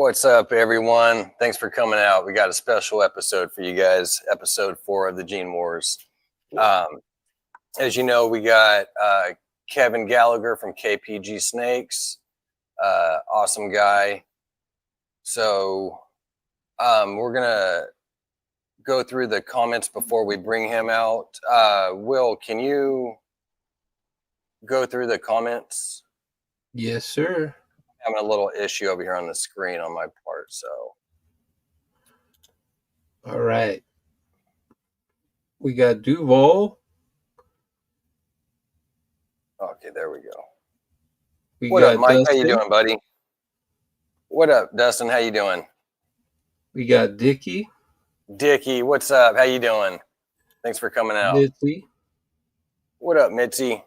What's up, everyone? Thanks for coming out. We got a special episode for you guys, episode 4 of the Gene Wars. As you know, we got Kevin Gallagher from KPG Snakes, awesome guy. So we're going to go through the comments before we bring him out. Will, can you go through the comments? Yes, sir. Having a little issue over here on the screen on my part, so. All right. We got Duval. Okay, there we go. We What got up, Mike? Dustin. How you doing, buddy? What up, Dustin? How you doing? We got Dickie. Dickie, what's up? How you doing? Thanks for coming out. Mitzi. What up, Mitzi?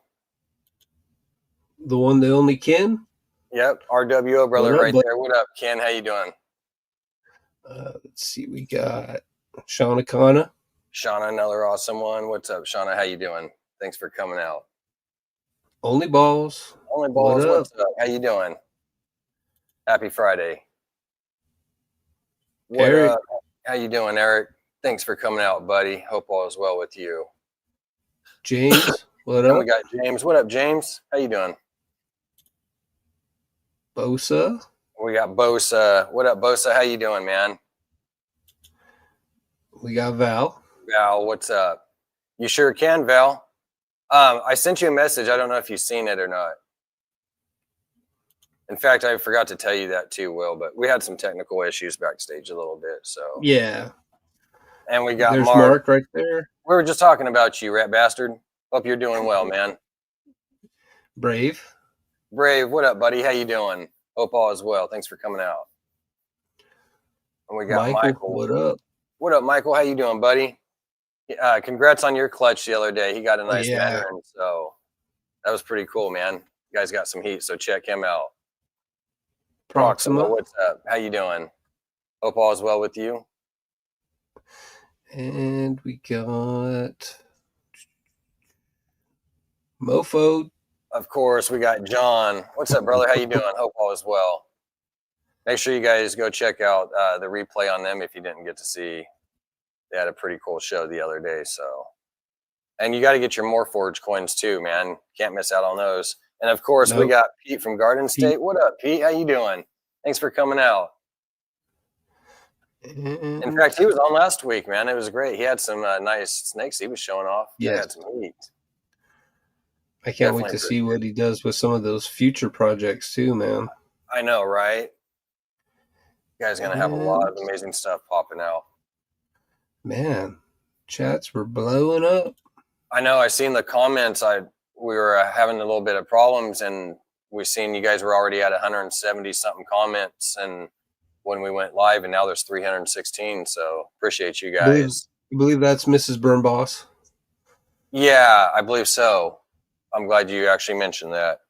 The one, the only Ken. Yep, RWO brother What up, right bud? there. What up, Ken? How you doing? Let's see. We got Shauna Kana. Shauna, another awesome one. What's up, Shauna? How you doing? Thanks for coming out. Only Balls. Only Balls, What up? what's up? How you doing? Happy Friday. What Eric. up? How you doing, Eric? Thanks for coming out, buddy. Hope all is well with you. James. What And up? we got James. What up, James? How you doing? Bosa. We got Bosa. What up, Bosa? How you doing, man? We got Val. Val, what's up? You sure can, Val. I sent you a message. I don't know if you've seen it or not. In fact, I forgot to tell you that too, Will, but we had some technical issues backstage a little bit. So Yeah. And we got There's Mark. right there. We were just talking about you, rat bastard. Hope you're doing well, man. Brave. Brave, what up, buddy? How you doing? Hope all is well. Thanks for coming out. And we got Michael. What up? What up, Michael? How you doing, buddy? Congrats on your clutch the other day. He got a nice veteran, so that was pretty cool, man. You guys got some heat, so check him out. Proxima, what's up? How you doing? Hope all is well with you. And we got Mofo. Of course, we got John. What's up, brother? How you doing? Hope all is well. Make sure you guys go check out the replay on them if you didn't get to see. They had a pretty cool show the other day, so. And you got to get your Morphs coins too, man. Can't miss out on those. And of course, we got Pete from Garden State. What up, Pete? How you doing? Thanks for coming out. In fact, he was on last week, man. It was great. He had some nice snakes he was showing off. Yeah. He had some heat. I can't wait to see what he does with some of those future projects too, man. I know, right? You guys are going to have a lot of amazing stuff popping out. Man, chats were blowing up. I know. I seen the comments. We were having a little bit of problems, and we seen you guys were already at 170 something comments, and when we went live, and now there's 316. So appreciate you guys. You believe that's Mrs. Burnboss? Yeah, I believe so. I'm glad you actually mentioned that.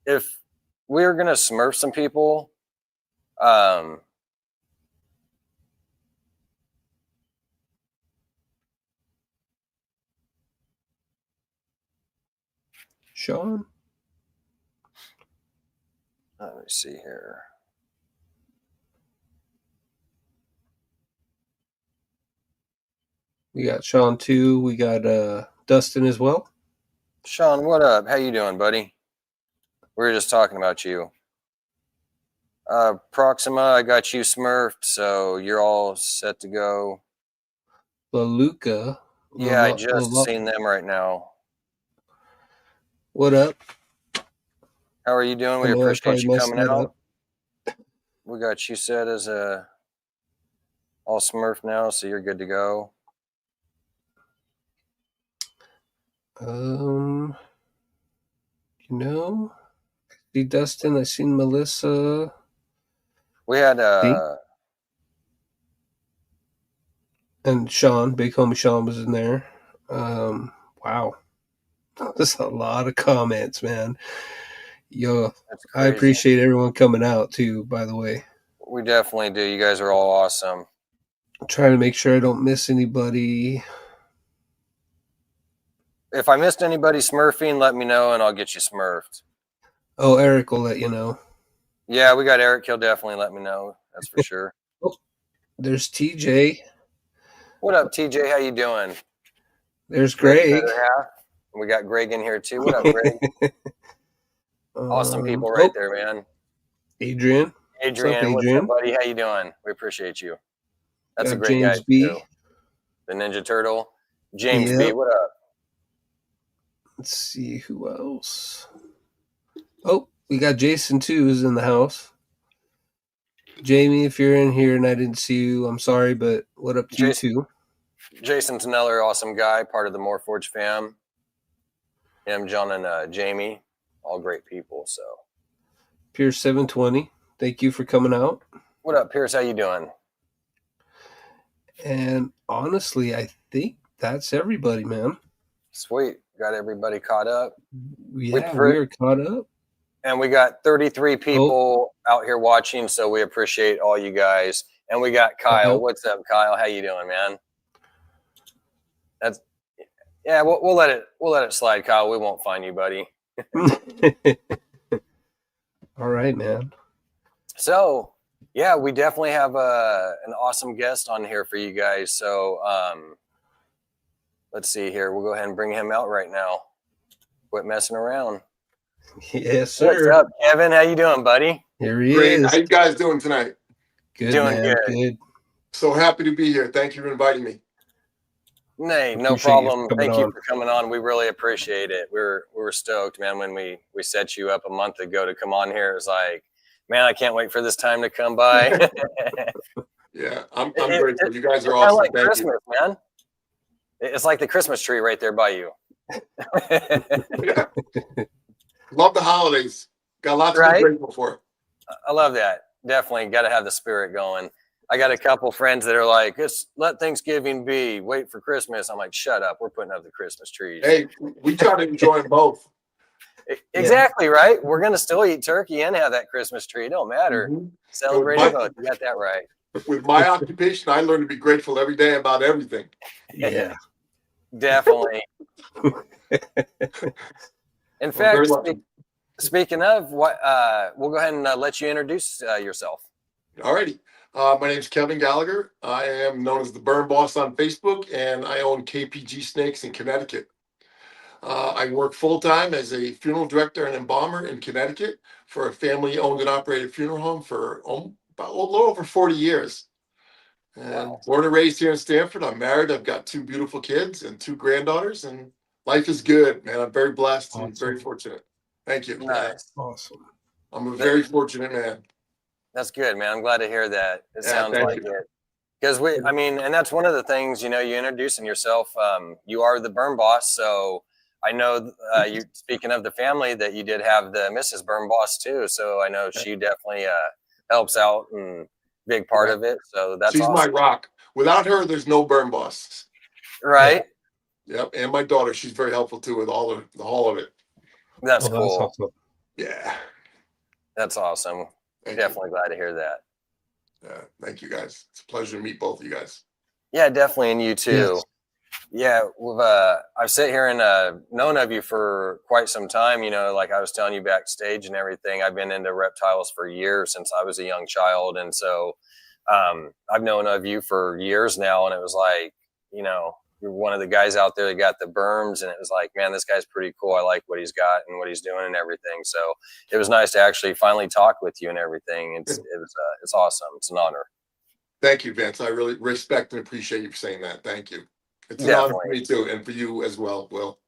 If we're gonna smurf some people, Sean? Let me see here. We got Sean too. We got Dustin as well. Sean, what up? How you doing, buddy? We were just talking about you. Proxima, I got you smurfed, so you're all set to go. LaLuca. Yeah, I just seen them right now. What up? How are you doing? We appreciate you coming out. We got you set as all smurfed now, so you're good to go. You know, I see Dustin. I seen Melissa. We had and Sean, big homie Sean was in there. Wow, there's a lot of comments, man. Yo, I appreciate everyone coming out too. By the way, we definitely do. You guys are all awesome. I'm trying to make sure I don't miss anybody. If I missed anybody smurfing, let me know and I'll get you smurfed. Oh, Eric will let you know. Yeah, we got Eric. He'll definitely let me know. That's for sure. Oh, there's TJ. What up, TJ? How you doing? There's Greg's Greg. better half. We got Greg in here too. What up, Greg? Awesome people right there, man. Adrian. Adrian, what's up, buddy? How you doing? We appreciate you. That's a great James guy B. too. The Ninja Turtle. James B, what up? Let's see who else. Oh, we got Jason too, who's in the house. Jamie, if you're in here and I didn't see you, I'm sorry, but what up to you too? Jason's another awesome guy, part of the Morphs fam. Him, John, and Jamie, all great people. So, Pierce 720, thank you for coming out. What up, Pierce? How you doing? And honestly, I think that's everybody, man. Sweet, got everybody caught up. Yeah, we're caught up. And we got 33 people out here watching, so we appreciate all you guys. And we got Kyle. What's up, Kyle? How you doing, man? We'll let it slide, Kyle. We won't find you, buddy. All right, man. So, yeah, we definitely have an awesome guest on here for you guys. So, let's see here. We'll go ahead and bring him out right now. Quit messing around. Yes, sir. What's up, Kevin? How you doing, buddy? Here he is. How you guys doing tonight? Good, doing man. Good. So happy to be here. Thank you for inviting me. Nay, no problem. Thank you for coming on. We really appreciate it. We were stoked, man, when we set you up a month ago to come on here. It was like, man, I can't wait for this time to come by. Yeah, I'm grateful. You guys are awesome. Like Christmas, man. It's like the Christmas tree right there by you. Yeah. Love the holidays. Got lots to be grateful for. I love that. Definitely got to have the spirit going. I got a couple friends that are like, just let Thanksgiving be. Wait for Christmas. I'm like, shut up. We're putting up the Christmas trees. Hey, we try to enjoy them both. Exactly, right? We're going to still eat turkey and have that Christmas tree. It don't matter. Mm-hmm. Celebrate both. You got that right. With my occupation, I learn to be grateful every day about everything. Yeah. Definitely. In fact, speaking of, we'll go ahead and let you introduce yourself. All righty. My name is Kevin Gallagher. I am known as the Burn Boss on Facebook, and I own KPG Snakes in Connecticut. I work full-time as a funeral director and embalmer in Connecticut for a family-owned and operated funeral home for about a little over 40 years. And born and raised here in Stamford. I'm married. I've got 2 beautiful kids and 2 granddaughters, and life is good, man. I'm very blessed and very fortunate. Thank you. Nice. Awesome. I'm a very fortunate man. That's good, man. I'm glad to hear that. It sounds like it. Because and that's one of the things, you introducing yourself. You are the Burn Boss, so I know you. Speaking of the family, that you did have the Mrs. Burn Boss too. So I know she definitely helps out and big part of it. So that's she's my rock. Without her, there's no Burn Boss. Right. Yep. And my daughter, she's very helpful too with all of it. That's cool. That's awesome. Yeah. That's awesome. Definitely glad to hear that. Yeah, thank you guys. It's a pleasure to meet both of you guys. Yeah, definitely, and you too. Yes. Yeah, I've sat here and known of you for quite some time. Like I was telling you backstage and everything. I've been into reptiles for years since I was a young child, and so I've known of you for years now. And it was like, you're one of the guys out there that got the burms, and it was like, man, this guy's pretty cool. I like what he's got and what he's doing and everything. So it was nice to actually finally talk with you and everything. It's awesome. It's an honor. Thank you, Vince. I really respect and appreciate you for saying that. Thank you. It's an honor for me too, and for you as well, Will.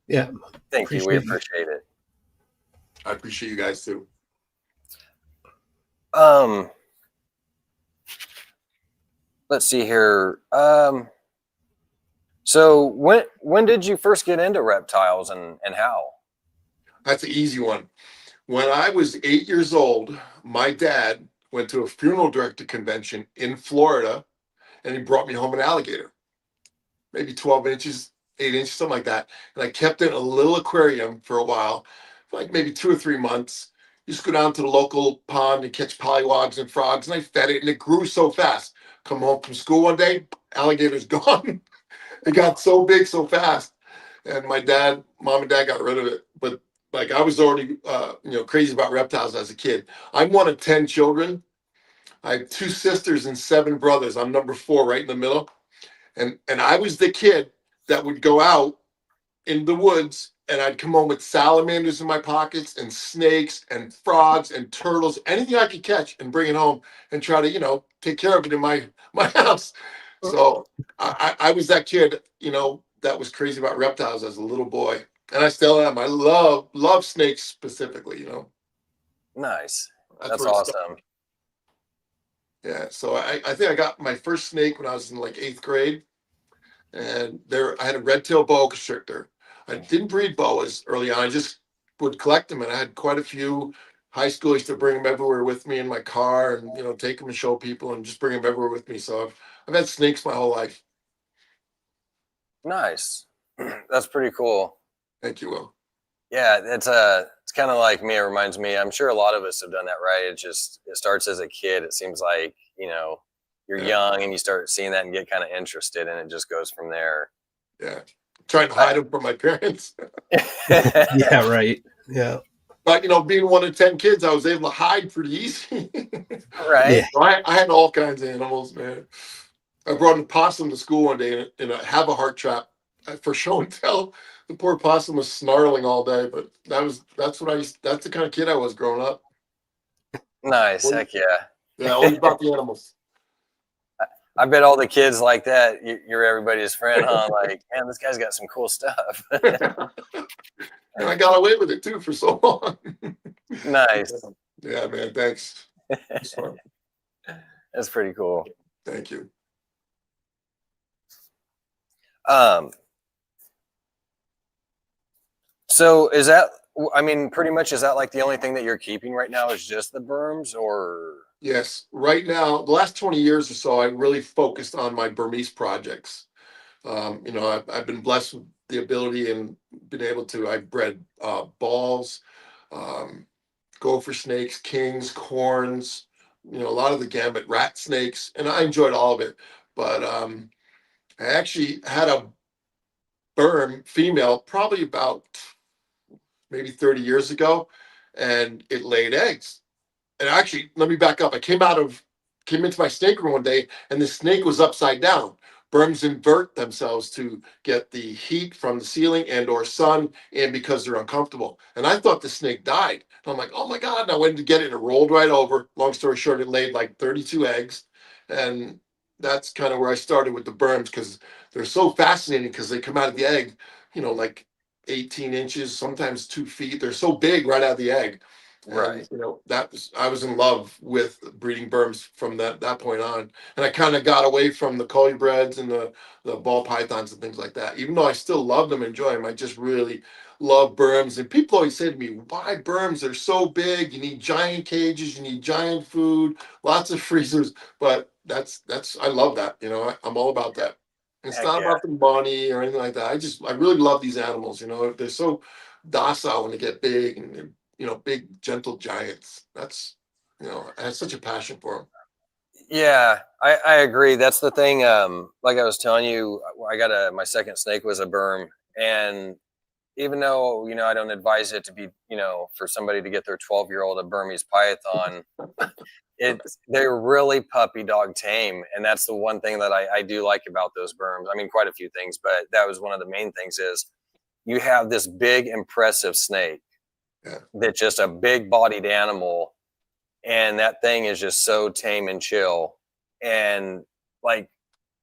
Yeah. Thank you. We appreciate it. I appreciate you guys too. Let's see here. So when did you first get into reptiles and how? That's an easy one. When I was 8 years old, my dad went to a funeral director convention in Florida, and he brought me home an alligator, maybe 12 inches, 8 inches, something like that. And I kept it in a little aquarium for a while, for like maybe 2 or 3 months. Used to go down to the local pond and catch pollywogs and frogs, and I fed it, and it grew so fast. Come home from school one day, alligator's gone. It got so big so fast, and mom and dad got rid of it. But like I was already, crazy about reptiles as a kid. I'm one of 10 children. I have 2 sisters and 7 brothers. I'm number 4, right in the middle. And I was the kid that would go out in the woods and I'd come home with salamanders in my pockets and snakes and frogs and turtles, anything I could catch and bring it home and try to, take care of it in my house. So I was that kid, that was crazy about reptiles as a little boy. And I still am. I love snakes specifically. Nice. That's That's where it started. awesome. Yeah. So I think I got my first snake when I was in like 8th grade. And I had a red-tailed boa constrictor. I didn't breed boas early on. I just would collect them, and I had quite a few. High school, I used to bring them everywhere with me in my car, and take them and show people, and just bring them everywhere with me. So I've had snakes my whole life. Nice. That's pretty cool. Thank you, Will. Yeah, it's kind of like me. It reminds me. I'm sure a lot of us have done that, right? It starts as a kid. It seems like you're young and you start seeing that and get kind of interested, and it just goes from there. Yeah, trying to hide them from my parents. Yeah, right. Yeah. But being one of 10 kids, I was able to hide pretty easy. Right. So I had all kinds of animals, man. I brought a possum to school one day in a have a heart trap for show and tell. The poor possum was snarling all day, but that's the kind of kid I was growing up. Nice. Heck yeah. Yeah, always about the animals. I bet all the kids like that, you're everybody's friend, huh? Like, man, this guy's got some cool stuff. And I got away with it too for so long. Nice. Yeah, man. Thanks. That's pretty cool. Thank you. So is that, pretty much, is that like the only thing that you're keeping right now is just the burms, or? Yes. Right now, the last 20 years or so, I really focused on my Burmese projects. I've been blessed with the ability and been able to, I've bred balls, gopher snakes, kings, corns, a lot of the gamut, rat snakes, and I enjoyed all of it. But I actually had a burm female probably about maybe 30 years ago, and it laid eggs. And actually, let me back up. I came into my snake room one day, and the snake was upside down. Burms invert themselves to get the heat from the ceiling and or sun, and because they're uncomfortable. And I thought the snake died. And I'm like, oh my God. And I went to get it, and it rolled right over. Long story short, it laid like 32 eggs. And that's kind of where I started with the burms, because they're so fascinating, because they come out of the egg, like 18 inches, sometimes 2 feet. They're so big right out of the egg. Right. And, I was in love with breeding burms from that point on. And I kind of got away from the collie-breds and the ball pythons and things like that. Even though I still love them, enjoy them, I just really love burms. And people always say to me, why burms? They're so big. You need giant cages, you need giant food, lots of freezers. But I love that. I'm all about that. It's not about the money or anything like that. I really love these animals. They're so docile when they get big, and they're big, gentle giants. That's, I have such a passion for them. Yeah, I agree. That's the thing. Like I was telling you, I got my second snake was a burm, and even though, I don't advise it to be, for somebody to get their 12-year-old a Burmese python, they're really puppy dog tame. And that's the one thing that I do like about those burms. Quite a few things, but that was one of the main things is you have this big, impressive snake. Yeah. That's just a big bodied animal, and that thing is just so tame and chill. And like,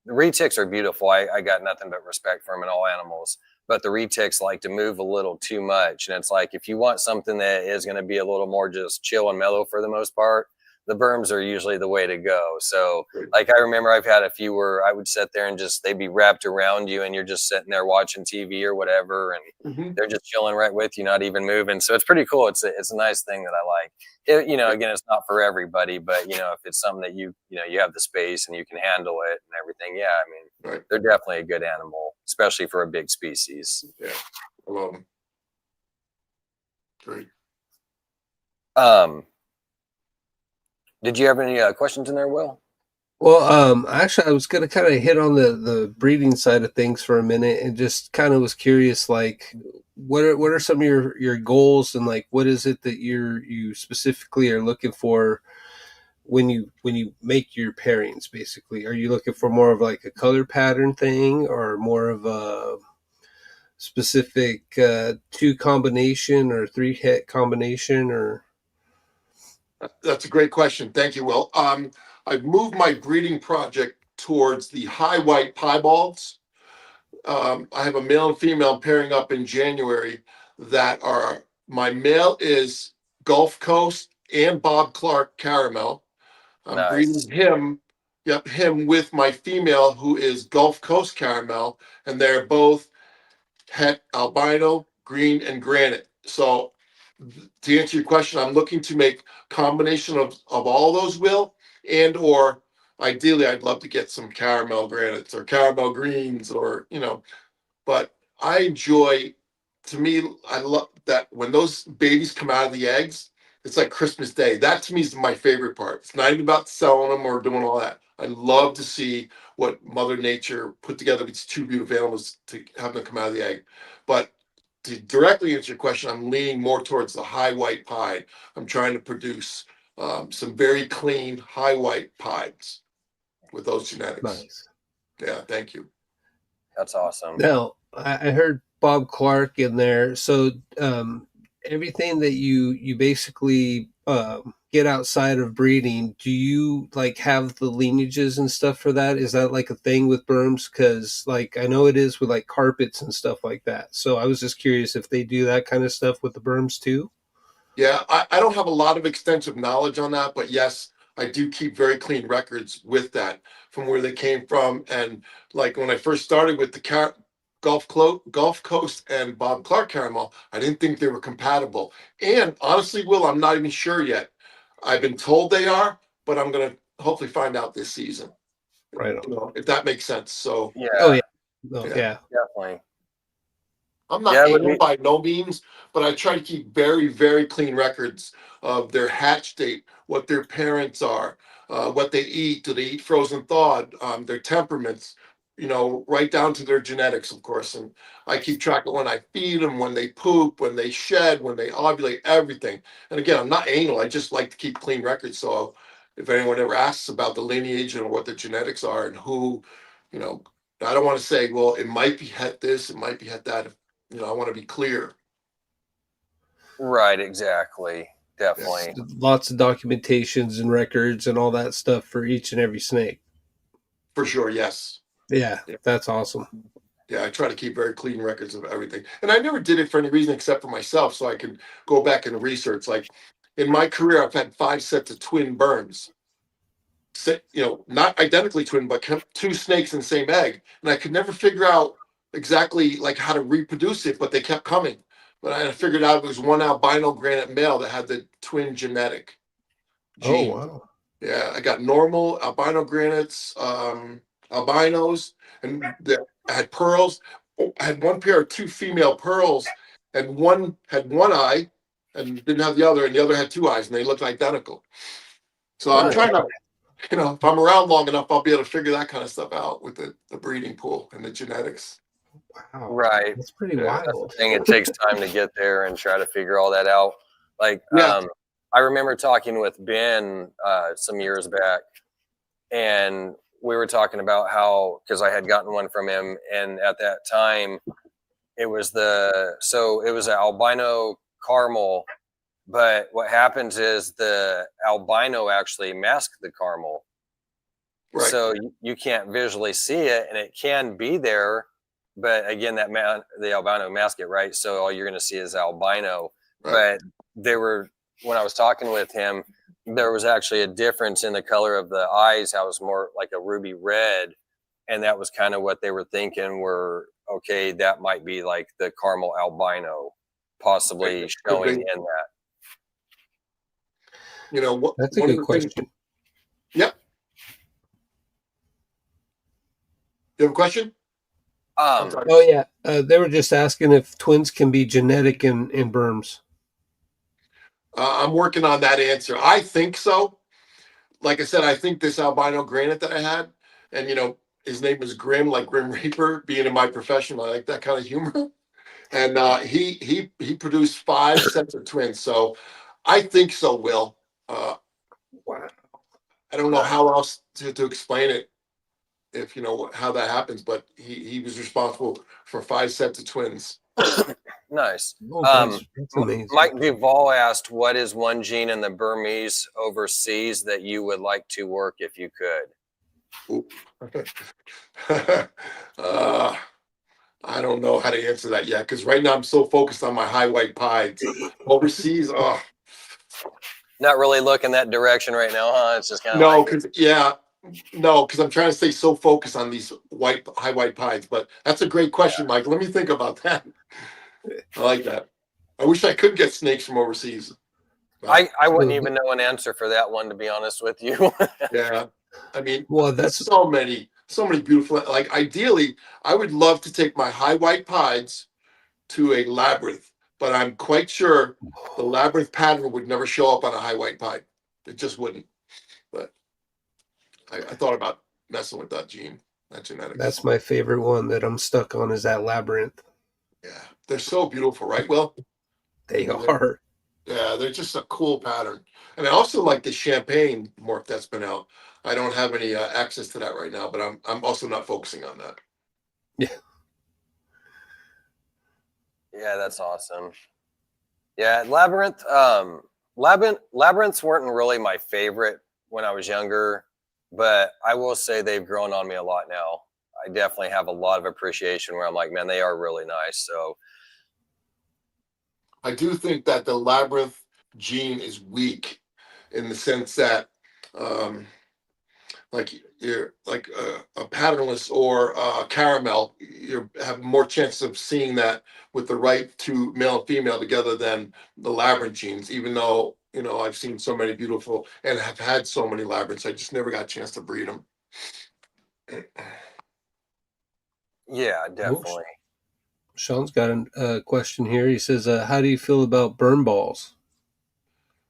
the retics are beautiful. I got nothing but respect for them in all animals, but the retics like to move a little too much. And it's like, if you want something that is going to be a little more just chill and mellow for the most part, the burms are usually the way to go. So like, I remember I've had a few where I would sit there and they'd be wrapped around you, and you're just sitting there watching TV or whatever, and they're just chilling right with you, not even moving. So it's pretty cool. It's a nice thing that I like. Again, it's not for everybody, but if it's something that you have the space and you can handle it and everything, yeah, they're definitely a good animal, especially for a big species. Yeah, I love them. Great. Did you have any questions in there, Will? Well, actually, I was going to kind of hit on the breeding side of things for a minute, and just kind of was curious, like, what are some of your goals, and like what is it that you specifically are looking for when you make your pairings? Basically, are you looking for more of like a color pattern thing, or more of a specific two combination or three hit combination? Or That's a great question. Thank you, Will. I've moved my breeding project towards the high white piebalds. I have a male and female pairing up in January that are, my male is Gulf Coast and Bob Clark Caramel. I'm Nice. breeding him, yep, him with my female who is Gulf Coast Caramel, and they're both het albino, green, and granite. So to answer your question, I'm looking to make combination of all those, Will, and or ideally I'd love to get some caramel granites or caramel greens, or but I enjoy, to me, I love that when those babies come out of the eggs, it's like Christmas Day. That to me is my favorite part. It's not even about selling them or doing all that. I love to see what Mother Nature put together with these two beautiful animals to have them come out of the egg. But to directly answer your question, I'm leaning more towards the high white pie. I'm trying to produce some very clean high white pies with those genetics. nice. Yeah, thank you. That's awesome. Now, I heard Bob Clark in there. So everything that you basically get outside of breeding, do you like have the lineages and stuff for that? Is that like a thing with burms? Because like I know it is with like carpets and stuff like that. So I was just curious if they do that kind of stuff with the burms too. Yeah, I don't have a lot of extensive knowledge on that, but yes, I do keep very clean records with that from where they came from. And like when I first started with the Gulf Coast and Bob Clark caramel, I didn't think they were compatible. And honestly, Will, I'm not even sure yet. I've been told they are, but I'm gonna hopefully find out this season. Right on. If that makes sense. So Oh Yeah, yeah. Oh yeah. yeah. definitely. I'm not Yeah, it would anal be by no means, but I try to keep very, very clean records of their hatch date, what their parents are, what they eat. Do they eat frozen thawed? Their temperaments, right down to their genetics, of course. And I keep track of when I feed them, when they poop, when they shed, when they ovulate, everything. And again, I'm not anal. I just like to keep clean records. So if anyone ever asks about the lineage and what the genetics are and who, you know, I don't want to say, well, it might be het this, it might be het that. I want to be clear. right. Exactly. Yes, Definitely. Lots of documentations and records and all that stuff for each and every snake. for sure. Yes. Yeah, Yeah. that's awesome. Yeah, I try to keep very clean records of everything. And I never did it for any reason except for myself, so I can go back and research. Like in my career, I've had 5 sets of twin burms. Not identically twin, but two snakes in the same egg. And I could never figure out exactly like how to reproduce it, but they kept coming. But I figured out it was one albino granite male that had the twin genetic Oh gene. wow. Yeah, I got normal albino granites, albinos, and I had pearls. I had one pair of two female pearls, and one had one eye and didn't have the other, and the other had two eyes, and they looked identical. So I'm Nice. trying to, if I'm around long enough, I'll be able to figure that kind of stuff out with the breeding pool and the genetics. Wow. Right. That's pretty Yeah, That's the wild. thing. It takes time to get there and try to figure all that out. Like, Yeah. I remember talking with Ben some years back, and we were talking about how, because I had gotten one from him, and at that time it was an albino caramel, but what happens is the albino actually masks the caramel. Right. So you can't visually see it, and it can be there, but again, the albino mask it, right? So all you're going to see is albino. Right. But when I was talking with him, there was actually a difference in the color of the eyes. How it was more like a ruby red, and that was kind of what they were thinking. Okay, that might be like the caramel albino, possibly showing in that. That's a one of good the question. things. Yep. You have a question? I'm sorry. Oh yeah, they were just asking if twins can be genetic in burms. I'm working on that answer. I think so. Like I said, I think this albino granite that I had, and his name is Grim, like Grim Reaper. Being in my profession, I like that kind of humor. and he produced 5 sets of twins. So I think so, Will. Wow. I don't know how else to explain it, if you know how that happens, but he was responsible for 5 sets of twins. Nice. Oh, that's amazing. Mike Duvall asked, "What is one gene in the Burmese overseas that you would like to work if you could?" I don't know how to answer that yet, because right now I'm so focused on my high white pies. Overseas, Not really looking that direction right now, huh? It's just kind of no, like, because no, because I'm trying to stay so focused on these high white pies. But that's a great question, Mike. Let me think about that. I like that. I wish I could get snakes from overseas. I wouldn't even know an answer for that one, to be honest with you. Yeah, I mean, well, that's so many beautiful. Like, ideally, I would love to take my high white pies to a labyrinth, but I'm quite sure the labyrinth pattern would never show up on a high white pie. It just wouldn't. But I thought about messing with that gene, that genetics. That's my favorite one that I'm stuck on, is that labyrinth. Yeah, they're so beautiful, right? Well, They are. Yeah, they're just a cool pattern. And I also like the champagne morph that's been out. I don't have any access to that right now, but I'm also not focusing on that. Yeah. Yeah, that's awesome. Yeah, labyrinths weren't really my favorite when I was younger, but I will say they've grown on me a lot now. I definitely have a lot of appreciation where I'm like, man, they are really nice. So I do think that the labyrinth gene is weak in the sense that, like, you're like a patternless or a caramel, you have more chance of seeing that with the right two, male and female, together than the labyrinth genes. Even though, I've seen so many beautiful and have had so many labyrinths, I just never got a chance to breed them. yeah, definitely. Sean's got a question here. He says, how do you feel about burn balls?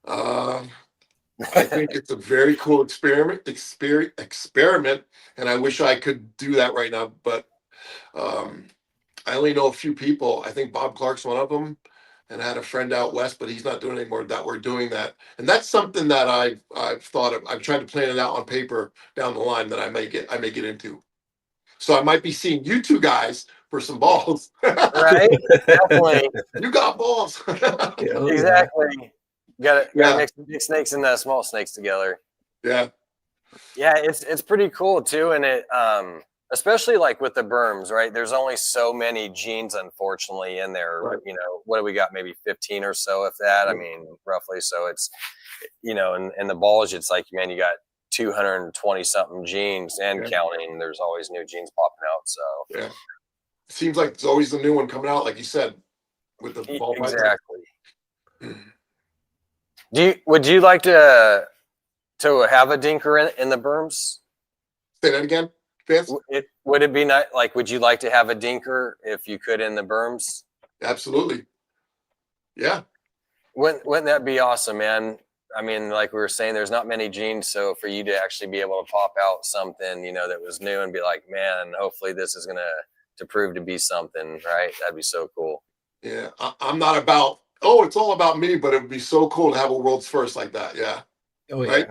I think it's a very cool experiment, and I wish I could do that right now. But I only know a few people. I think Bob Clark's one of them, and I had a friend out west, but he's not doing it anymore. That we're doing that, and that's something that I've thought of. I've tried to plan it out on paper down the line that I may get into. So I might be seeing you two guys for some balls. Right? Definitely. You got balls. Exactly. Got to mix the big snakes and the small snakes together. Yeah. Yeah, it's pretty cool too, and it especially like with the burms, right? There's only so many genes, unfortunately, in there. Right. What do we got? Maybe 15 or so, if that. I mean, roughly. So it's, in the balls, it's like, man, you got 220 something genes and counting. There's always new genes popping out. So yeah, seems like there's always a new one coming out, like you said, with the ball. Exactly. Would you like to have a dinker in the burms? Say that again, Vince? Would it be nice? Like, would you like to have a dinker if you could in the burms? Absolutely. Yeah. Wouldn't that be awesome, man? I mean, like we were saying, there's not many genes, so for you to actually be able to pop out something, that was new and be like, man, hopefully this is gonna to prove to be something, right? That'd be so cool. Yeah, I'm not about, it's all about me, but it would be so cool to have a world's first like that. Yeah. Oh, yeah. Right?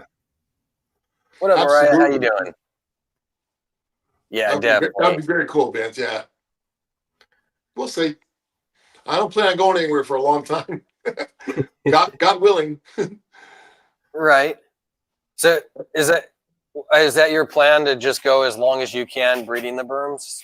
What up, Mariah? How you doing? Yeah, definitely. That'd be very cool, Vince. Yeah. We'll see. I don't plan on going anywhere for a long time. God willing. Right. So is that your plan, to just go as long as you can breeding the burms?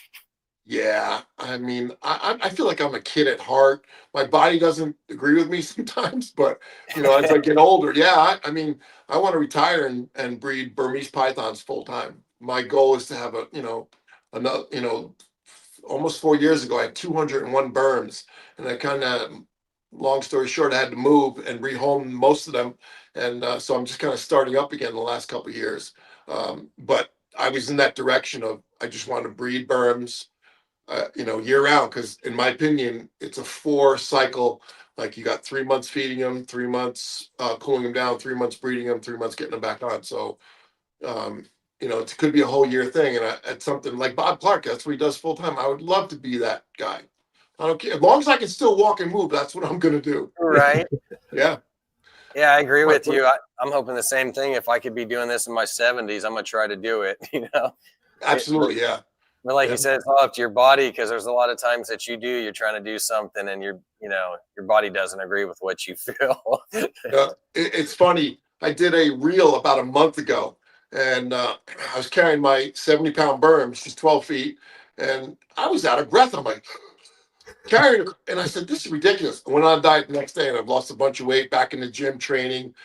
Yeah, I mean, I feel like I'm a kid at heart. My body doesn't agree with me sometimes, but as I get older, I mean, I want to retire and breed Burmese pythons full time. My goal is to have another, almost 4 years ago, I had 201 burms, and I kind of, long story short, I had to move and rehome most of them, and so I'm just kind of starting up again the last couple of years. But I was in that direction of, I just want to breed burms. Year round, because in my opinion, it's a 4 cycle. Like, you got 3 months feeding them, 3 months cooling them down, 3 months breeding them, 3 months getting them back on. So, it could be a whole year thing. And it's something like Bob Clark, that's what he does full time. I would love to be that guy. I don't care. As long as I can still walk and move, that's what I'm going to do. Right. Yeah. Yeah, I agree with you. I'm hoping the same thing. If I could be doing this in my 70s, I'm going to try to do it, Absolutely. Yeah. But like Yeah. you said, it's all up to your body, because there's a lot of times that you're trying to do something and your body doesn't agree with what you feel. It's funny. I did a reel about a month ago, and I was carrying my 70-pound burm. She's 12 feet, and I was out of breath. I'm like carrying her, and I said, "This is ridiculous." I went on a diet the next day, and I've lost a bunch of weight. Back in the gym training,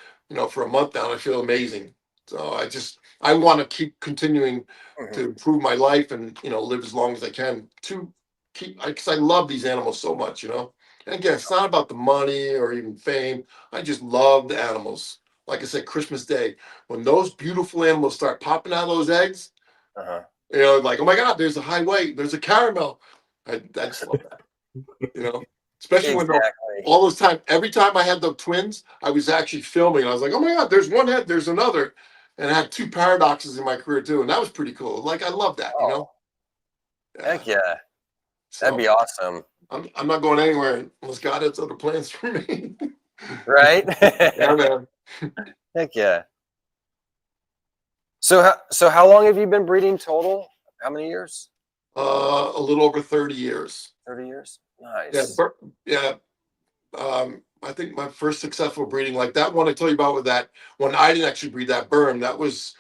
for a month now. And I feel amazing. So I want to keep continuing to improve my life and live as long as I can to keep, because I love these animals so much. And again, it's not about the money or even fame. I just love the animals. Like I said, Christmas Day, when those beautiful animals start popping out of those eggs, like, oh my God, there's a high weight, there's a caramel. I just love that. Especially when all those time, every time I had the twins, I was actually filming. I was like, oh my God, there's one head, there's another. And I had two paradoxes in my career too. And that was pretty cool. Like, I love that, Heck yeah. So, that'd be awesome. I'm not going anywhere unless God has other plans for me. Right? Yeah, man. Heck yeah. So how long have you been breeding total? How many years? A little over 30 years. 30 years? Nice. Yeah. I think my first successful breeding, like that one I told you about with that one, I didn't actually breed that burm. That was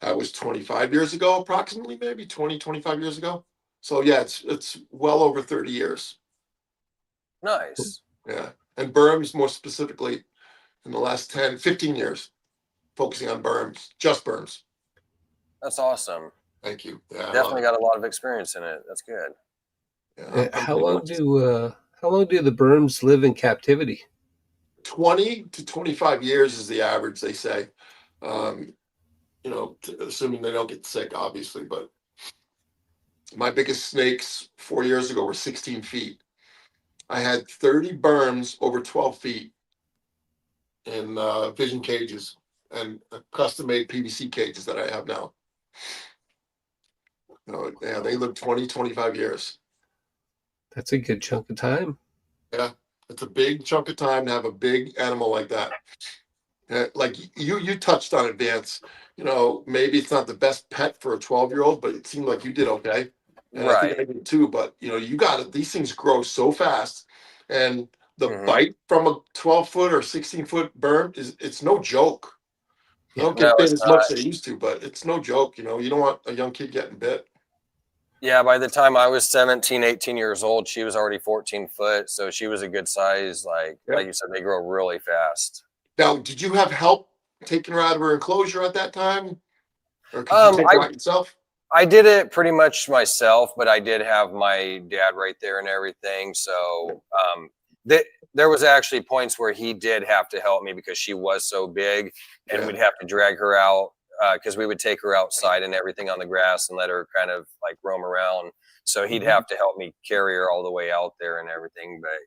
25 years ago, approximately, maybe 25 years ago. So yeah, it's well over 30 years. Nice. Yeah. And burms more specifically in the last 15 years, focusing on burms, just burms. That's awesome. Thank you. Yeah, definitely got a lot of experience in it. That's good. Yeah, how long do the burms live in captivity? 20 to 25 years is the average, they say. Assuming they don't get sick, obviously. But my biggest snakes 4 years ago were 16 feet. I had 30 burms over 12 feet in vision cages and custom-made PVC cages that I have now. They live 20, 25 years. That's a good chunk of time. Yeah, it's a big chunk of time to have a big animal like that. Like you touched on it, Vance. Maybe it's not the best pet for a 12-year-old, but it seemed like you did okay. And I think I did too. But you got it. These things grow so fast, and the bite from a 12-foot or 16-foot burm it's no joke. They don't get bit as much as they used to, but it's no joke. You don't want a young kid getting bit. Yeah, by the time I was 17, 18 years old, she was already 14 foot. So she was a good size. Like you said, they grow really fast. Now, did you have help taking her out of her enclosure at that time? Or could you take her out yourself? I did it pretty much myself, but I did have my dad right there and everything. So there was actually points where he did have to help me because she was so big, and we'd have to drag her out because we would take her outside and everything on the grass and let her kind of like roam around. So he'd have to help me carry her all the way out there and everything. But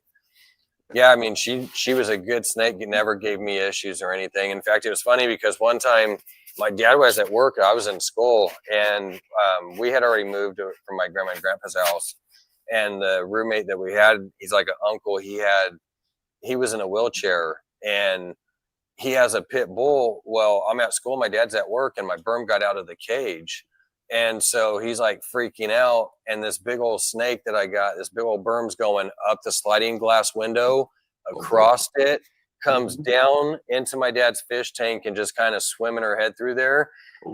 yeah, I mean, she was a good snake. It never gave me issues or anything. In fact, it was funny because one time my dad was at work. I was in school, and we had already moved from my grandma and grandpa's house. And the roommate that we had, he's like an uncle. He was in a wheelchair, and he has a pit bull. Well, I'm at school, my dad's at work, and my burm got out of the cage. And so he's like freaking out. And this big old snake that I got, this big old burm's going up the sliding glass window, across it, comes down into my dad's fish tank and just kind of swimming her head through there.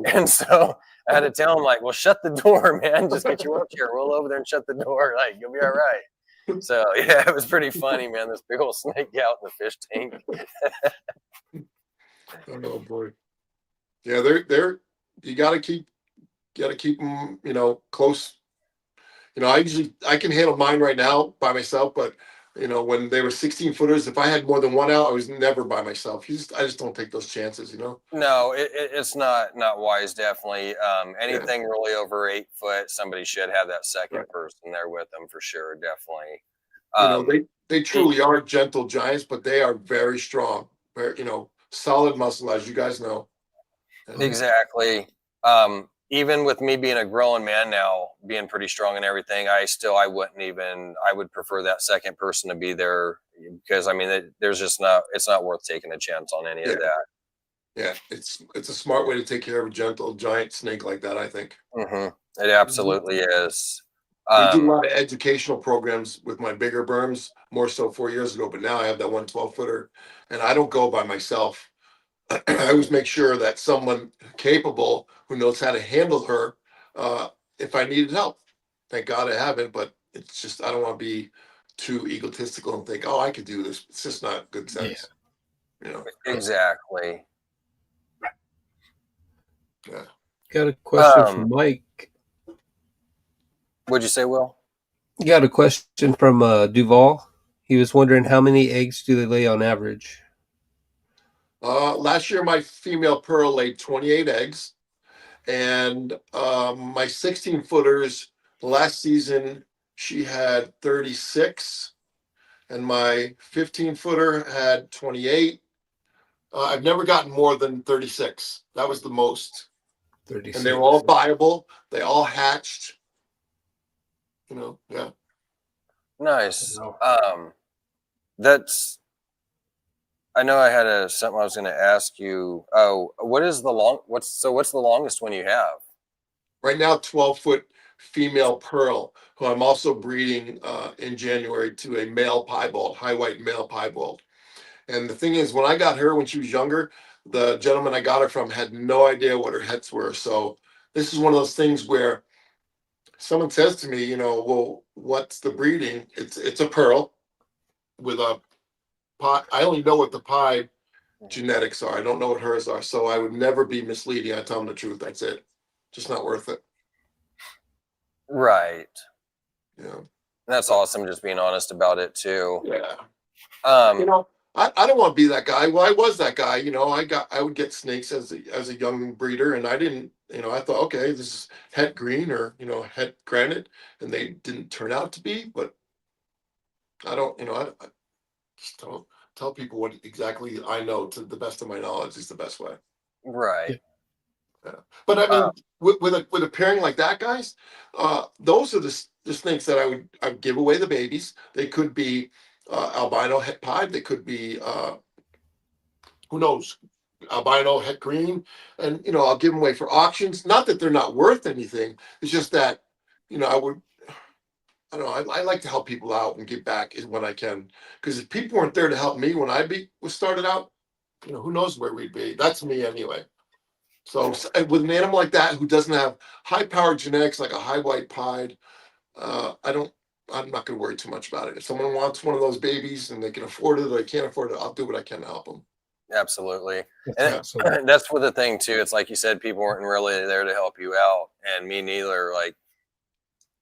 And so I had to tell him, like, well, shut the door, man. Just get your wheelchair, roll over there and shut the door. Like, you'll be all right. So yeah, it was pretty funny, man. This big old snake out in the fish tank. Oh boy. Yeah, they're you gotta keep them, close. I can handle mine right now by myself, but when they were 16 footers, if I had more than one out, I was never by myself. I just don't take those chances, No, it's not wise, definitely. Anything really over 8 foot, somebody should have that second person there with them for sure, definitely. They truly are gentle giants, but they are very strong, very, solid muscle, as you guys know. Exactly. even with me being a grown man now, being pretty strong and everything, I would prefer that second person to be there, because I mean, it's not worth taking a chance on any of that. Yeah, it's a smart way to take care of a gentle giant snake like that, I think. It absolutely is. We do a lot of educational programs with my bigger burms, more so 4 years ago, but now I have that 112-footer, and I don't go by myself. I always make sure that someone capable who knows how to handle her, if I needed help. Thank God I haven't, but it's just I don't want to be too egotistical and think, oh, I could do this. It's just not good sense. Exactly. Yeah. Got a question from Mike. What'd you say, Will? Got a question from Duval. He was wondering how many eggs do they lay on average? Last year, my female pearl laid 28 eggs, and my 16-footers last season she had 36, and my 15-footer had 28. I've never gotten more than 36. That was the most. 36. And they were all viable. They all hatched. Yeah. Nice. Wow. I know I had something I was going to ask you. Oh, what's the longest one you have? Right now, 12-foot female pearl, who I'm also breeding in January to a male piebald, high white male piebald. And the thing is, when I got her when she was younger, the gentleman I got her from had no idea what her hets were. So this is one of those things where someone says to me, well, what's the breeding? It's a pearl with a pie. I only know what the pie genetics are. I don't know what hers are. So I would never be misleading. I tell them the truth. That's it. Just not worth it. Right. Yeah. That's awesome. Just being honest about it too. Yeah. Um, I don't want to be that guy. Well, I was that guy. I would get snakes as a young breeder, and I didn't. I thought, okay, this is het green or het granite, and they didn't turn out to be. But I don't. I just don't tell people what exactly I know to the best of my knowledge is the best way. right. Yeah. But I mean, with a pairing like that, guys, those are the snakes that I would give away the babies. They could be albino het pied. They could be who knows, albino het green, and I'll give them away for auctions. Not that they're not worth anything. It's just that I don't know. I like to help people out and give back when I can. Because if people weren't there to help me when I was started out, who knows where we'd be. That's me anyway. So with an animal like that who doesn't have high-powered genetics like a high white pied, I'm not going to worry too much about it. If someone wants one of those babies and they can afford it or they can't afford it, I'll do what I can to help them. Absolutely. And that's what the thing too. It's like you said, people weren't really there to help you out, and me neither. Like,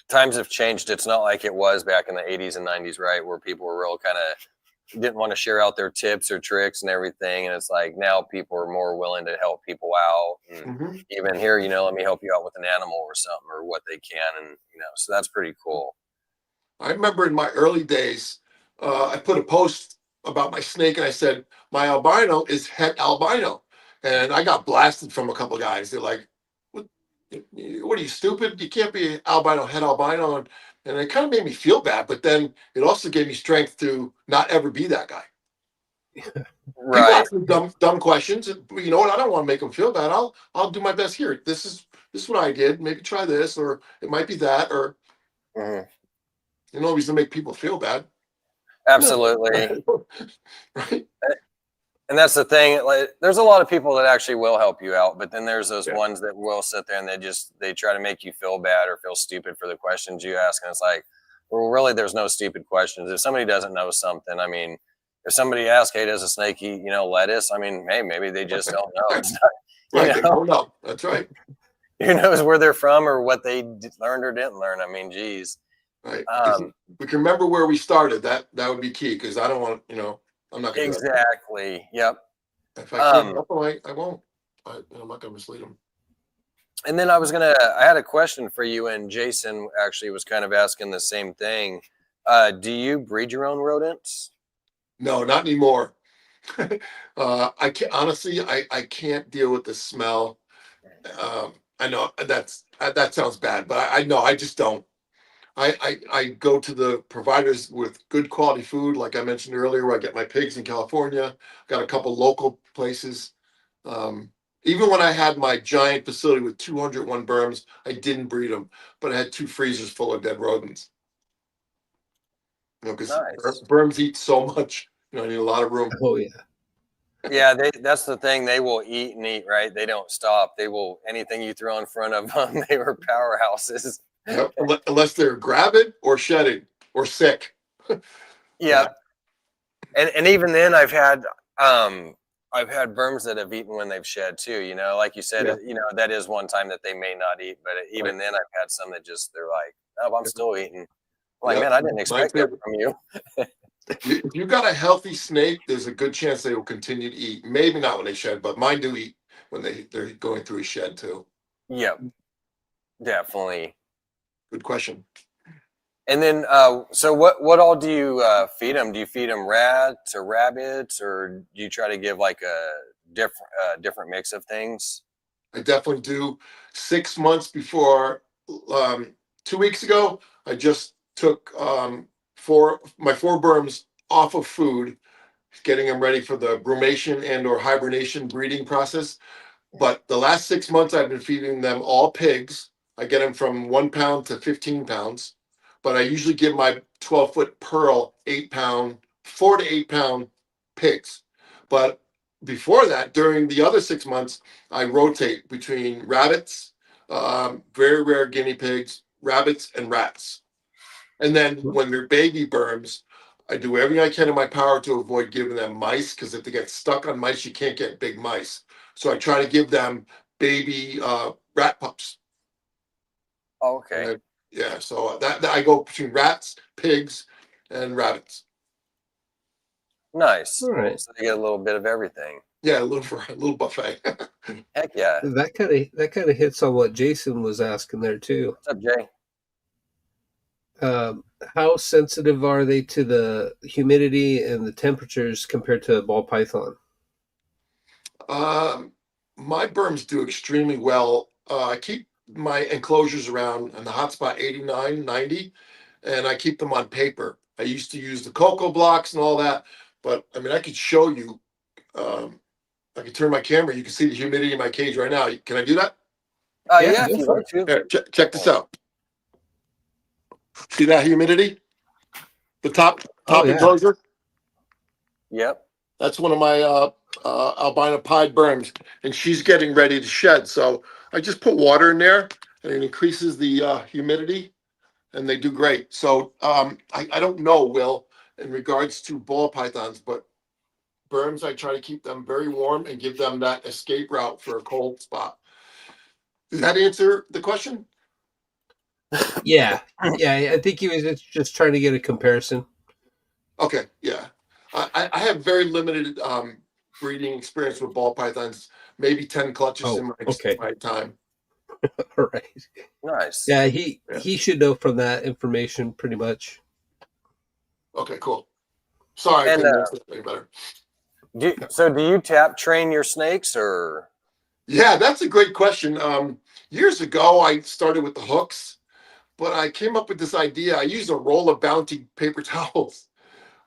times have changed. It's not like it was back in the 80s and 90s, right? Where people were real kind of didn't want to share out their tips or tricks and everything. And it's like now people are more willing to help people out. And even here, let me help you out with an animal or something or what they can. And, so that's pretty cool. I remember in my early days, I put a post about my snake and I said, my albino is het albino. And I got blasted from a couple of guys. They're like, what are you, stupid? You can't be albino, het albino. And it kind of made me feel bad, but then it also gave me strength to not ever be that guy. Right. People ask me dumb questions. You know what? I don't want to make them feel bad. I'll do my best here. This is what I did. Maybe try this, or it might be that, or no reason to make people feel bad. Absolutely. Right. And that's the thing. Like, there's a lot of people that actually will help you out, but then there's those ones that will sit there and they try to make you feel bad or feel stupid for the questions you ask. And it's like, well, really, there's no stupid questions. If somebody doesn't know something, I mean, if somebody asks, hey, does a snake eat, lettuce? I mean, hey, maybe they just don't know. It's not, They don't know. That's right. Who knows where they're from or what they learned or didn't learn? I mean, geez. Right. We can remember where we started. That would be key, because I don't want, I'm not going to exactly. Yep. If I can't help them, I won't. I'm not going to mislead them. And then I had a question for you, and Jason actually was kind of asking the same thing. Do you breed your own rodents? No, not anymore. I can't, honestly, I can't deal with the smell. I know that sounds bad, but I know I just don't. I go to the providers with good quality food, like I mentioned earlier, where I get my pigs in California. Got a couple local places. Even when I had my giant facility with 201 burms, I didn't breed them, but I had 2 freezers full of dead rodents. You know, because Nice. burms eat so much. You know, I need a lot of room. Oh yeah. Yeah, that's the thing. They will eat and eat, right? They don't stop. They will, anything you throw in front of them, they were powerhouses. Yep. Unless they're gravid or shedding or sick. Yeah. And even then I've had burms that have eaten when they've shed too, you know, like you said, Yeah. you know, that is one time that they may not eat, but even then I've had some that just, they're like, oh, I'm still eating. I'm like, man, I didn't expect that from you. If you got a healthy snake, there's a good chance they will continue to eat. Maybe not when they shed, but mine do eat when they're going through a shed too. Yep, definitely. Good question. And then, so what all do you feed them? Do you feed them rats or rabbits, or do you try to give like a different mix of things? I definitely do. 6 months before, 2 weeks ago, I just took my 4 burms off of food, getting them ready for the brumation and or hibernation breeding process. But the last 6 months, I've been feeding them all pigs. I get them from 1 pound to 15 pounds. But I usually give my 12-foot pearl 8 pound, 4 to 8 pound pigs. But before that, during the other 6 months, I rotate between rabbits, very rare guinea pigs, rabbits, and rats. And then when they're baby burms, I do everything I can in my power to avoid giving them mice, because if they get stuck on mice, you can't get big mice. So I try to give them baby rat pups. Oh, okay. Yeah, so that I go between rats, pigs, and rabbits. Nice. All right. So they get a little bit of everything. Yeah, a little buffet. Heck yeah. That kind of hits on what Jason was asking there too. What's up, Jay? How sensitive are they to the humidity and the temperatures compared to a ball python? My burms do extremely well. I keep my enclosures around in the hot spot 89, 90, and I keep them on paper. I used to use the cocoa blocks and all that, but I mean, I could show you. I could turn my camera. You can see the humidity in my cage right now. Can I do that? Yeah, go if you for want to. Here, check this out. See that humidity? The top Oh, yeah. enclosure? Yep. That's one of my albino pied burms, and she's getting ready to shed. So I just put water in there, and it increases the humidity, and they do great. So I don't know, Will, in regards to ball pythons, but burms, I try to keep them very warm and give them that escape route for a cold spot. Does that answer the question? Yeah. I think he was just trying to get a comparison. Okay, yeah. I have very limited breeding experience with ball pythons, maybe 10 clutches in my time. All right. Nice. Yeah, he should know from that information pretty much. Okay, cool. Sorry, I couldn't answer that any better. Do you tap train your snakes, or? Yeah, that's a great question. Years ago, I started with the hooks, but I came up with this idea. I used a roll of Bounty paper towels,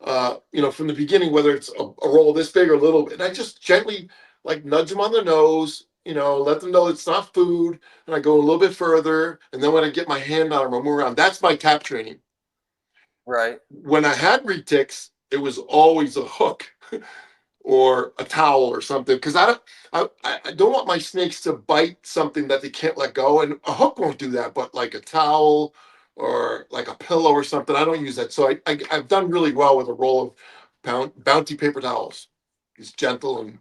from the beginning, whether it's a roll this big or a little bit. And I just gently like nudge them on the nose, let them know it's not food. And I go a little bit further. And then when I get my hand on them, I move around. That's my tap training. Right. When I had retics, it was always a hook or a towel or something, because I don't want my snakes to bite something that they can't let go, and a hook won't do that. But like a towel or like a pillow or something, I don't use that. So I've done really well with a roll of Bounty paper towels. It's gentle, and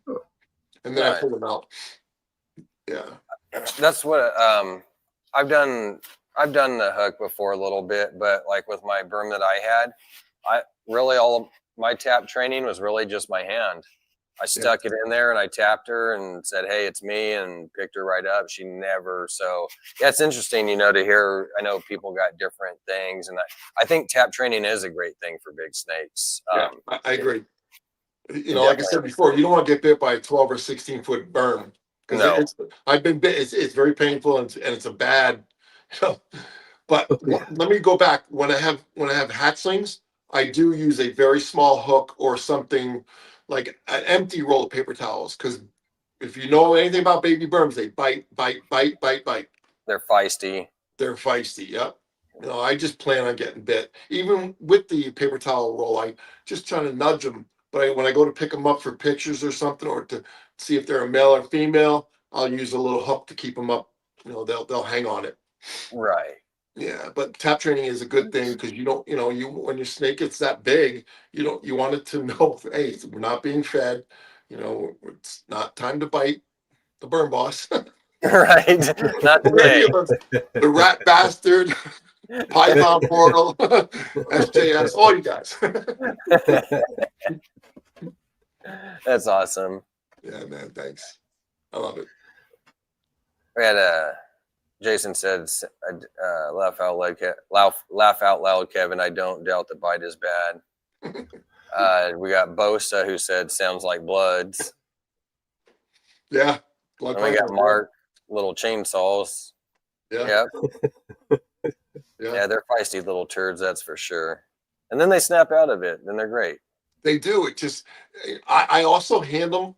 then I pull them out. Yeah, that's what I've done. I've done the hook before a little bit, but like with my burm that I had, all of my tap training was really just my hand. I stuck it in there and I tapped her and said, "Hey, it's me," and picked her right up. She never. So yeah, it's interesting, to hear. I know people got different things, and I think tap training is a great thing for big snakes. I agree. Like I said before, you don't want to get bit by a 12 or 16-foot burm. because No. I've been bit. It's very painful and it's a bad, you know. But Oh, yeah. let me go back. When I have hatchlings, I do use a very small hook or something like an empty roll of paper towels. Because if you know anything about baby burms, they bite. They're feisty. They're feisty. Yep. You know, I just plan on getting bit. Even with the paper towel roll, I just try to nudge them. But when I go to pick them up for pictures or something, or to see if they're a male or female, I'll use a little hook to keep them up. You know, they'll hang on it. Right. Yeah, but tap training is a good thing because you don't, you know, you when your snake gets that big, you want it to know, hey, we're not being fed. You know, it's not time to bite the burn boss. Right. Not Or any today. of us, the rat bastard, Python portal, SJS, all you guys. That's awesome. Yeah, man, thanks. I love it. We had Jason said, laugh out loud, Kevin. I don't doubt the bite is bad. We got Bosa who said, sounds like bloods. Yeah. And we got Mark, little chainsaws. Yeah. Yep. Yeah, they're feisty little turds, that's for sure. And then they snap out of it. Then they're great. They do. It just, I also handle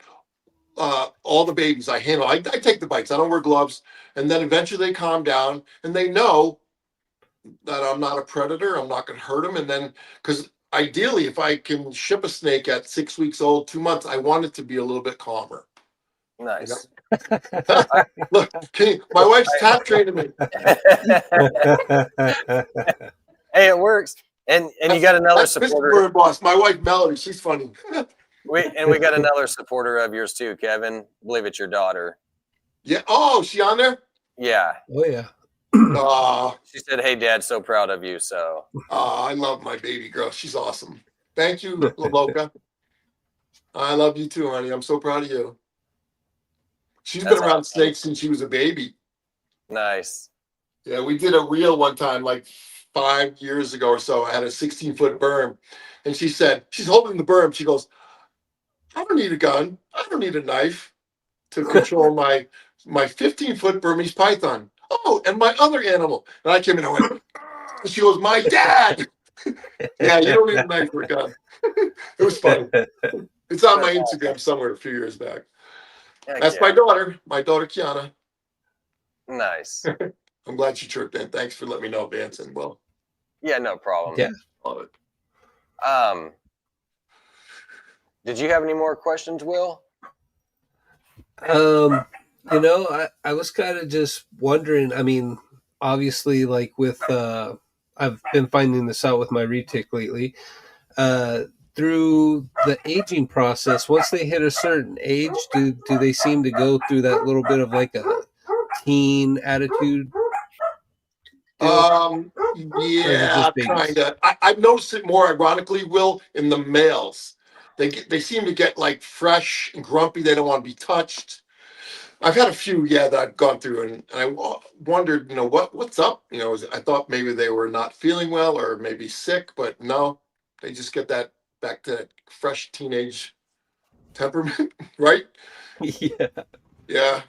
all the babies. I take the bites. I don't wear gloves. And then eventually they calm down and they know that I'm not a predator. I'm not going to hurt them. And then, because ideally, if I can ship a snake at 6 weeks old, 2 months, I want it to be a little bit calmer. Nice. You know? Look, my wife's tap training me. Hey, it works. And you got another supporter. Mr. Bird Boss, my wife Melody, she's funny. We got another supporter of yours too, Kevin. I believe it's your daughter. Yeah. Oh, is she on there? Yeah. Oh yeah. She said, "Hey, Dad, so proud of you." So. I love my baby girl. She's awesome. Thank you, Laloka. I love you too, honey. I'm so proud of you. She's been around awesome. snakes since she was a baby. Nice. Yeah, we did a reel one time, like 5 years ago or so. I had a 16-foot berm, and she said, she's holding the berm. She goes, I don't need a gun. I don't need a knife to control my 15-foot Burmese python. Oh, and my other animal. And I came in and I went, she goes, my dad. Yeah, you don't need a knife for a gun. It was funny. It's on my Instagram somewhere a few years back. That's my daughter Kiana. Nice. I'm glad she chirped in. Thanks for letting me know, Vance. And well, yeah, no problem. Yeah, love it. Did you have any more questions, Will? You know, I was kind of just wondering. I mean, obviously, like with I've been finding this out with my retic lately. Through the aging process, once they hit a certain age, do they seem to go through that little bit of like a teen attitude? Yeah, kind of. I've noticed it more ironically, Will, in the males. They seem to get like fresh and grumpy. They don't want to be touched. I've had a few, that I've gone through, and I wondered, what's up? I thought maybe they were not feeling well or maybe sick, but no, they just get that back to that fresh teenage temperament, right? Yeah. Yeah.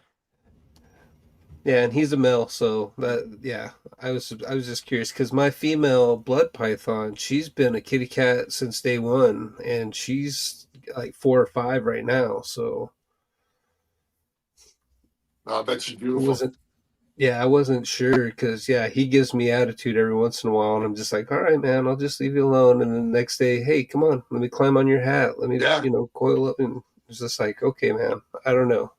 Yeah, and he's a male, so I was just curious because my female blood python, she's been a kitty cat since day one, and she's like 4 or 5 right now. So I bet she's beautiful. I wasn't sure because he gives me attitude every once in a while, and I'm just like, all right, man, I'll just leave you alone. And then the next day, hey, come on, let me climb on your hat, let me coil up, and it's just like, okay, man, I don't know.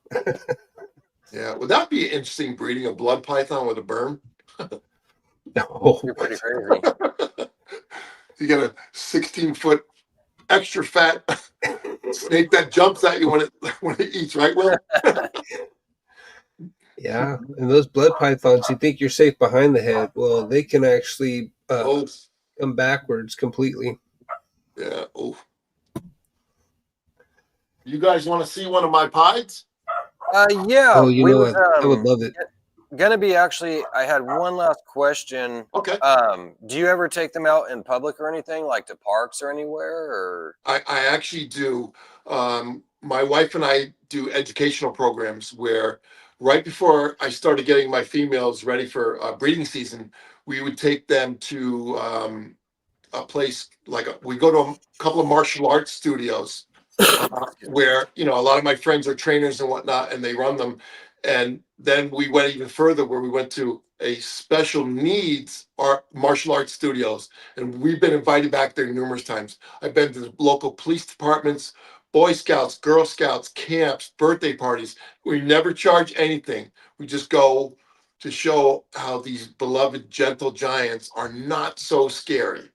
Yeah, would that be interesting, breeding a blood python with a berm? No, you're pretty crazy. You get a 16-foot extra fat snake that jumps at you when it eats, right, Will? Yeah, and those blood pythons, you think you're safe behind the head. Well, they can actually come backwards completely. Yeah. Oh. You guys want to see one of my pieds? Yeah. Oh, I would love it. Gonna be actually. I had one last question. Okay. Do you ever take them out in public or anything, like to parks or anywhere? Or I actually do. my wife and I do educational programs where right before I started getting my females ready for breeding season, we would take them to a place like we go to a couple of martial arts studios where a lot of my friends are trainers and whatnot, and they run them. And then we went even further, where we went to a special needs art martial arts studios, and we've been invited back there numerous times. I've been to the local police departments, Boy Scouts, Girl Scouts, camps, birthday parties. We never charge anything. We just go to show how these beloved gentle giants are not so scary.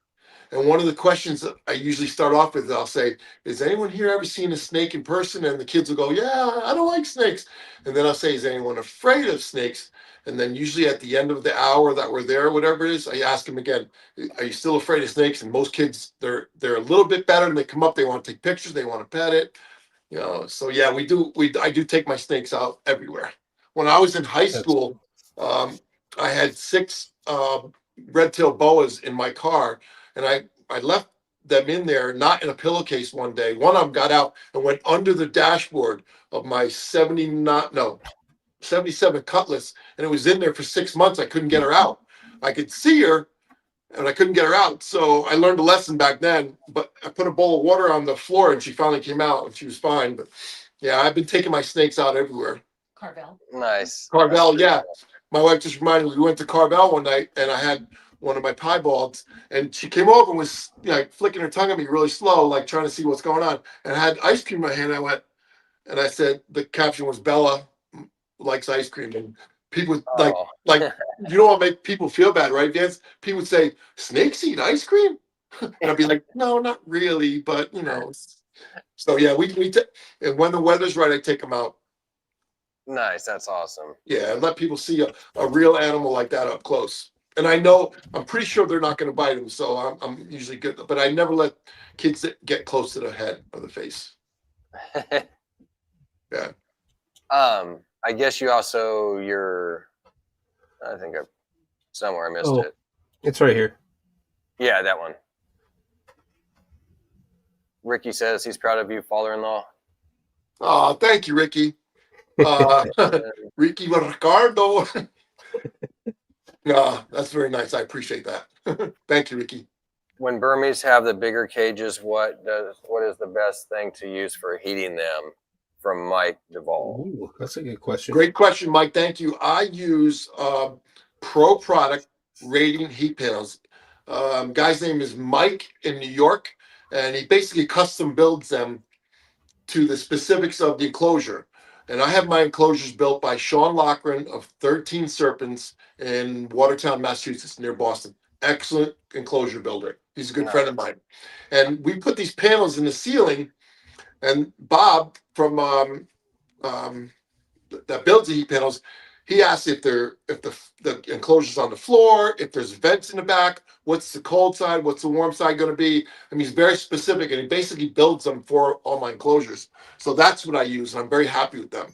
And one of the questions that I usually start off with, I'll say, "Has anyone here ever seen a snake in person?" And the kids will go, "Yeah, I don't like snakes." And then I'll say, "Is anyone afraid of snakes?" And then usually at the end of the hour that we're there, whatever it is, I ask them again, "Are you still afraid of snakes?" And most kids, they're a little bit better, and they come up, they want to take pictures, they want to pet it. So yeah, I do take my snakes out everywhere. When I was in high school, I had 6 red-tailed boas in my car, and I left them in there, not in a pillowcase one day. One of them got out and went under the dashboard of my 77 Cutlass, and it was in there for 6 months. I couldn't get her out. I could see her, and I couldn't get her out. So I learned a lesson back then, but I put a bowl of water on the floor, and she finally came out, and she was fine. But yeah, I've been taking my snakes out everywhere. Nice. Carvel, yeah. My wife just reminded me, we went to Carvel one night, and I had one of my piebalds, and she came over and was like flicking her tongue at me really slow, like trying to see what's going on. And I had ice cream in my hand. I said, the caption was, "Bella likes ice cream." And people like you don't want to make people feel bad, right, Vance? People would say, "Snakes eat ice cream?" And I'd be like, "No, not really, but So yeah, and when the weather's right, I take them out. Nice. That's awesome. Yeah, and let people see a real animal like that up close. And I'm pretty sure they're not going to bite them, so I'm usually good. But I never let kids get close to the head or the face. Yeah. I guess you also I think somewhere I missed it. It's right here. Yeah, that one. Ricky says he's proud of you, father-in-law. Oh, thank you, Ricky. Ricky Ricardo. No, that's very nice. I appreciate that. Thank you, Ricky. When Burmese have the bigger cages, what is the best thing to use for heating them? From Mike Duvall. Ooh, that's a good question. Great question, Mike. Thank you. I use Pro Product Radiant Heat Panels. Guy's name is Mike in New York, and he basically custom builds them to the specifics of the enclosure. And I have my enclosures built by Sean Loughran of 13 Serpents in Watertown, Massachusetts, near Boston. Excellent enclosure builder. He's a good friend of mine. And we put these panels in the ceiling, and Bob from that builds the heat panels, he asks if the enclosure's on the floor, if there's vents in the back, what's the cold side, what's the warm side going to be. I mean, he's very specific, and he basically builds them for all my enclosures. So that's what I use, and I'm very happy with them.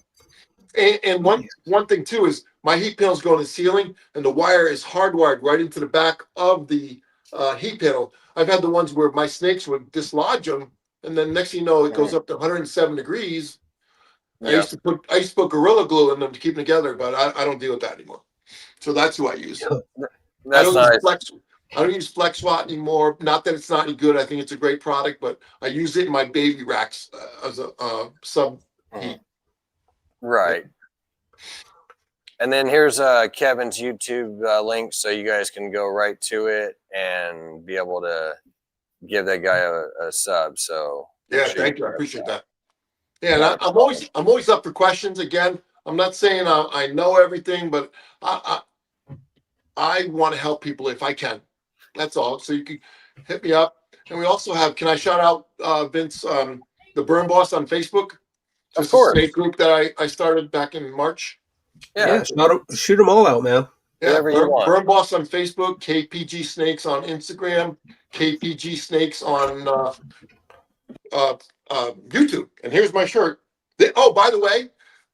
And one thing too is my heat panels go in the ceiling, and the wire is hardwired right into the back of the heat panel. I've had the ones where my snakes would dislodge them, and then next thing you know, it goes up to 107 degrees. I used to put Gorilla Glue in them to keep them together, but I don't deal with that anymore. So that's who I use. That's nice. I don't use Flex Watt anymore. Not that it's not any good. I think it's a great product, but I use it in my baby racks as a sub heat. Right. And then here's Kevin's YouTube link, so you guys can go right to it and be able to give that guy a sub. So yeah, thank you. I appreciate that. Yeah, and I'm always up for questions. Again, I'm not saying I know everything, but I want to help people if I can. That's all. So you can hit me up. And we also have, can I shout out Vince, the Burn Boss on Facebook? Of course. A snake group that I started back in March. Yeah, shoot them all out, man. Yeah, Burn Boss on Facebook, KPG Snakes on Instagram, KPG Snakes on YouTube. And here's my shirt. Oh, by the way,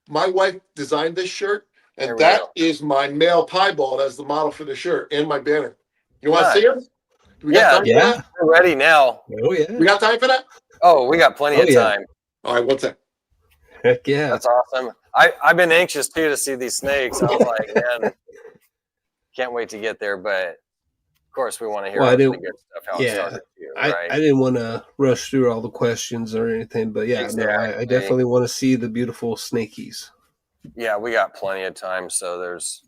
my wife designed this shirt, and that is my male piebald as the model for the shirt and my banner. You want to see him? Yeah, we're ready now. Oh yeah, we got time for that. Oh, we got plenty of time. All right, what's that? Heck yeah. That's awesome. I've been anxious too to see these snakes. I was like, man, can't wait to get there. But of course, we want to hear Well, I all the didn't. good stuff, how it Yeah, started too, I right? didn't want to rush through all the questions or anything, but yeah, no, I Exactly. definitely want to see the beautiful snakies. Yeah, we got plenty of time, so there's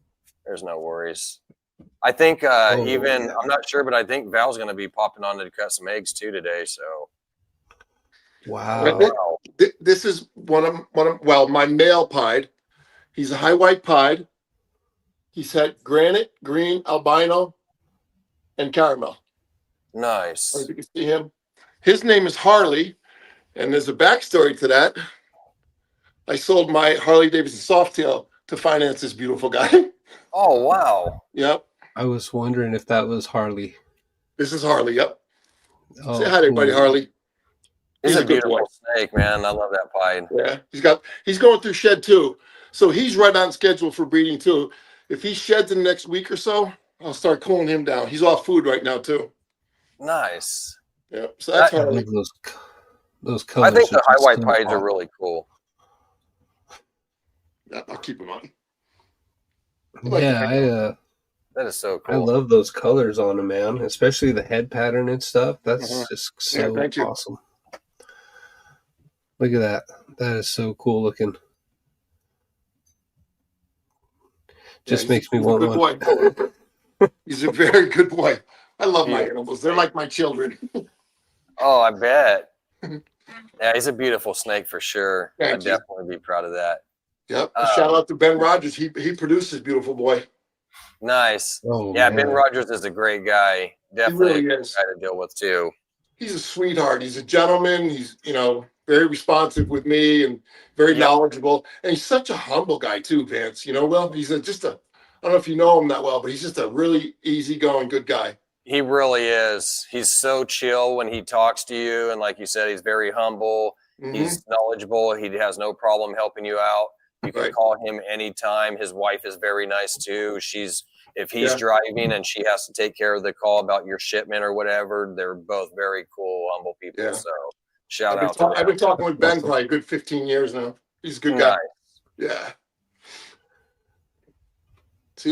no worries. I think even yeah. I'm not sure, but I think Val's going to be popping on to cut some eggs too today. So Wow. wow. This is one of well, my male pied. He's a high white pied. He's had granite, green, albino, and caramel. Nice. As you can see him. His name is Harley, and there's a backstory to that. I sold my Harley Davidson Softail to finance this beautiful guy. Oh wow. Yep. I was wondering if that was Harley. This is Harley. Yep. Oh, Say hi to everybody, cool. Harley. He's a good boy. beautiful snake, man. I love that pied. Yeah. He's going through shed too. So he's right on schedule for breeding too. If he sheds in the next week or so, I'll start cooling him down. He's off food right now too. Nice. Yeah. So that's I Harley. love those colors. I think the are high just white so pieds are awesome. really cool. Yeah, I'll keep him on. Yeah, That is so cool. I love those colors on them, man. Especially the head pattern and stuff. That's just so thank you. awesome. Look at that. That is so cool looking. Just makes me want one. Boy. He's a very good boy. I love my animals. They're like my children. Oh, I bet. Yeah, he's a beautiful snake for sure. Thank I'd you. definitely be proud of that. Yep. Shout out to Ben Rogers. He produced this beautiful boy. Nice. Oh, yeah, man. Ben Rogers is a great guy. Definitely really a good is. guy to deal with too. He's a sweetheart. He's a gentleman. He's, very responsive with me and very knowledgeable. And he's such a humble guy too, Vance. Well, he's I don't know if you know him that well, but he's just a really easygoing, good guy. He really is. He's so chill when he talks to you. And like you said, he's very humble. Mm-hmm. He's knowledgeable. He has no problem helping you out. You can call him anytime. His wife is very nice too. If he's driving and she has to take care of the call about your shipment or whatever, they're both very cool, humble people. Yeah. So shout out to them. I've been talking with Ben probably a good 15 years now. He's a good guy. Nice. Yeah. See,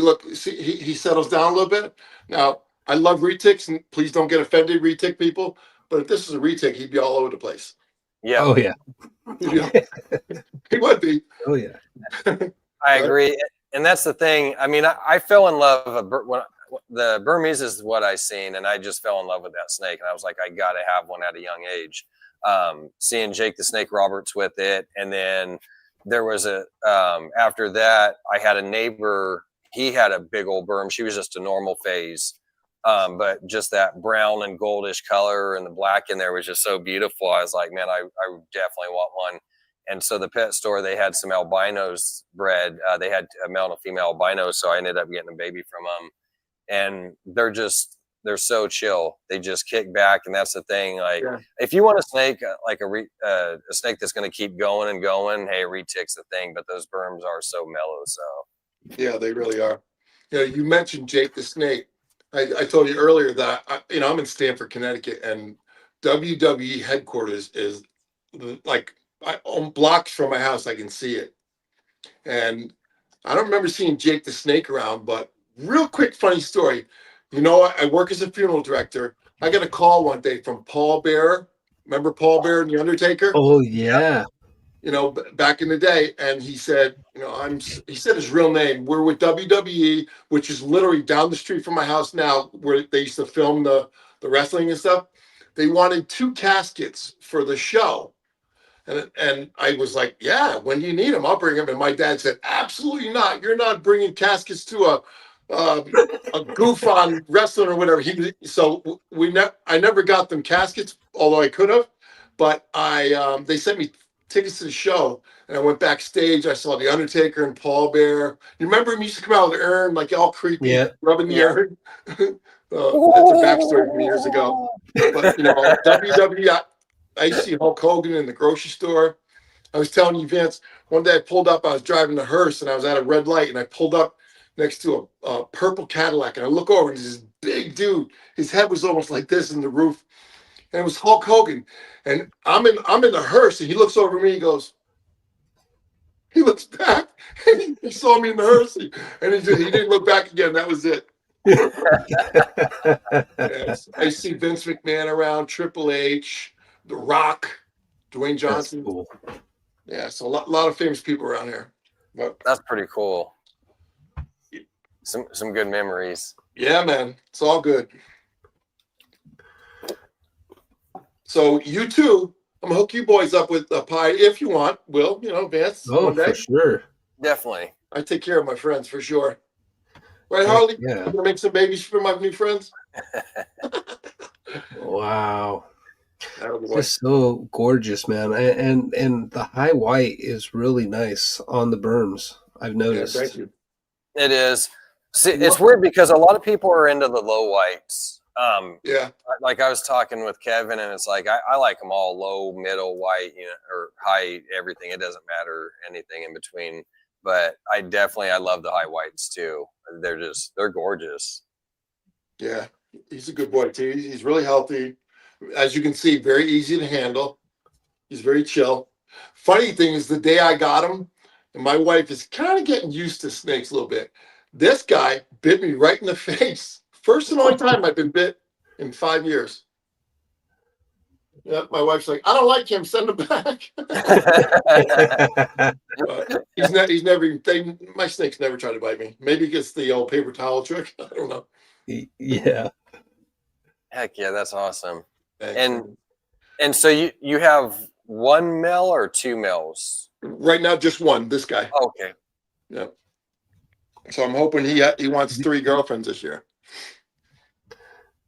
he settles down a little bit. Now, I love retics, and please don't get offended, retic people. But if this was a retic, he'd be all over the place. Yeah. Oh, yeah. He would be. Oh, yeah. I agree. And that's the thing. I mean, I fell in love when the Burmese is what I seen, and I just fell in love with that snake. And I was like, I got to have one at a young age. Seeing Jake the Snake Roberts with it. And then there was after that, I had a neighbor. He had a big old burm. She was just a normal phase. But just that brown and goldish color and the black in there was just so beautiful. I was like, man, I definitely want one. And so the pet store, they had some albinos bred. They had a male and a female albinos. So I ended up getting a baby from them. And they're so chill. They just kick back. And that's the thing. Like if you want a snake, like a snake that's going to keep going and going, hey, retic's the thing. But those burms are so mellow. So yeah, they really are. You mentioned Jake the Snake. I told you earlier that I'm in Stamford, Connecticut, and WWE headquarters is like on blocks from my house. I can see it, and I don't remember seeing Jake the Snake around. But real quick, funny story. I work as a funeral director. I got a call one day from Paul Bearer. Remember Paul Bearer and the Undertaker? Oh yeah. Back in the day, and he said, he said his real name. We're with WWE, which is literally down the street from my house now, where they used to film the wrestling and stuff. They wanted 2 caskets for the show, and I was like, yeah, when do you need them? I'll bring them. And my dad said, absolutely not. You're not bringing caskets to a goof on wrestling or whatever. I never got them caskets, although I could have, but they sent me tickets to the show, and I went backstage. I saw the Undertaker and Paul Bearer. You remember him? He used to come out with the urn, like all creepy, rubbing the urn. That's a backstory from years ago. But WWE, I used to see Hulk Hogan in the grocery store. I was telling you, Vince, one day I pulled up. I was driving the hearse, and I was at a red light, and I pulled up next to a purple Cadillac, and I look over, and there's this big dude. His head was almost like this in the roof. And it was Hulk Hogan, and I'm in the hearse, and he looks over at me. He goes, He looks back and he saw me in the hearse and he didn't look back again. That was it. Yes. I see Vince McMahon around, Triple H, The Rock, Dwayne That's Johnson. cool. Yeah, so a lot of famous people around here. But That's pretty cool. Some good memories. yeah, man, it's all good. So you too, I'm gonna hook you boys up with a pie if you want. Will, Vance? Oh, one day. for sure. Definitely. I take care of my friends for sure. Right, Harley? Yeah. I'm gonna make some babies for my new friends. Wow. Attaboy. Just so gorgeous, man. And the high white is really nice on the berms. I've Yeah, noticed. thank you. It is. See, it's weird because a lot of people are into the low whites. Yeah, Like I was talking with Kevin, and it's like I like them all low, middle, white, or high, everything. It doesn't matter anything in between. But I love the high whites too. They're gorgeous. yeah. He's a good boy too. He's really healthy. As you can see, very easy to handle. He's very chill. Funny thing is, the day I got him, and my wife is kind of getting used to snakes a little bit. This guy bit me right in the face. First and only time I've been bit in 5 years. Yeah, my wife's like, I don't like him. Send him back. He's never. My snakes never try to bite me. Maybe it's the old paper towel trick. I don't know. Yeah. Heck yeah, that's awesome. Thanks. And so you have one male or two males? Right now, just one. This guy. Okay. Yeah. So I'm hoping he wants 3 girlfriends this year.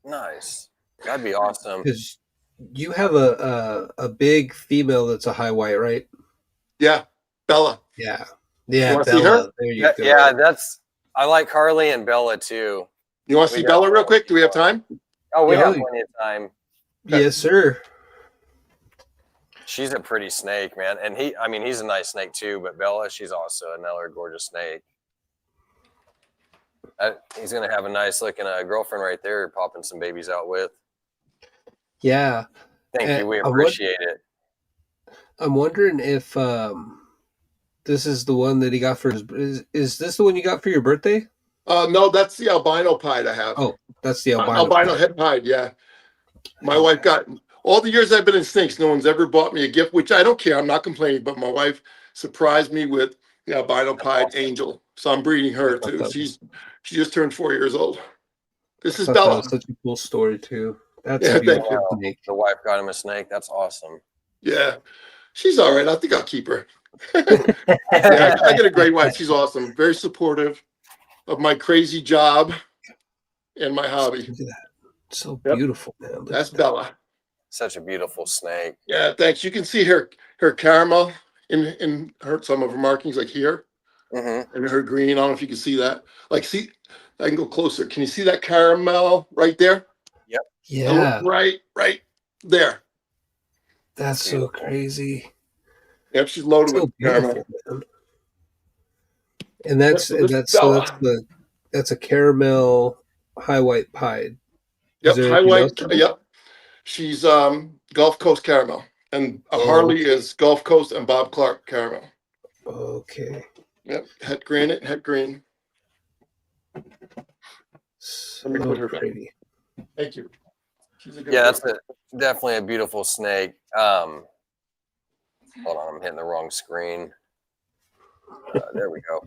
Nice. That'd be awesome. Because you have a big female that's a high white, right? Yeah, Bella. Yeah. You Yeah, wanna see Bella. her? There you go. Yeah, I like Harley and Bella too. You want to see Bella real quick? Do we have time? Oh, we Yeah. have plenty of time. Yes, sir. She's a pretty snake, man. And he's a nice snake too, but Bella, she's also another gorgeous snake. He's going to have a nice looking girlfriend right there, popping some babies out with. Yeah. Thank you. We appreciate it. I'm wondering if this is the one that he got for his. Is this the one you got for your birthday? No, that's the albino pied I have. Oh, that's the albino head pied. Yeah, my wife got all the years I've been in snakes. No one's ever bought me a gift, which I don't care. I'm not complaining, but my wife surprised me with the albino pied angel. So I'm breeding her too. She just turned 4 years old. This is Bella. That was such a cool story too. That's Yeah, a beautiful Wow. snake. The wife got him a snake. That's awesome. Yeah, she's all right. I think I'll keep her. Yeah, I get a great wife. She's awesome. Very supportive of my crazy job and my hobby. Look at that. So Yep. beautiful, man. Look That's at that. Bella. Such a beautiful snake. Yeah, thanks. You can see her caramel in her some of her markings, like here, Mm-hmm. and her green. I don't know if you can see that. Like, see, I can go closer. Can you see that caramel right there? Yeah, Right there. that's so crazy. Yep, she's loaded So with caramel. beautiful, man. And that's Yep, so this that's is so Bella. that's a caramel high white pied. Yep, there high anything white. else in there? Yep, she's Gulf Coast caramel, and a Oh. Harley is Gulf Coast and Bob Clark caramel. Okay. Yep, het granite, het green. So Let me put her back. pretty. Thank you. She's a good Yeah, girl. that's definitely a beautiful snake. Hold on, I'm hitting the wrong screen. There we go.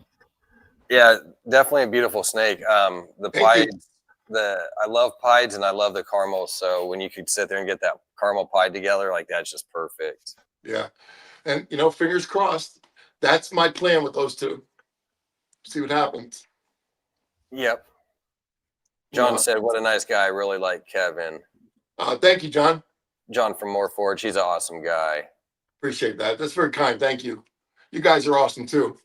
Yeah, definitely a beautiful snake. The Thank you. pieds, I love pieds and I love the caramel. So when you could sit there and get that caramel pied together, like that's just perfect. Yeah, and fingers crossed. That's my plan with those two. See what happens. Yep. John Yeah. said, "What a nice guy. I really like Kevin." Thank you, John. John from Morphs-Thunderdome-GeneWarsCrew. He's an awesome guy. Appreciate that. That's very kind. Thank you. You guys are awesome too.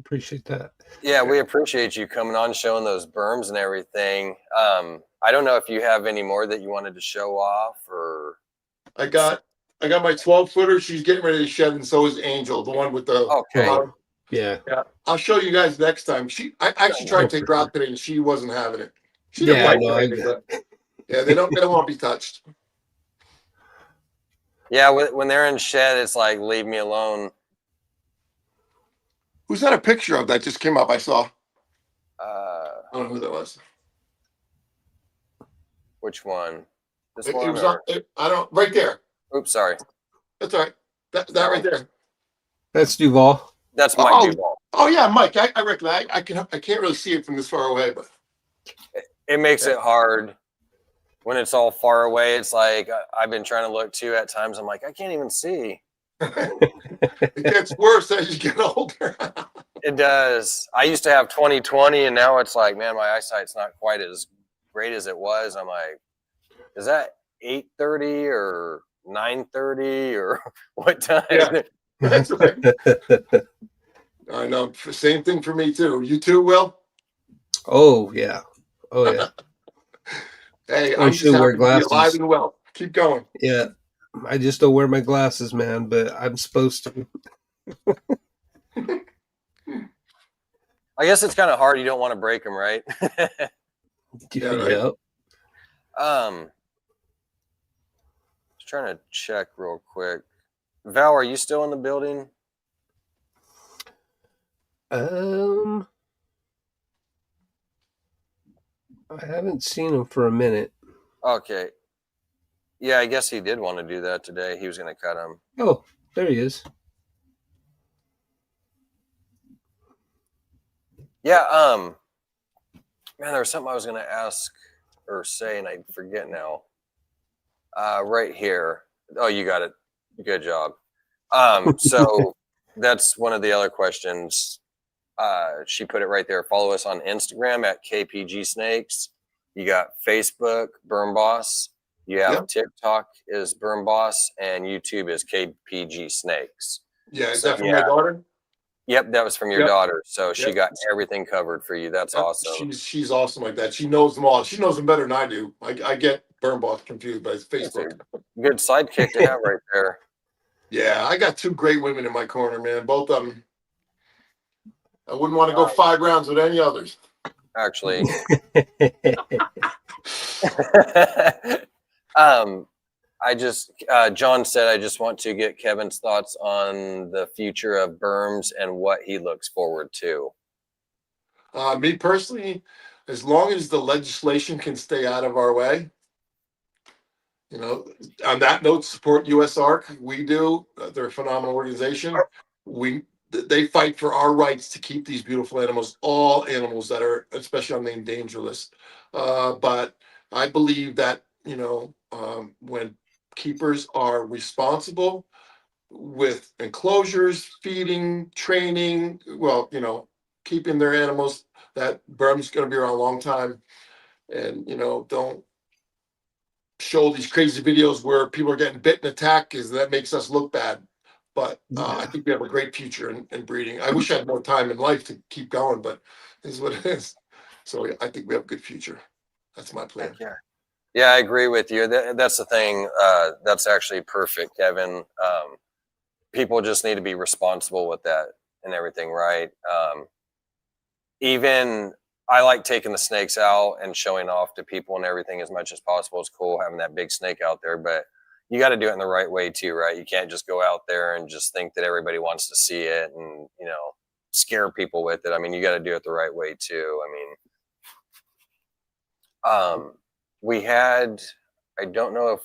Appreciate that. Yeah, we appreciate you coming on, showing those berms and everything. I don't know if you have any more that you wanted to show off, or I got my 12-footer. She's getting ready to shed, and so is Angel, the one with the. Okay. Yeah. Yeah, I'll show you guys next time. I actually tried to take her out today, and she wasn't having it. She didn't Yeah, like no, it, but yeah, they don't want to be touched. Yeah, when they're in shed, it's like, leave me alone. Who's that a picture of that just came up? I saw. Uh, I don't know who that was. which one? This It one was or? I don't right there. Oops, sorry. That's all right. That That right one? there. That's Duval. That's Mike Duval. Oh yeah, Mike. I recognize. I can't really see it from this far away, but It makes it hard when it's all far away. It's like I've been trying to look too at times. I'm like, I can't even see. it gets worse as you get older. It does. I used to have 20/20, and now it's like, man, my eyesight's not quite as great as it was. I'm like, is that 8:30 or 9:30 or what time? Yeah, that's right. I know. Same thing for me too. You too, Will? Oh yeah. Oh yeah. Hey, I I'm just should wear happy to be alive glasses. and well. Keep going. Yeah. I just don't wear my glasses, man, but I'm supposed to. I guess it's kind of hard. You don't want to break them, right? Yeah, right. Yep. Just trying to check real quick. Val, are you still in the building? I haven't seen him for a minute. Okay. Yeah, I guess he did want to do that today. He was going to cut him. Oh, there he is. Yeah, man, there was something I was going to ask or say, and I forget now. Right here. Oh, you got it. Good job. So that's one of the other questions. She put it right there. Follow us on Instagram at KPG Snakes. You got Facebook, Burm Boss. You have TikTok is Burm Boss, and YouTube is KPG Snakes. Yeah, is that from your daughter? Yep, that was from your daughter. So she got everything covered for you. That's awesome. She's awesome like that. She knows them all. She knows them better than I do. I get Burm Boss confused by Facebook. Good sidekick to have right there. Yeah, I got two great women in my corner, man. Both of them. I wouldn't want to go 5 rounds with any others. Actually. John said, I just want to get Kevin's thoughts on the future of burms and what he looks forward to. Me personally, as long as the legislation can stay out of our way, you know, on that note, support USARC. We do. They're a phenomenal organization. They fight for our rights to keep these beautiful animals, all animals that are especially on the endangered list. But I believe that, you know, when keepers are responsible with enclosures, feeding, training, well, you know, keeping their animals, that burm's going to be around a long time. And, you know, don't show these crazy videos where people are getting bit and attacked, because that makes us look bad. But I think we have a great future in breeding. I wish I had more time in life to keep going, but this is what it is. So I think we have a good future. That's my plan. Yeah, I agree with you. That's the thing. That's actually perfect, Kevin. People just need to be responsible with that and everything, right? Even I like taking the snakes out and showing off to people and everything as much as possible. It's cool having that big snake out there, but you got to do it in the right way too, right? You can't just go out there and just think that everybody wants to see it and, you know, scare people with it. I mean, you got to do it the right way too. I mean, we had, I don't know if,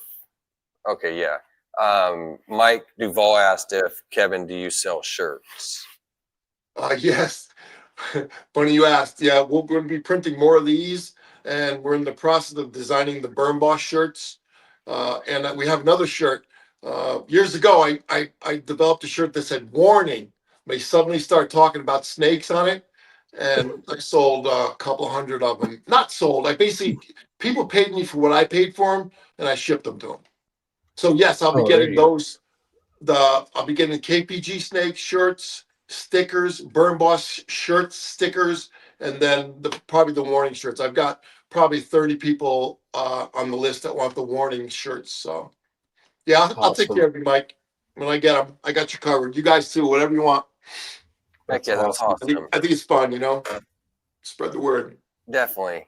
okay, yeah. Mike Duval asked if, Kevin, do you sell shirts? Yes. Funny you asked. Yeah, we're going to be printing more of these, and we're in the process of designing the Burm Boss shirts. And we have another shirt. Years ago, I developed a shirt that said "Warning." May suddenly start talking about snakes on it, and I sold a couple hundred of them. Not sold. I basically, people paid me for what I paid for them, and I shipped them to them. So yes, I'll be getting those. I'll be getting KPG Snakes shirts, stickers, Burm Boss shirts, stickers, and then probably the warning shirts. I've got probably 30 people on the list that want the warning shirts. So yeah, I'll take care of you, Mike. When I get them, I got you covered. You guys too, whatever you want. That's awesome. I think it's fun, you know. Spread the word. Definitely.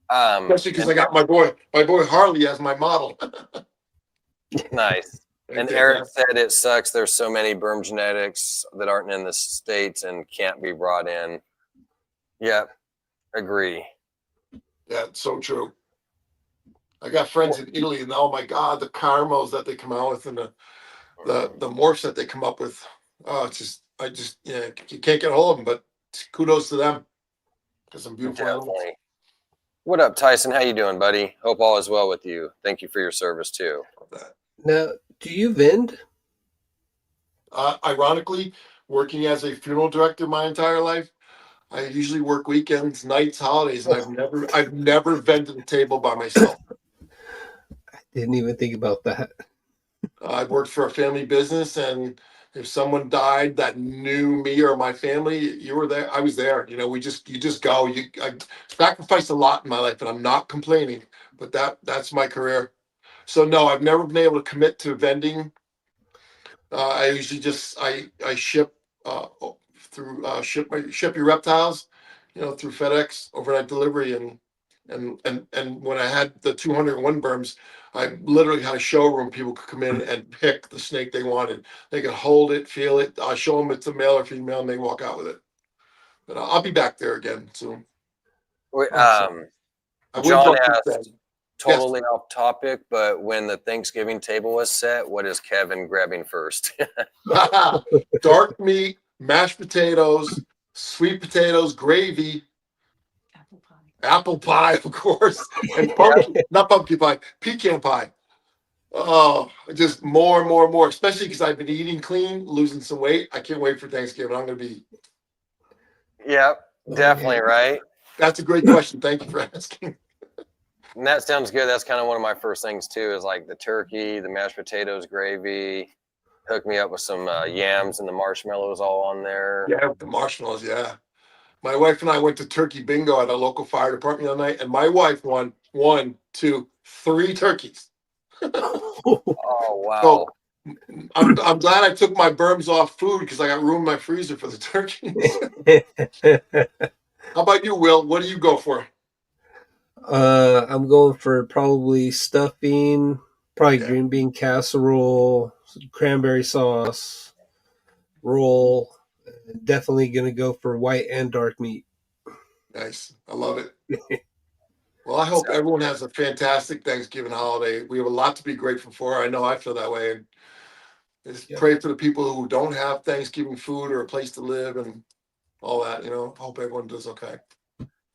Especially because I got my boy Harley as my model. Nice. And Eric said it sucks. There's so many burm genetics that aren't in the States and can't be brought in. Yep, agree. Yeah, it's so true. I got friends in Italy, and oh my God, the caramels that they come out with, and the morphs that they come up with. Oh, it's just, you can't get a hold of them. But kudos to them, because some beautiful animals. Definitely. What up, Tyson? How you doing, buddy? Hope all is well with you. Thank you for your service too. Now, do you vend? Ironically, working as a funeral director my entire life, I usually work weekends, nights, holidays, and I've never vended a table by myself. I didn't even think about that. I worked for a family business, and if someone died that knew me or my family, you were there. I was there. You know, you just go. I sacrificed a lot in my life, and I'm not complaining. But that's my career. So no, I've never been able to commit to vending. I usually just I ship through ship your reptiles, through FedEx overnight delivery, and when I had the 201 burms, I literally had a showroom. People could come in and pick the snake they wanted. They could hold it, feel it. I show them it's a male or female, and they walk out with it. But I'll be back there again soon. John asked, totally off topic, but when the Thanksgiving table was set, what is Kevin grabbing first? Dark meat, mashed potatoes, sweet potatoes, gravy, apple pie, of course, and not pumpkin pie, pecan pie. Oh, just more and more and more, especially because I've been eating clean, losing some weight. I can't wait for Thanksgiving. I'm going to be. Yep, definitely, right? That's a great question. Thank you for asking. And that sounds good. That's kind of one of my first things too, is like the turkey, the mashed potatoes, gravy. Hook me up with some yams and the marshmallows all on there. Yeah, the marshmallows, yeah. My wife and I went to turkey bingo at a local fire department the other night, and my wife won 1, 2, 3 turkeys. Oh, wow. So, I'm glad I took my burms off food because I got room in my freezer for the turkeys. How about you, Will? What do you go for? I'm going for probably stuffing, probably green bean casserole, cranberry sauce, roll. Definitely going to go for white and dark meat. Nice. I love it. Well, I hope everyone has a fantastic Thanksgiving holiday. We have a lot to be grateful for. I know I feel that way. And just pray for the people who don't have Thanksgiving food or a place to live and all that. Hope everyone does okay.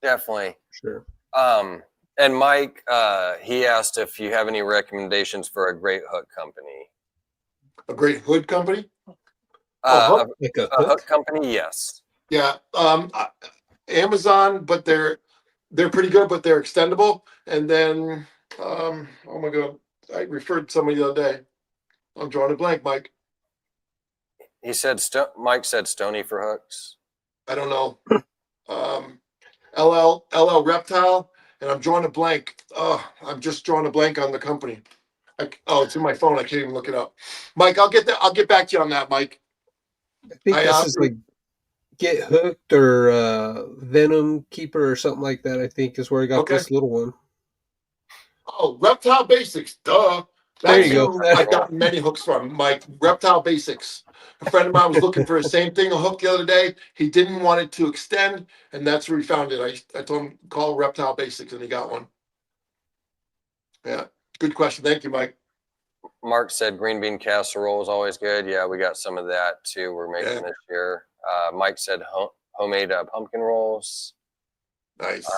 Definitely. Sure. And Mike, he asked if you have any recommendations for a great hook company. A great hood company? A hook company, yes. Yeah. Amazon, but they're pretty good, but they're extendable. And then, oh my God, I referred to somebody the other day. I'm drawing a blank, Mike. He said, Mike said Stony for hooks. I don't know. LL Reptile, and I'm drawing a blank. Oh, I'm just drawing a blank on the company. It's in my phone. I can't even look it up. Mike, I'll get back to you on that, Mike. I think this is like Get Hooked or Venom Keeper or something like that, I think is where I got this little one. Oh, Reptile Basics. Duh. There you go. I've gotten many hooks from Mike. Reptile Basics. A friend of mine was looking for the same thing, a hook the other day. He didn't want it to extend, and that's where he found it. I told him call Reptile Basics, and he got one. Yeah, good question. Thank you, Mike. Mark said green bean casserole is always good. Yeah, we got some of that too. We're making this year. Mike said homemade pumpkin rolls. Nice.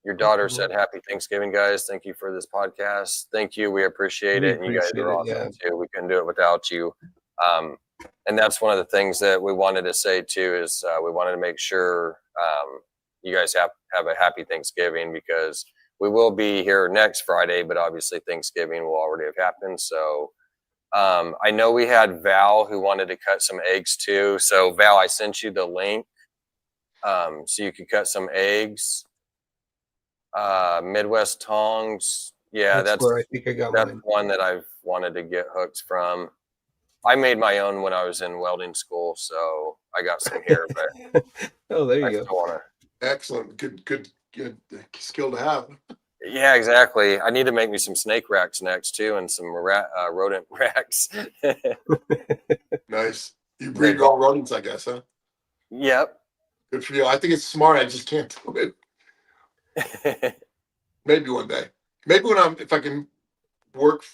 Your daughter said, "Happy Thanksgiving, guys. Thank you for this podcast. Thank you. We appreciate it. And you guys are awesome too. We couldn't do it without you." And that's one of the things that we wanted to say too, is we wanted to make sure you guys have a happy Thanksgiving, because we will be here next Friday, but obviously Thanksgiving will already have happened. So I know we had Val who wanted to cut some eggs too. So Val, I sent you the link so you could cut some eggs. Midwest Tongs. Yeah, that's where I think I got mine. One that I've wanted to get hooks from. I made my own when I was in welding school, so I got some here. But oh, there you go. Excellent, good skill to have. Yeah, exactly. I need to make me some snake racks next too, and some rodent racks. Nice. You breed your own rodents, I guess, huh? Yep. Good for you. I think it's smart. I just can't do it. Maybe one day. Maybe if I can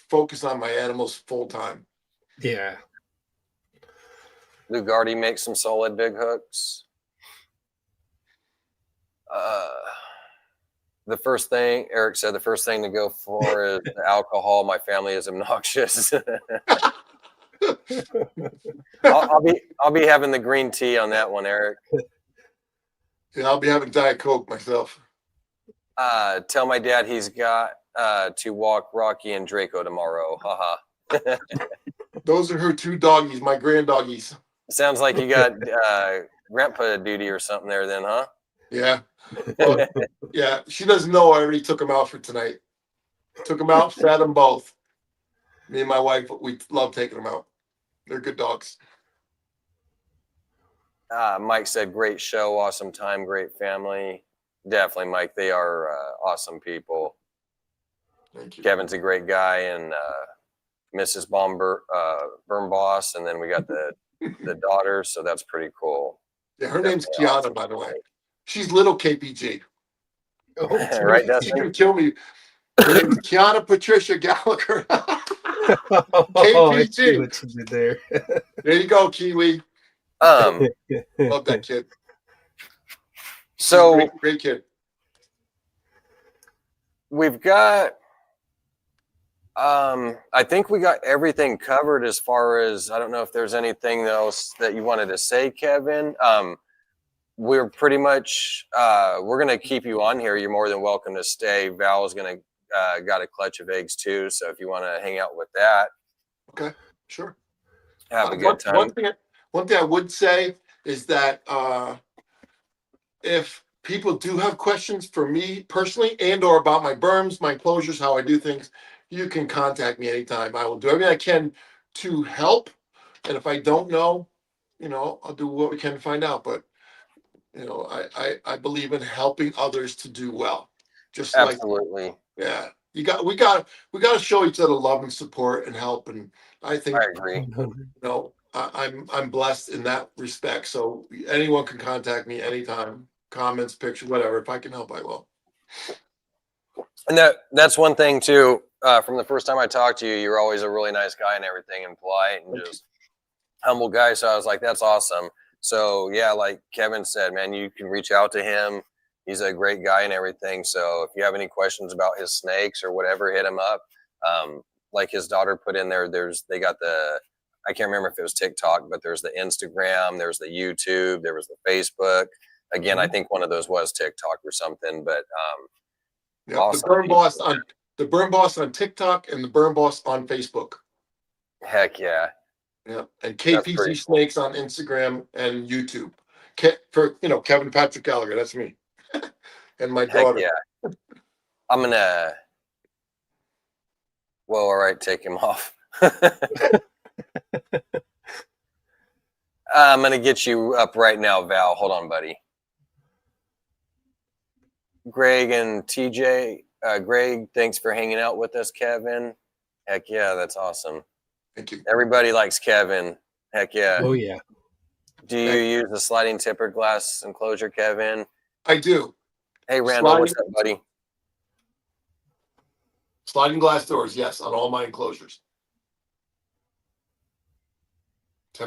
focus on my animals full time. Yeah. Lugardi makes some solid big hooks. The first thing Eric said, the first thing to go for is the alcohol. My family is obnoxious. I'll be having the green tea on that one, Eric. Yeah, I'll be having Diet Coke myself. Tell my dad he's got to walk Rocky and Draco tomorrow. Haha. Those are her two doggies, my grand doggies. Sounds like you got grandpa duty or something there then, huh? Yeah. Well, yeah, she doesn't know I already took them out for tonight. Took them out, fed them both. Me and my wife, we love taking them out. They're good dogs. Mike said, great show, awesome time, great family. Definitely, Mike. They are awesome people. Thank you. Kevin's a great guy, and Mrs. Burm Boss, and then we got the daughter, so that's pretty cool. Yeah, her name's Kiana, awesome. By the way. She's little KPG. Oh, right, She can kill me. Her name's Kiana Patricia Gallagher. KPG. What you did there. There you go, Kiwi. Love that kid. So great kid. We've got I think we got everything covered as far as, I don't know if there's anything else that you wanted to say, Kevin. We're pretty much we're gonna keep you on here. You're more than welcome to stay. Val's gonna got a clutch of eggs too, so if you want to hang out with that, okay, sure. Have a good time. One thing I would say is that if people do have questions for me personally and or about my burms, my enclosures, how I do things, you can contact me anytime. I will do everything I can to help. And if I don't know, I'll do what we can to find out. But, I believe in helping others to do well. Just absolutely. Yeah. We got to show each other love and support and help. And I think I agree. I'm blessed in that respect. So anyone can contact me anytime. Comments, pictures, whatever. If I can help, I will. And that's one thing too. From the first time I talked to you, you're always a really nice guy and everything, and polite and just humble guy. So I was like, that's awesome. So yeah, like Kevin said, man, you can reach out to him. He's a great guy and everything. So if you have any questions about his snakes or whatever, hit him up. Like his daughter put in there, they got I can't remember if it was TikTok, but there's the Instagram, there's the YouTube, there was the Facebook. Again, I think one of those was TikTok or something, but yeah, awesome. The Burm Boss on TikTok and the Burm Boss on Facebook. Heck yeah. Yeah. And KPG Snakes on Instagram and YouTube. For Kevin Patrick Gallagher, that's me. And my daughter. Yeah. I'm gonna all right, take him off. I'm gonna get you up right now, Val. Hold on, buddy. Greg and TJ. Greg, thanks for hanging out with us, Kevin. Heck yeah, that's awesome. Thank you. Everybody likes Kevin. Heck yeah. Oh yeah. Do you use the sliding tempered glass enclosure, Kevin? I do. Hey, Randall, what's up, buddy? Sliding glass doors, yes, on all my enclosures.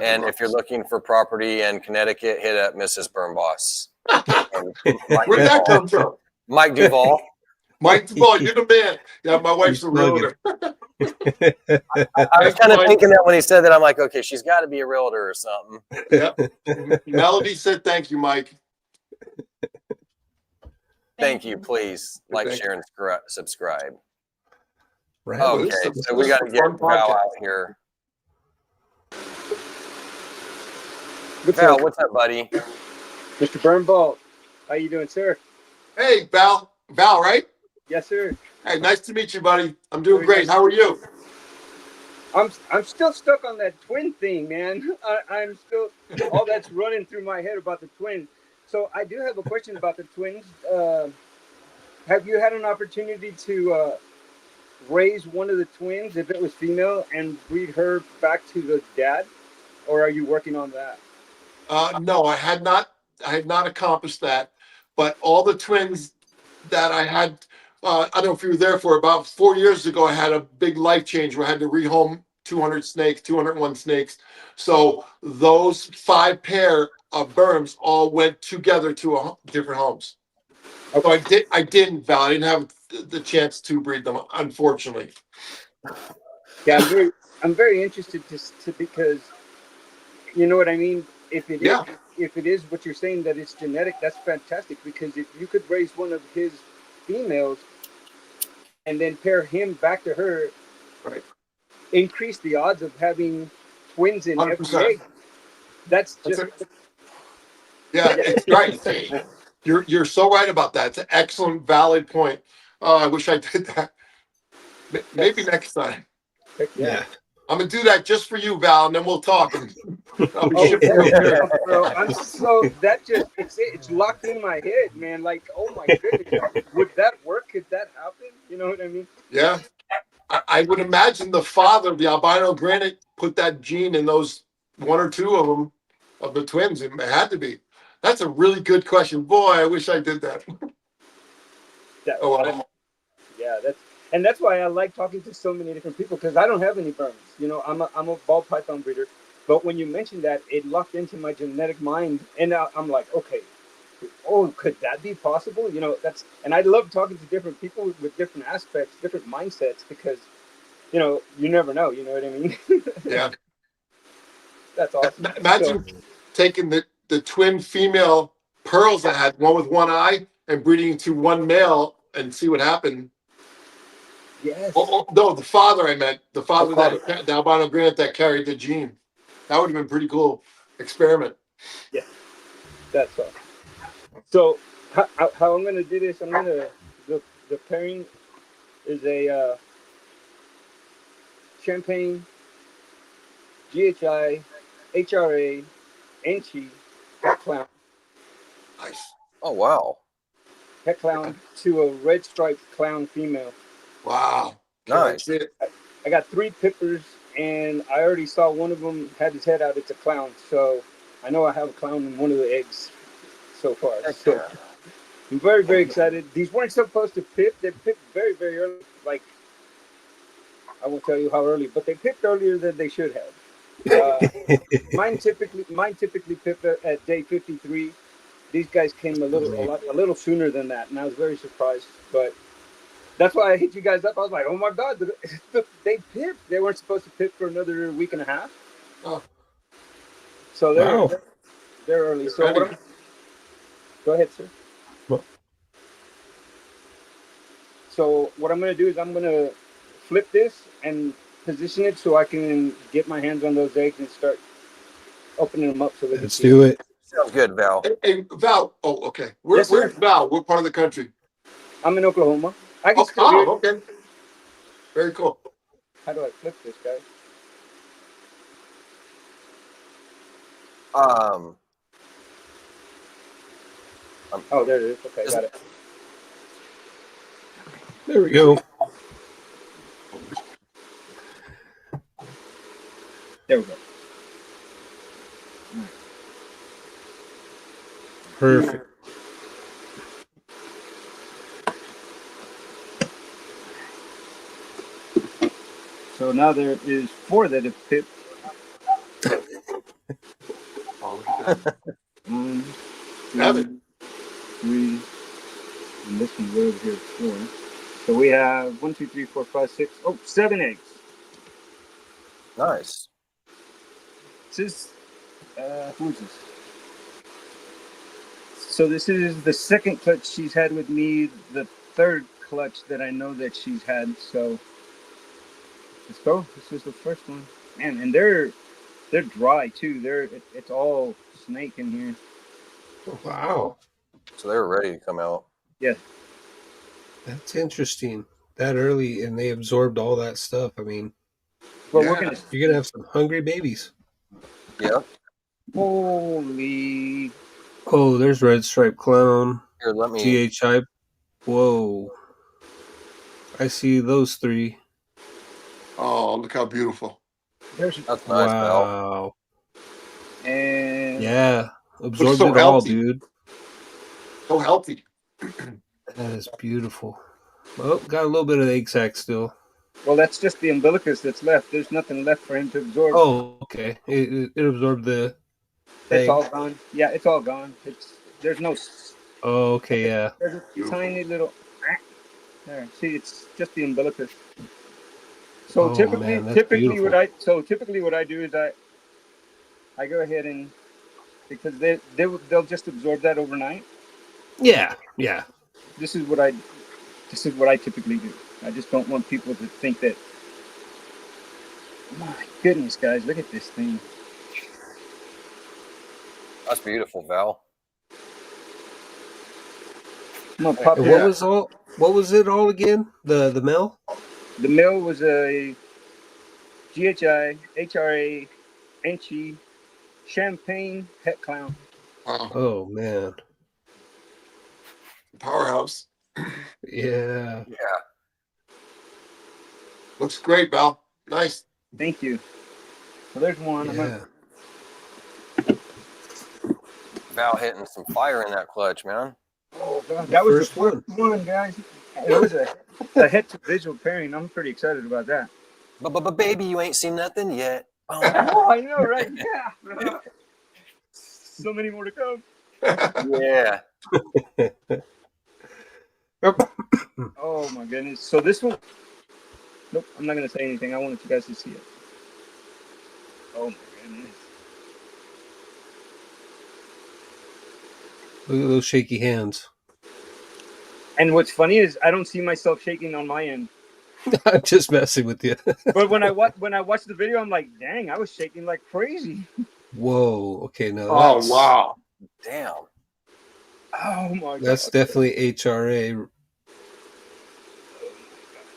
And if you're looking for property in Connecticut, hit up Mrs. Burm Boss. Where'd that come from? Mike Duvall. Mike Duvall, you're the man. Yeah, my wife's a realtor. I was kind of thinking that when he said that, I'm like, okay, she's got to be a realtor or something. Yep. Melody said, thank you, Mike. Thank you. Please like, share, and subscribe. Right. Okay, so we got to get Val out here. Val, what's up, buddy? Mr. Burnbolt, how you doing, sir? Hey, Val. Val, right? Yes, sir. Hey, nice to meet you, buddy. I'm doing great. How are you? I'm still stuck on that twin thing, man. I'm still, all that's running through my head about the twins. So I do have a question about the twins. have you had an opportunity to raise one of the twins if it was female and breed her back to the dad, or are you working on that? No, I had not. I had not accomplished that. But all the twins that I had, I don't know if you were there for about 4 years ago. I had a big life change where I had to rehome 200 snakes, 201 snakes. So those 5 pair of burms all went together to different homes. So I didn't, Val. I didn't have the chance to breed them, unfortunately. Yeah, I'm very interested to because you know what I mean. Yeah. If it is what you're saying that it's genetic, that's fantastic. Because if you could raise one of his females and then pair him back to her, Right. increase the odds of having twins in every 100%. egg. That's That's just it. Yeah, it's right. You're so right about that. It's an excellent, valid point. Oh, I wish I did that. Maybe next time. yeah. I'm gonna do that just for you, Val, and then we'll talk. I'll be Oh, shipping yeah, over yeah, bro. So that just it's locked in my head, man. Like, oh my goodness, would that work? Could that happen? You know what I mean? Yeah, I would imagine the father of the albino granite put that gene in those 1 or 2 of them, of the twins. It had to be. That's a really good question. Boy, I wish I did that. Oh, well. Yeah, that's why I like talking to so many different people because I don't have any burns. You know, I'm a ball python breeder, but when you mentioned that, it locked into my genetic mind, and I'm like, okay, oh, could that be possible? You know, and I love talking to different people with different aspects, different mindsets, because you know, you never know. You know what I mean? Yeah. That's awesome. Imagine taking the twin female pearls I had, one with one eye, and breeding into one male and see what happened. Yes. Oh, no, the father I meant. The father that the albino granite that carried the gene. That would have been pretty cool experiment. Yeah, that's awesome. So how I'm gonna do this? The pairing is a champagne, GHI, HRA, Enchi, pet clown, Nice. Oh wow, pet clown to a red striped clown female. Wow. nice. I got 3 pippers, and I already saw one of them had his head out. It's a clown, so I know I have a clown in one of the eggs so far. So I'm very, very excited. These weren't supposed to pip. They pipped very, very early. Like, I won't tell you how early, but they pipped earlier than they should have. Mine typically pip at day 53. These guys came a little sooner than that, and I was very surprised. But that's why I hit you guys up. I was like, oh my god, they pipped. They weren't supposed to pip for another week and a half. Oh. So they're early. So go ahead, sir. What? So what I'm going to do is I'm going to flip this and position it so I can get my hands on those eggs and start opening them up. So Let's do it. Sounds good, Val. Hey, Val. Oh, okay. Where's Val? What part of the country? I'm in Oklahoma. I can okay. Very cool. How do I flip this, guys? Oh, there it is. Okay, got it. There we go. There we go. Perfect. So now there is 4 that have pipped. One, 2, 3, and this one's over here 4. So we have 1, 2, 3, 4, 5, 6. Oh, 7 eggs. Nice. This is who is this? So this is the second clutch she's had with me. The 3rd clutch that I know that she's had. So let's go. This is the first one, man, and they're dry too. It's all snake in here. Wow. So they were ready to come out. Yeah. That's interesting. That early, and they absorbed all that stuff. I mean, Well, Yeah. you're gonna have some hungry babies. Yep. Holy. Oh, there's red striped clown. Here, let me. GHI Whoa. I see those three. Oh, look how beautiful. There's That's nice, Val. Wow. and Yeah. Absorbed so it all, healthy. dude. So healthy. That is beautiful. Oh, got a little bit of egg sac still. well, that's just the umbilicus that's left. There's nothing left for him to absorb. Oh, okay. It absorbed the It's egg. all gone. Yeah, it's all gone. There's no. Oh, okay, yeah. There's a Beautiful. tiny little. There. See, it's just the umbilicus. So Oh, typically, man, that's beautiful. what I do is I go ahead and because they'll just absorb that overnight. Yeah. This is what I typically do. I just don't want people to think that. My goodness, guys, look at this thing. That's beautiful, Val. I'm gonna pop And it. what was it all again? The male? The male was a GHI, HRA, Enchi, Champagne Het Clown. Wow. Oh man. Powerhouse. Yeah. Yeah. Looks great, Val. Nice. Thank you. So there's one. Yeah. Val hitting some fire in that clutch, man. Oh God, that was the First first one, guys. It was a head to visual pairing. I'm pretty excited about that. But baby, you ain't seen nothing yet. Oh, Oh, I know, right? Yeah. So many more to come. yeah. Oh my goodness. So this one. Nope, I'm not gonna say anything. I wanted you guys to see it. Oh my goodness. Look at those shaky hands. And what's funny is I don't see myself shaking on my end. I'm just messing with you. But when I watch the video, I'm like, dang, I was shaking like crazy. Whoa. Okay, now Oh, wow. Damn. Oh my god. That's definitely HRA.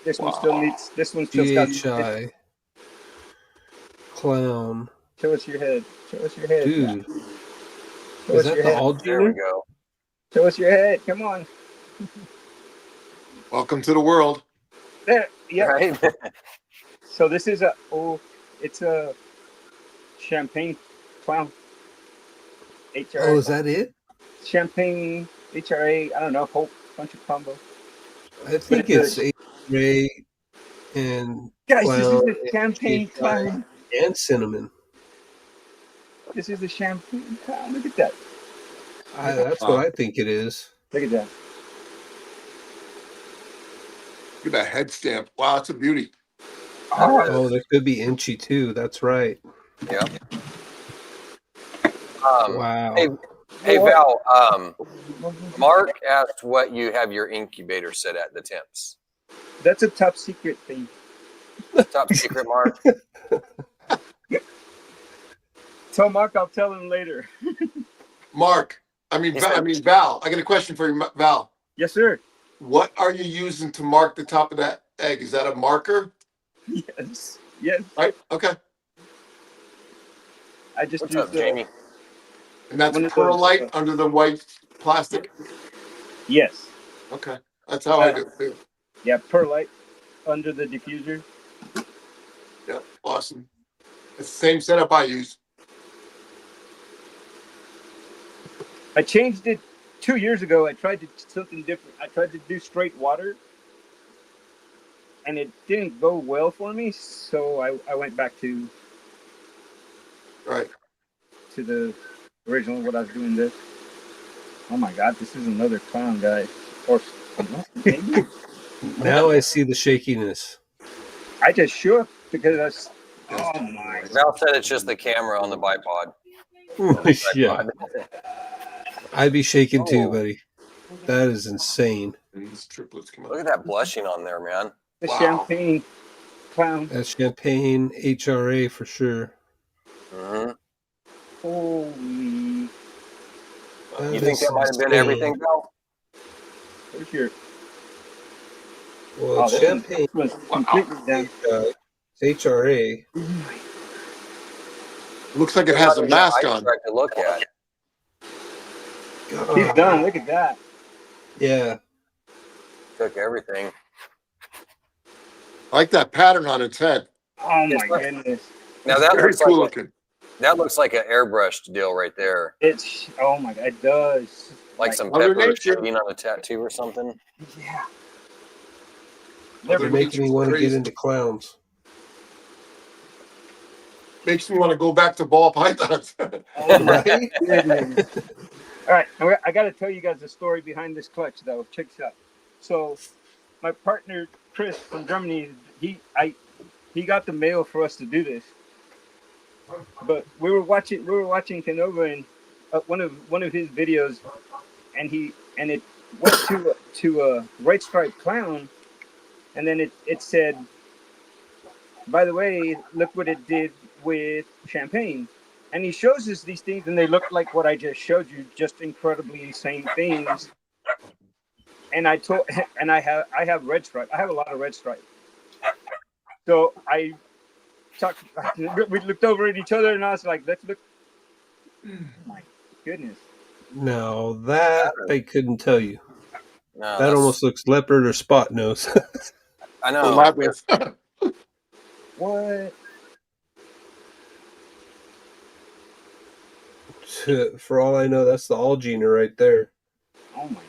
This one still needs. This one's still got. GHI. Clown. Show us your head. Show us your head. Dude. Show Is us that your the head. all There we junior? go. Show us your head. Come on. Welcome to the world. There. Yeah. Right? So this is it's a champagne clown. HRA. Oh, is that it? Champagne HRA? I don't know. Whole bunch of combo. I think it's HRA and Guys, clown this is the champagne GHI clown. and cinnamon. This is the champagne clown. Look at that. That's what I think it is. Look at that. Look at that head stamp. Wow, that's a beauty. Oh, there could be Inchy too. That's right. Yeah. Wow. Hey Val, Mark asked what you have your incubator set at, the temps. That's a top secret thing. Top secret, Mark. Tell Mark I'll tell him later. Mark, Val, I got a question for you, Val. Yes, sir. What are you using to mark the top of that egg? Is that a marker? Yes. Yes. Right? Okay. I just What's used up, Jamie? And that's One of pearl those, light under the white plastic? Yes. Okay. That's how I do it too. Yeah, perlite under the diffuser. Yeah, awesome. It's the same setup I use. I changed it 2 years ago. I tried to do something different. I tried to do straight water, and it didn't go well for me. So I went back to Right. the original. What I was doing this. Oh my God! This is another clown guy. Or maybe. Now I see the shakiness. I just shook because oh my! Val said it's just the camera on the bipod. Yeah. I'd be shaking too, Oh. buddy. That is insane. And these triplets come Look out. at that blushing on there, man. The Wow. champagne clown. That's champagne HRA for sure. Mm-hmm. Holy! You think that might have been everything, Val? Where's your? Well, this champagne one's completely down. HRA. Looks like it has a mask on. To look at. He's done. Look at that. Yeah. Took everything. I like that pattern on its head. Oh It's my like- goodness. Now It's that very looks cool like looking. that looks like an airbrushed deal right there, It's, oh my God, it does. like some Mother pepper Nature. shading on a tattoo or something. Yeah. Mother You're making me Nature's want to get crazy. into clowns. Makes me want to go back to ball pythons. Oh my Right? goodness. All right, I got to tell you guys the story behind this clutch, though. Check this out. So, my partner Chris from Germany, he got the mail for us to do this, but we were watching Canova and one of his videos, and it went to a right stripe clown, and then it said, by the way, look what it did with champagne. And he shows us these things, and they look like what I just showed you, just incredibly insane things. And I have red stripe. I have a lot of red stripe. So we looked over at each other, and I was like, let's look. Oh my goodness. No, that I couldn't tell you. No, That that's- almost looks leopard or spot nose. I Or know. labyrinth. What? For all I know, that's the Algina right there. Oh my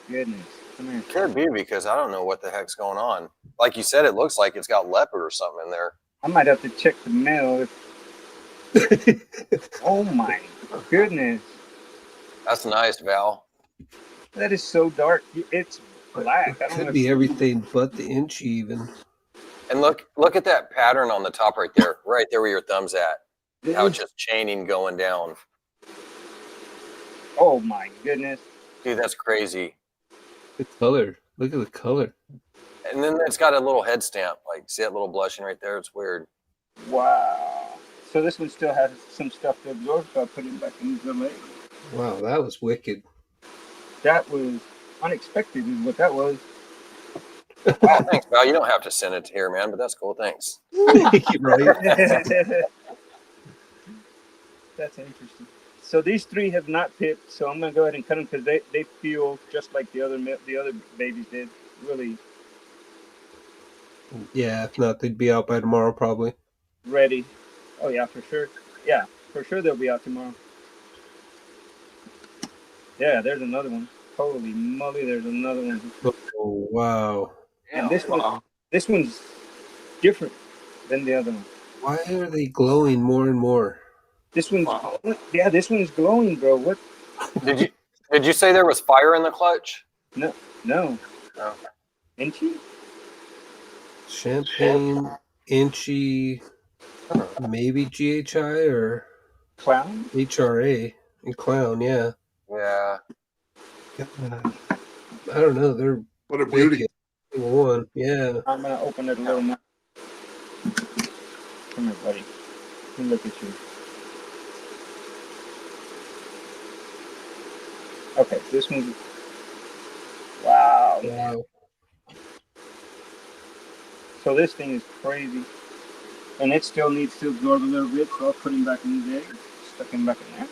goodness. Come here. Could be because I don't know what the heck's going on. Like you said, it looks like it's got leopard or something in there. I might have to check the mail. Oh my goodness. That's nice, Val. That is so dark. It's black. I don't know Could if be everything but the inch even. And look at that pattern on the top right there where your thumb's at. How it's just chaining going down. Oh my goodness. Dude, that's crazy. The color. Look at the color. And then it's got a little head stamp. Like, see that little blushing right there? It's weird. Wow. So this one still has some stuff to absorb, so I put it back in the leg. Wow, that was wicked. That was unexpected is what that was. Oh, thanks, Val. You don't have to send it here, man, but that's cool. Thanks. Right? That's interesting. So these three have not pipped, so I'm gonna go ahead and cut them because they feel just like the other babies did. Really Yeah, if not, they'd be out by tomorrow probably. ready. Oh yeah, for sure. Yeah, for sure they'll be out tomorrow. Yeah, there's another one. Holy moly, there's another one. Oh, wow. And this Wow. one's different than the other one. Why are they glowing more and more? This one's Wow. yeah, this one's glowing, bro. What? Did you say there was fire in the clutch? No. No. Inchy? Champagne, Inchy, maybe GHI or Clown? HRA and Clown, yeah. Yeah. I don't know. They're What a beauty. wicked. One, yeah. I'm gonna open it a little more. Come here, buddy. Let me look at you. Okay, this one's wow. Wow. So this thing is crazy. And it still needs to absorb a little bit, so I'll put him back in his egg. Stuck him back in there.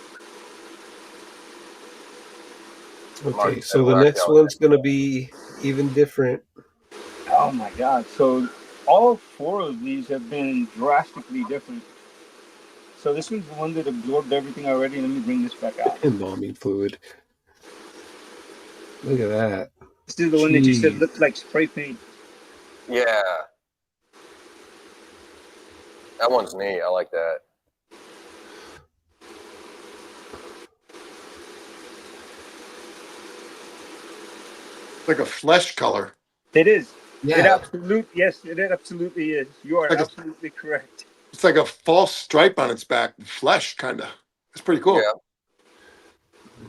Okay, so the next one's going to be even different. Oh my god. So all four of these have been drastically different. So this one's the one that absorbed everything already. Let me bring this back out. Embalming fluid. Look at that. This is the one that you said Jeez. looked like spray paint. Yeah. That one's neat. I like that. It's like a flesh color. It is. Yeah. It absolutely is. You are Like a- absolutely correct. It's like a false stripe on its back. Flesh, kind of. It's pretty cool. Yeah.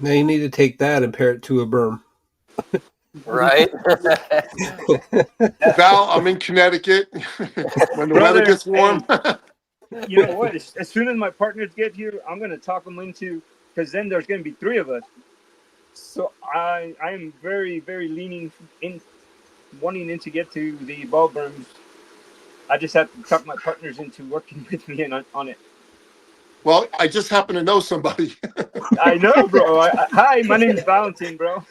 Now you need to take that and pair it to a berm. Right? Val, I'm in Connecticut. When the Brother, weather gets warm. You know what? As soon as my partners get here, I'm going to talk them into, because then there's going to be three of us. So I am very, very leaning in, wanting to get to the ball burms. I just have to talk my partners into working with me on it. Well, I just happen to know somebody. I know, bro. Hi, my name's Valentin, bro.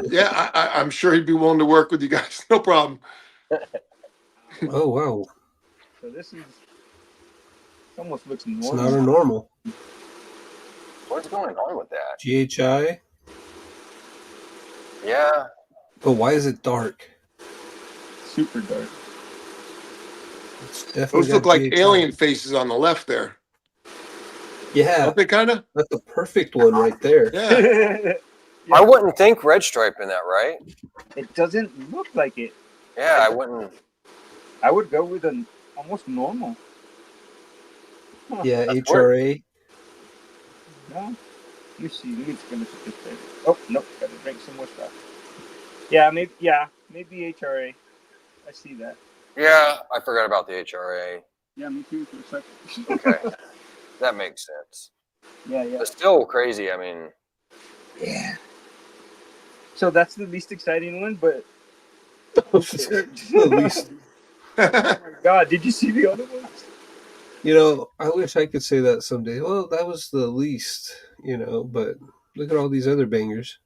Yeah, I'm sure he'd be willing to work with you guys. No problem. Oh wow, So this is almost looks it's normal. not a normal. What's going on with that? GHI. Yeah. But why is it dark? Super dark. It's definitely Those look got like GHI. alien faces on the left there. Yeah, Don't they kind of? that's the perfect one right there. Yeah. I wouldn't think red stripe in that, right? It doesn't look like it. Yeah, I wouldn't. I would go with an almost normal. Huh. Yeah, That's HRA. No. Let me see. Let me just finish this thing. Oh nope, gotta drink some more stuff. Yeah, maybe HRA. I see that. Yeah, I forgot about the HRA. Yeah, me too for a second. Okay, that makes sense. Yeah. But still crazy. I mean, Yeah. So that's the least exciting one, but At least, oh my God, did you see the other ones? I wish I could say that someday. Well, that was the least, but look at all these other bangers.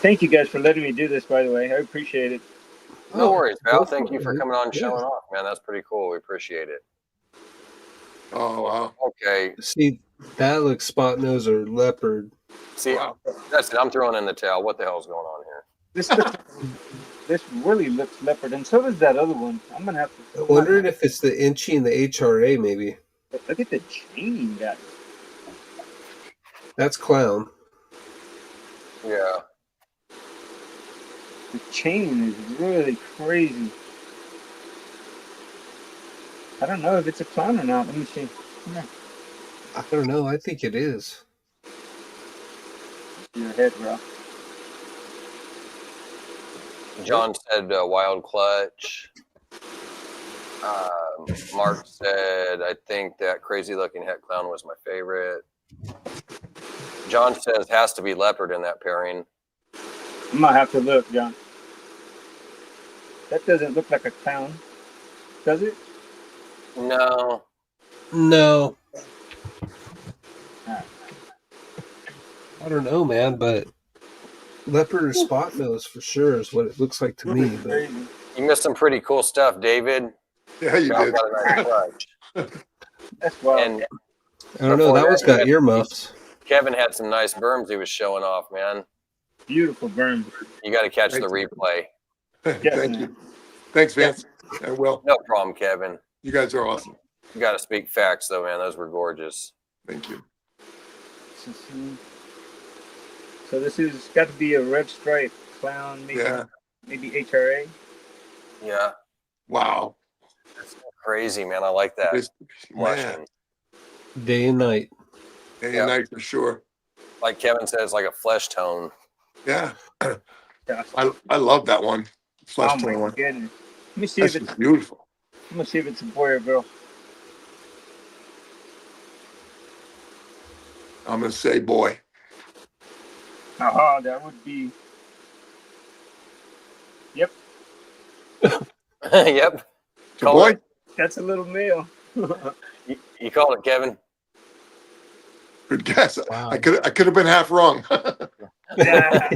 Thank you guys for letting me do this, by the way. I appreciate it. no worries, Val. go Thank for you for it. coming on and Yeah. showing off, man. That's pretty cool. We appreciate it. Oh, wow. Okay. See, that looks spot nose or leopard. See, Wow. that's it. I'm throwing in the towel. What the hell's going on here? This really looks leopard, and so does that other one. I'm gonna have to. I'm wondering if it's the inchy and the HRA, maybe. Look at the chaining, guys. That's clown. Yeah. The chaining is really crazy. I don't know if it's a clown or not. Let me see. Come here. I don't know. I think it is. Your head, bro. John said wild clutch. Mark said, I think that crazy looking het clown was my favorite. John says has to be leopard in that pairing. I'm gonna have to look, John. That doesn't look like a clown, does it? No. No. Alright. I don't know, man, but leopard or spot nose for sure is what it looks like to me. But Crazy. You missed some pretty cool stuff, David. Yeah, you Val did. got a nice clutch. That's wild. And I don't know. Before That one's that, got earmuffs. Kevin had some nice berms he was showing off, man. Beautiful burn. You got to catch the replay. Thank you. Thanks, Vance. I will. No problem, Kevin. You guys are awesome. You got to speak facts, though, man. Those were gorgeous. Thank you. So this has got to be a red stripe clown, maybe, Yeah. maybe HRA. Yeah. Wow. That's crazy, man. I like that. It's- Man, Blushing. Day and night. day Yeah. and night for sure. Like Kevin says, like a flesh tone. Yeah. Yeah. I love that one. Flesh Oh my tone one. goodness. Let me see That's if it's. just beautiful. I'm gonna see if it's a boy or girl. I'm gonna say boy. Aha, that would be. Yep, Yep. It's a Call boy. it. that's a little male. You called it, Kevin. Good guess. Wow. I could have been half wrong. Yeah,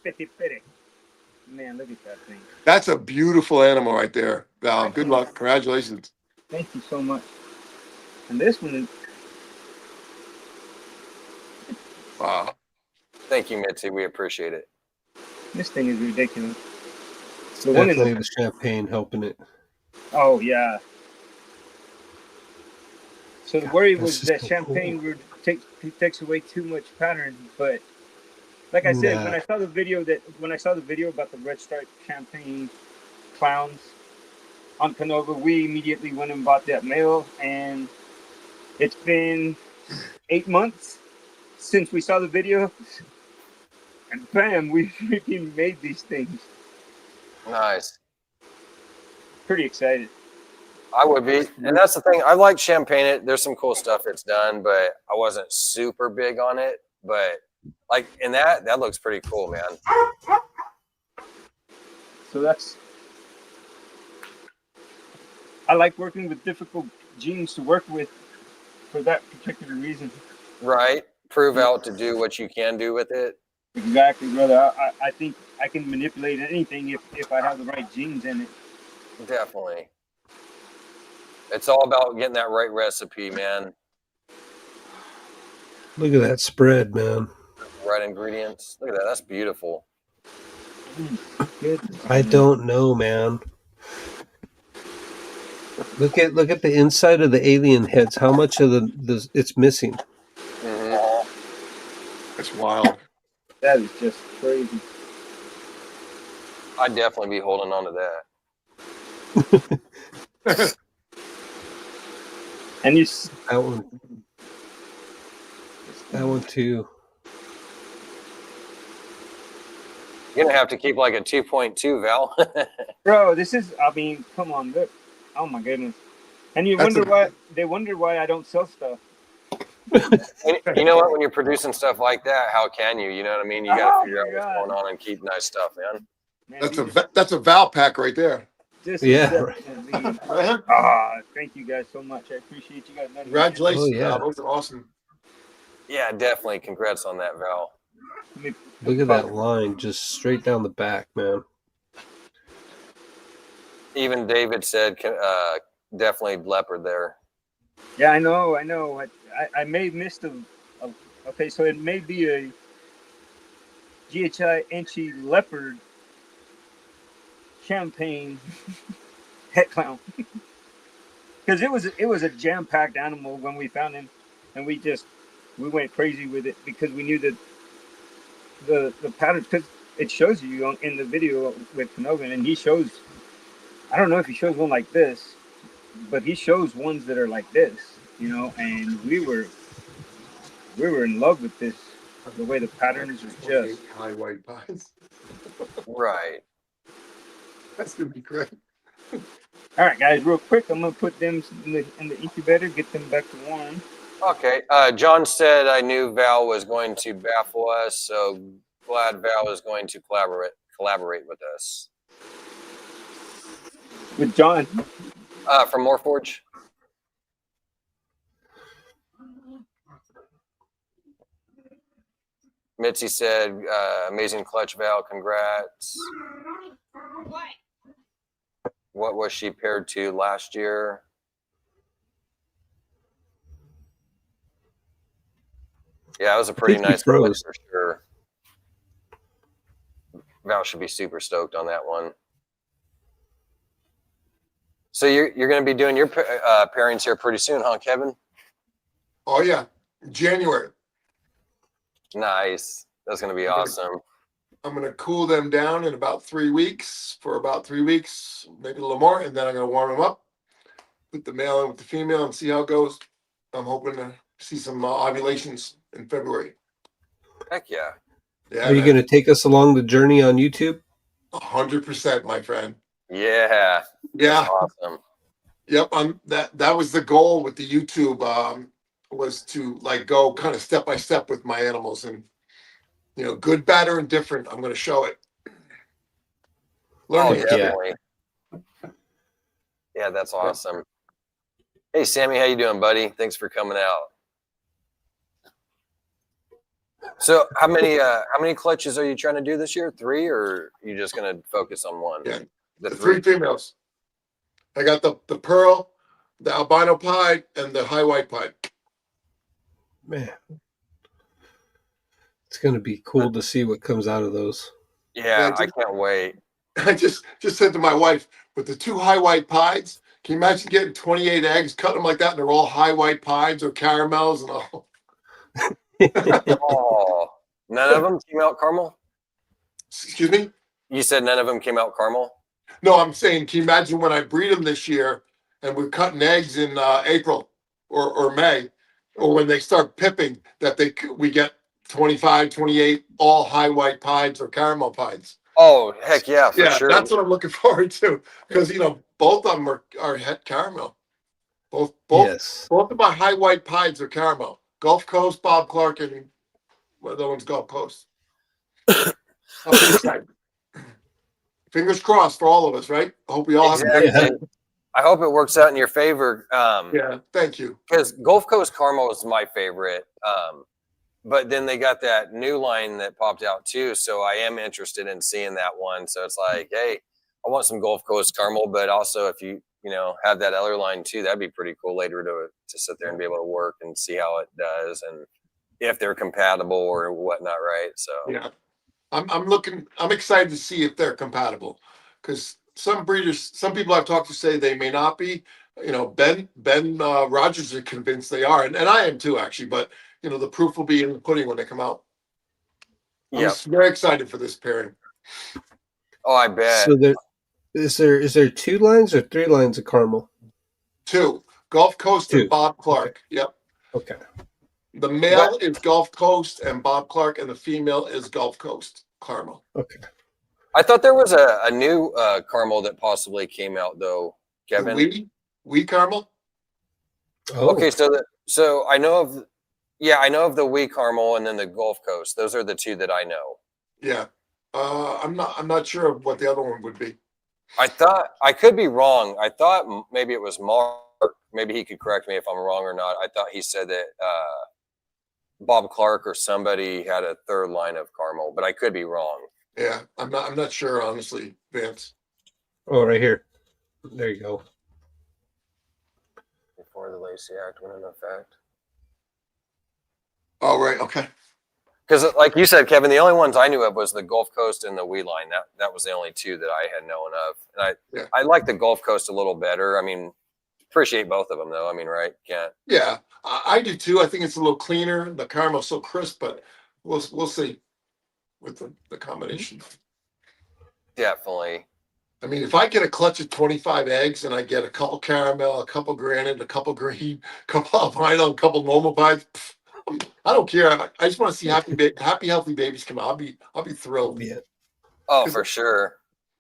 50-50. Man, look at that thing. That's a beautiful animal right there, Val. Good luck. Congratulations. Thank you so much. And this one, Wow. Thank you, Mitzi. We appreciate it. this thing is ridiculous. It's The one in definitely the, the champagne helping it. oh yeah. So the worry that's was just that so champagne would takes away too much pattern, but like I said, Nah. when I saw the video about the red striped champagne clowns on Canova, we immediately went and bought that male, and it's been 8 months since we saw the video, and bam, we freaking made these things. Nice. Pretty excited. I would be. And that's the thing. I like champagne. It. There's some cool stuff it's done, but I wasn't super big on it. But like in that looks pretty cool, man. So I like working with difficult genes to work with for that particular reason. Right. Prove out to do what you can do with it. Exactly, brother. I think I can manipulate anything if I have the right genes in it. Definitely. It's all about getting that right recipe, man. Look at that spread, man. Right ingredients. Look at that. That's beautiful. Good. I don't know, man. Look at the inside of the alien heads. How much of the it's missing? That's wild. That is just crazy. I'd definitely be holding on to that. And you that one too. You're gonna have to keep like a 2.2, Val. bro, this is, I mean, come on, look. Oh my goodness. And they wonder why I don't sell stuff. You know what? When you're producing stuff like that, how can you? You know what I mean? You got to figure out what's God. going on and keep nice stuff, man. That's a Val pack right there. Yeah. Thank you guys so much. I appreciate you guys. Congratulations, Oh, yeah. Val. Those are awesome. Yeah, definitely. Congrats on that, Val. Look at that line just straight down the back, man. Even David said definitely leopard there. Yeah, I know. I may have missed okay, so it may be a GHI Enchi leopard champagne het clown. Because it was a jam-packed animal when we found him, and we went crazy with it because we knew that the pattern, because it shows you in the video with Kanogan, and he shows, I don't know if he shows one like this, but he shows ones that are like this, you know, and we were in love with this, the way the patterns are just high white pies. Right. That's gonna be great. All right, guys, real quick, I'm gonna put them in the incubator, get them back to warm. Okay. John said I knew Val was going to baffle us, so glad Val is going to collaborate with us. With John. From Morphforge. Mitzi said, amazing clutch, Val. Congrats. What was she paired to last year? Yeah, it was a pretty nice clutch for sure. Val should be super stoked on that one. So you're going to be doing your pairings here pretty soon, huh, Kevin? Oh yeah, January. Nice. That's going to be awesome. I'm going to cool them down in about 3 weeks, maybe a little more, and then I'm going to warm them up, put the male in with the female and see how it goes. I'm hoping to see some ovulations in February. Heck yeah. Yeah. Are you going to take us along the journey on YouTube? 100%, my friend. Yeah. Yeah. That's awesome. Yep. That was the goal with the YouTube, was to like go kind of step by step with my animals, and you know, good, bad, or indifferent, I'm going to show it. Oh, definitely. Yeah, that's awesome. Hey, Sammy, how you doing, buddy? Thanks for coming out. So, how many clutches are you trying to do this year? 3, or are you just going to focus on one? Yeah, the 3 females. I got the pearl, the albino pied, and the high white pied. Man, it's going to be cool to see what comes out of those. Yeah, I can't wait. I just said to my wife, with the 2 high white pieds, can you imagine getting 28 eggs, cut them like that, and they're all high white pieds or caramels and all? Oh, none of them came out caramel? Excuse me? You said none of them came out caramel? No, I'm saying, can you imagine when I breed them this year and we're cutting eggs in April or May, or when they start pipping, that we get 25, 28, all high white pieds or caramel pieds. Oh, heck yeah, for sure. That's what I'm looking forward to, because, you know, both of them are het caramel. Both of my high white pieds are caramel. Gulf Coast, Bob Clark, and the other one's Gulf Coast. I'm pretty excited. Fingers crossed for all of us, right? I hope we all have a great Exactly. day. I hope it works out in your favor. Yeah, thank you. Because Gulf Coast Caramel is my favorite. But then they got that new line that popped out too. So I am interested in seeing that one. So it's like, hey, I want some Gulf Coast Caramel, but also if you have that other line too, that'd be pretty cool later to sit there and be able to work and see how it does and if they're compatible or whatnot, right? So yeah, I'm excited to see if they're compatible, because some breeders, some people I've talked to say they may not be. Ben Rogers are convinced they are, and I am too, actually. But the proof will be in the pudding when they come out. I'm very excited for this pairing. Oh, I bet. So is there 2 lines or 3 lines of caramel? 2, Gulf Coast 2. and Bob Clark. Okay. Yep. Okay. The male is Gulf Coast and Bob Clark, and the female is Gulf Coast Caramel. Okay. I thought there was a new caramel that possibly came out though, Kevin. The wee caramel. Oh. Okay, so I know of the wee caramel and then the Gulf Coast. Those are the 2 that I know. Yeah. I'm not sure of what the other one would be. I could be wrong. I thought maybe it was Mark. Maybe he could correct me if I'm wrong or not. I thought he said that Bob Clark or somebody had a 3rd line of caramel, but I could be wrong. Yeah, I'm not sure, honestly, Vance. Oh, right here. There you go. Before the Lacey Act went into effect. Oh, right. Okay. Because, like you said, Kevin, the only ones I knew of was the Gulf Coast and the wee line. That was the only 2 that I had known of. And I like the Gulf Coast a little better. I mean, appreciate both of them, though. I mean, right? Can't. Yeah, I do too. I think it's a little cleaner. The caramel's so crisp, but we'll see with the combination. Definitely. I mean, if I get a clutch of 25 eggs and I get a couple caramel, a couple granite, a couple green, a couple albino, a couple normal pies, I don't care. I just want to see happy, healthy babies come out. I'll be thrilled. Yeah. Oh, for sure.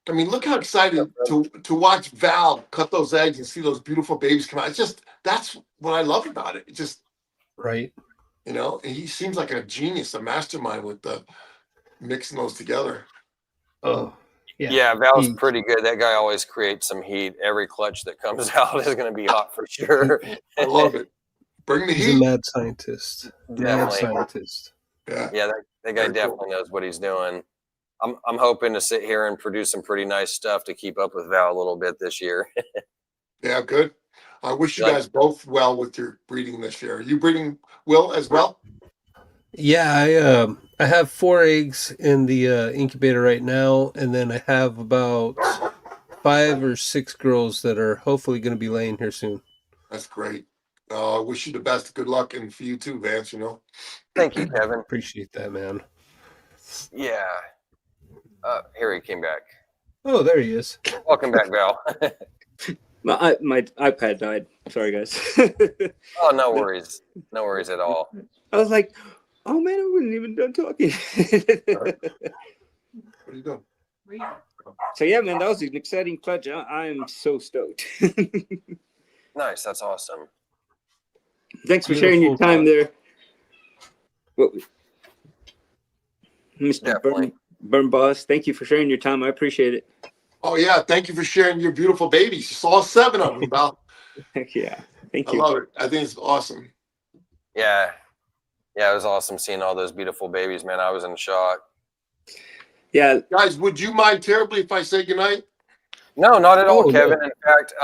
I mean, look how excited to watch Val cut those eggs and see those beautiful babies come out. It's just, that's what I love about it. It just, right. And he seems like a genius, a mastermind with the mixing those together. Oh, yeah. Yeah, Val's pretty good. That guy always creates some heat. Every clutch that comes out is going to be hot for sure. I love it. Bring the heat. He's a mad scientist. Mad scientist. Yeah, that guy definitely knows what he's doing. I'm hoping to sit here and produce some pretty nice stuff to keep up with Val a little bit this year. Yeah, good. I wish you guys both well with your breeding this year. Are you breeding Will as well? Yeah, I have 4 eggs in the incubator right now, and then I have about 5 or 6 girls that are hopefully going to be laying here soon. That's great. I wish you the best. Good luck, and for you too, Vance. Thank you, Kevin. Appreciate that, man. Yeah. Here he came back. Oh, there he is. Welcome back, Val. My iPad died. Sorry, guys. Oh, no worries. No worries at all. I was like, oh man, I wasn't even done talking. What are you doing? So yeah, man, that was an exciting clutch. I am so stoked. Nice. That's awesome. Thanks for sharing your time there. Mr. Burn Boss, thank you for sharing your time. I appreciate it. Oh yeah, thank you for sharing your beautiful babies. You saw 7 of them, Val. Heck yeah, thank you. I love it. I think it's awesome. Yeah, it was awesome seeing all those beautiful babies, man. I was in shock. Yeah, guys, would you mind terribly if I say goodnight? No, not at all, Kevin. No. In fact,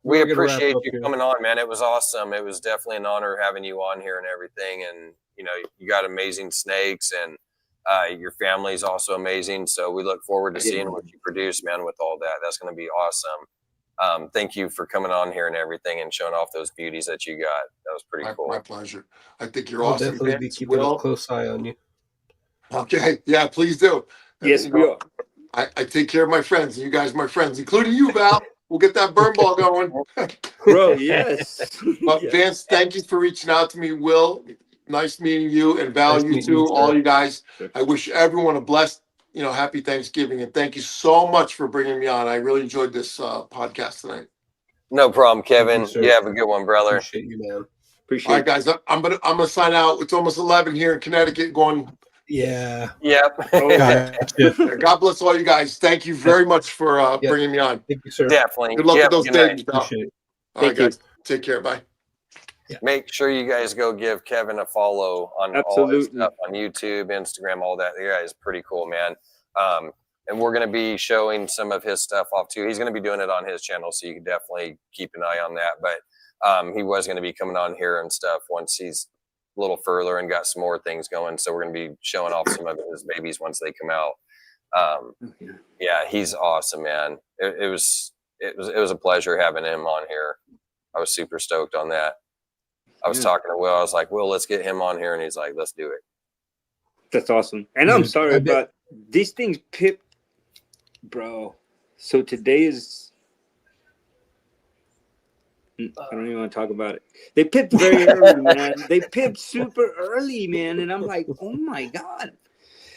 we appreciate you here. coming on, man. It was awesome. It was definitely an honor having you on here and everything. And you got amazing snakes, and your family is also amazing. So we look forward to seeing what you produce, man. With all that, that's going to be awesome. Thank you for coming on here and everything and showing off those beauties that you got. That was pretty cool. My pleasure. I think you're I'll awesome. definitely be keeping a close eye on you. Okay, yeah, please do. Yes, we are. I take care of my friends, and you guys are my friends, including you, Val. We'll get that burn ball going. Bro, yes. But Yes. Vance, thank you for reaching out to me. Will, nice meeting you, and Val, Nice you meeting too, you, sir. all you guys. I wish everyone a blessed, happy Thanksgiving, and thank you so much for bringing me on. I really enjoyed this podcast tonight. No problem, Kevin. Thank you, sir. You have a good one, brother. Appreciate you, man. Appreciate All right, guys, I'm gonna sign out. It's almost 11 here in Connecticut. Going Yeah. Yep. Gotcha. God bless all you guys. Thank you very much for Yeah. bringing me on. Thank you, sir. Definitely. Good luck Yep, with those good night. babies, pal. Appreciate it. All right, Thank you. guys. Take care. Bye. Make sure you guys go give Kevin a follow on all his stuff on YouTube, Instagram, all that. The guy is pretty cool, man. And we're going to be showing some of his stuff off too. He's going to be doing it on his channel, so you can definitely keep an eye on that. But he was going to be coming on here and stuff once he's a little further and got some more things going. So we're going to be showing off some of his babies once they come out. Yeah, he's awesome, man. It was a pleasure having him on here. I was super stoked on that. I was talking to Will. I was like, Will, let's get him on here. And he's like, let's do it. That's awesome. And I'm sorry about these things pip, bro. So today is, I don't even want to talk about it. They pipped very early, man. They pipped super early, man. And I'm like, oh my God.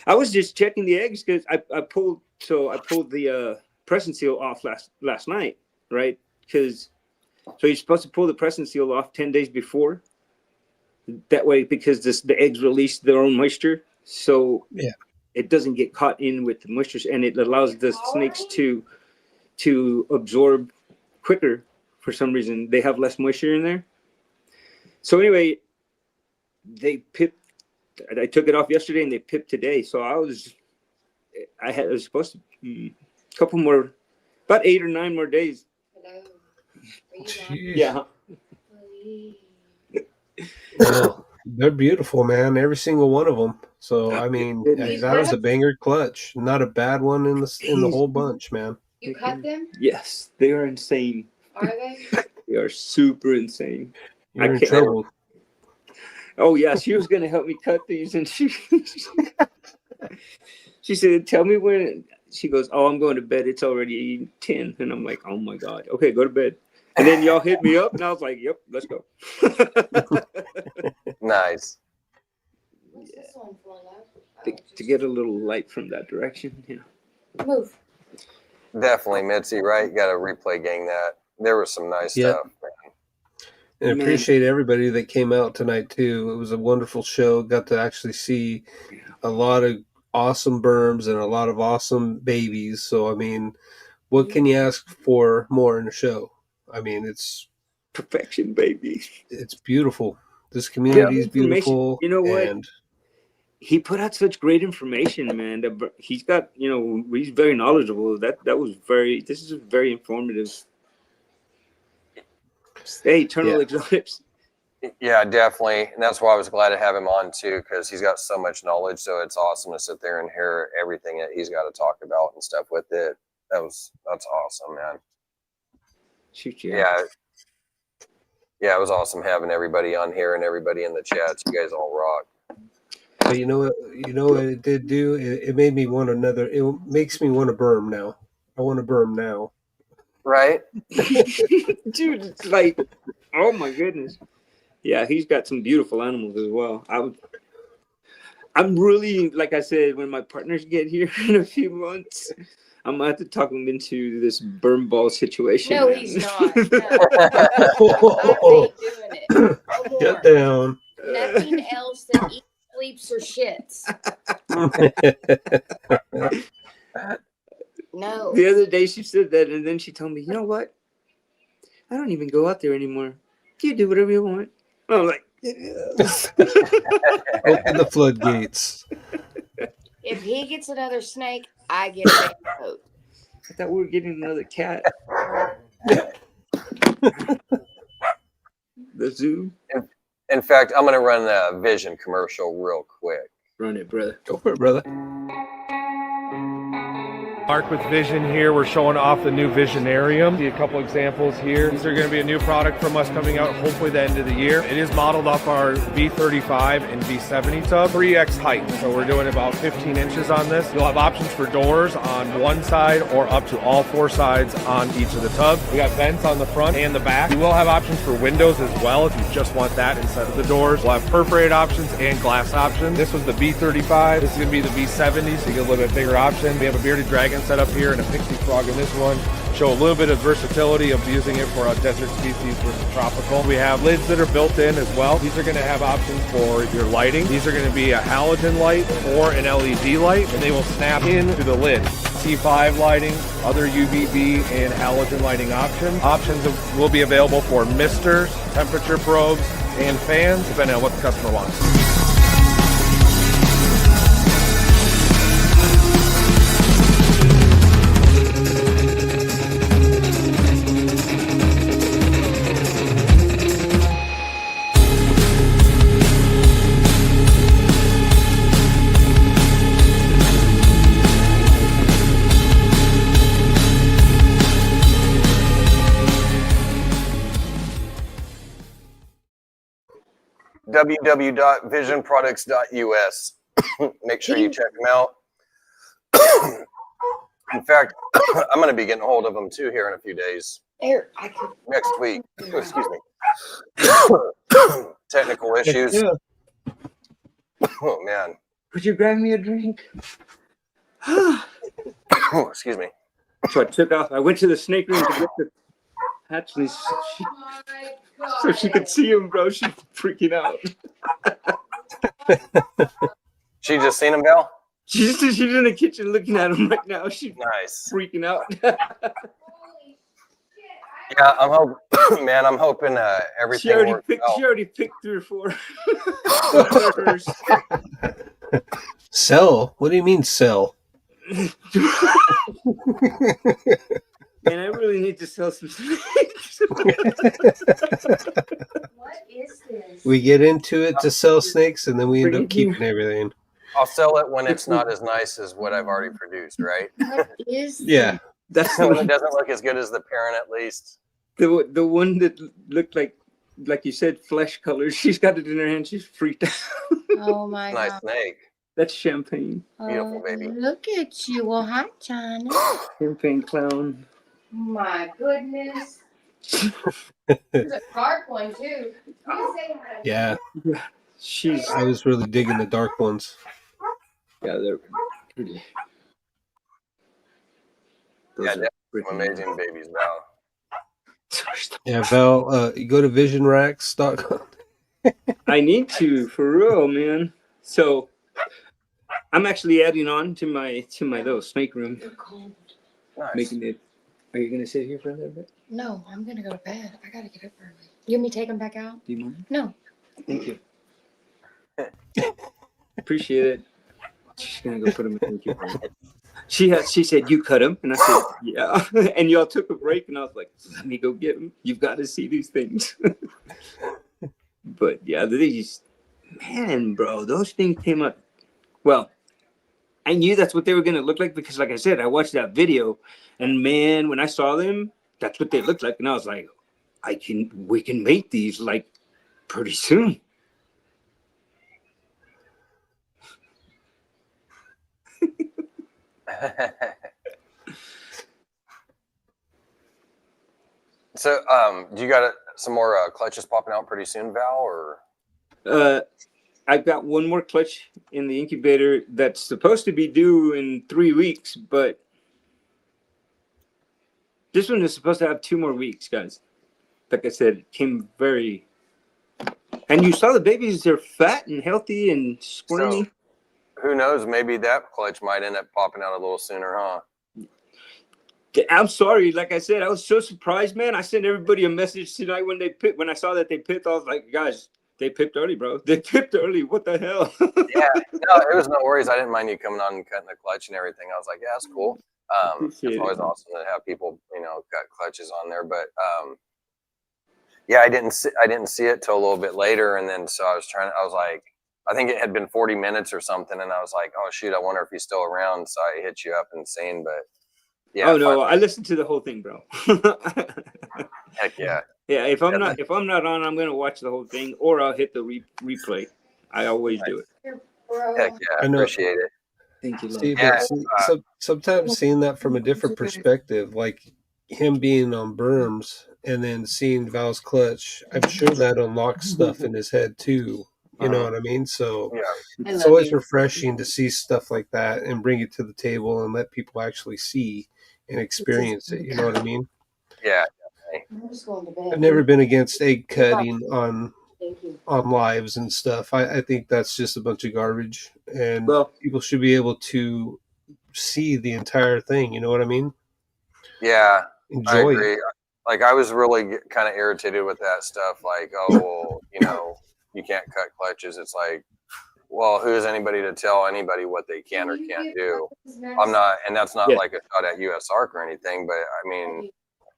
I was just checking the eggs because I pulled the pressing seal off last night, right? So you're supposed to pull the pressing seal off 10 days before. That way, because the eggs release their own moisture, so it doesn't get caught in with the moisture, and it allows the snakes to absorb quicker. For some reason, they have less moisture in there. So anyway, they pipped. I took it off yesterday, and they pipped today. So I was supposed to a couple more, about 8 or 9 more days. Yeah. Well, they're beautiful, man. Every single one of them. So I mean, that was a banger clutch. Not a bad one in the whole bunch, man. You cut them? Yes, they are insane. Are they? They are super insane. You're in trouble. Oh yeah, she was gonna help me cut these, and she said, "Tell me when." She goes, "Oh, I'm going to bed. It's already 10." And I'm like, "Oh my God. Okay, go to bed." And then y'all hit me up, and I was like, "Yep, let's go." Nice. What's this one for, love? To get a little light from that direction, yeah. Move. Definitely, Mitzi, right? You got to replay gang that. There was some nice stuff, man. And appreciate everybody that came out tonight too. It was a wonderful show. Got to actually see a lot of awesome burms and a lot of awesome babies. So I mean, what can you ask for more in a show? I mean, it's perfection, baby. It's beautiful. This community is beautiful. You know what? And he put out such great information, man. He's got, he's very knowledgeable. This is very informative. Hey, Eternal Exotics. Yeah, definitely. And that's why I was glad to have him on too, because he's got so much knowledge. So it's awesome to sit there and hear everything that he's got to talk about and stuff with it. That's awesome, man. Shoot, yeah, it was awesome having everybody on here and everybody in the chats. You guys all rock. But you know what it did do? It made me want another. It makes me want to burm now. I want to burm now. Right? Dude, it's like, oh my goodness. Yeah, he's got some beautiful animals as well. I'm really, like I said, when my partners get here in a few months, I'm going to have to talk him into this burm ball situation. No, he's not. No. I ain't doing it. No more. Get down. Nothing else that eats, sleeps, or shits. No. The other day she said that, and then she told me, you know what? I don't even go out there anymore. You do whatever you want. I'm like, open the floodgates. If he gets another snake, I get a coat. I thought we were getting another cat. The zoo. In fact, I'm going to run a Vision commercial real quick. Run it, brother. Go for it, brother. Mark with Vision here. We're showing off the new Visionarium. See a couple examples here. These are going to be a new product from us coming out hopefully the end of the year. It is modeled off our V35 and V70 tub, 3x height. So we're doing about 15 inches on this. You'll have options for doors on one side or up to all 4 sides on each of the tubs. We got vents on the front and the back. We will have options for windows as well if you just want that instead of the doors. We'll have perforated options and glass options. This was the V35. This is going to be the V70, so you get a little bit bigger option. We have a bearded dragon fan setup here and a pixie frog in this one. Show a little bit of versatility of using it for a desert species versus tropical. We have lids that are built in as well. These are going to have options for your lighting. These are going to be a halogen light or an LED light, and they will snap into the lid. C5 lighting, other UVB and halogen lighting options. Options will be available for misters, temperature probes, and fans, depending on what the customer wants. www.visionproducts.us. Make sure you check them out. In fact, I'm going to be getting a hold of them too here in a few days. Next week. Excuse me. Technical issues. Yeah. Oh, man. Would you grab me a drink? Excuse me. So I took off. I went to the snake room to get the hatch, and so she could see him, bro. She's freaking out. She just seen him, Val? She's in the kitchen looking at him right now. She's Nice. freaking out. Yeah, I'm hoping everything She already works picked. out. She already picked 3 or 4. Sell? What do you mean sell? Man, I really need to sell some snakes. What is this? We get into it to sell snakes, and then we end Bring up it here. keeping everything. I'll sell it when it's not as nice as what I've already produced, right? What is Yeah. That's When the it doesn't look as good as the parent, at least. one that looked like you said, flesh color. She's got it in her hand. She's freaked out. Oh my Nice god. snake. That's champagne. Beautiful, baby. Look at you. Well, hi, China. Champagne clown. My goodness. There's a dark one too. Yeah. She's I was really digging the dark ones. they're pretty. Those Yeah, are definitely pretty. some amazing babies, Val. Yeah, Val, you go to visionracks.com. I need to, for real, man. So I'm actually adding on to my little snake room, Nice. making it. Are you gonna sit here for a little bit? No, I'm gonna go to bed. I gotta get up early. You want me to take them back out? Do you mind? No. Thank you. Appreciate it. She's gonna go put them in. Thank you. She said, "You cut them," and I said, "Yeah." And y'all took a break, and I was like, "Let me go get them. You've got to see these things." But yeah, these, man, bro, those things came up. Well, I knew that's what they were gonna look like because, like I said, I watched that video, and man, when I saw them, that's what they looked like, and I was like, we can make these like pretty soon. So, do you got some more clutches popping out pretty soon, Val? Or I've got one more clutch in the incubator that's supposed to be due in 3 weeks, but this one is supposed to have 2 more weeks, guys. Like I said, it came very. And you saw the babies; they're fat and healthy and squirmy. So, who knows? Maybe that clutch might end up popping out a little sooner, huh? I'm sorry. Like I said, I was so surprised, man. I sent everybody a message tonight when they picked. When I saw that they picked, I was like, guys, they picked early, bro. They picked early. What the hell? Yeah, no, it was no worries. I didn't mind you coming on and cutting the clutch and everything. I was like, yeah, that's cool. It's Appreciate always it. awesome to have people, cut clutches on there. But yeah, I didn't see it till a little bit later, and then so I was like, I think it had been 40 minutes or something, and I was like, oh shoot, I wonder if he's still around. So I hit you up and seen, but yeah. Oh no, I listened to the whole thing, bro. Heck yeah. Yeah, if I'm not on, I'm gonna watch the whole thing, or I'll hit the replay. I always do it. Heck yeah, I appreciate it. Thank you, love. See, Yeah. sometimes seeing that from a different perspective, like him being on burms and then seeing Val's clutch, I'm sure that unlocks stuff in his head too. You know what I mean? So Yeah. I it's love always you. refreshing to see stuff like that and bring it to the table and let people actually see and experience it. You know what I mean? Yeah. I'm just going to bed. I've never been against egg cutting Thank you. on lives and stuff. I think that's just a bunch of garbage, and Well, people should be able to see the entire thing. You know what I mean? Yeah, I Enjoy it. agree. Like I was really kind of irritated with that stuff. Like, oh well, you know, you can't cut clutches. It's like, well, who is anybody to tell anybody what they can or can't do? I'm not, and that's not Yeah. like a shot at US Arc or anything. But I mean,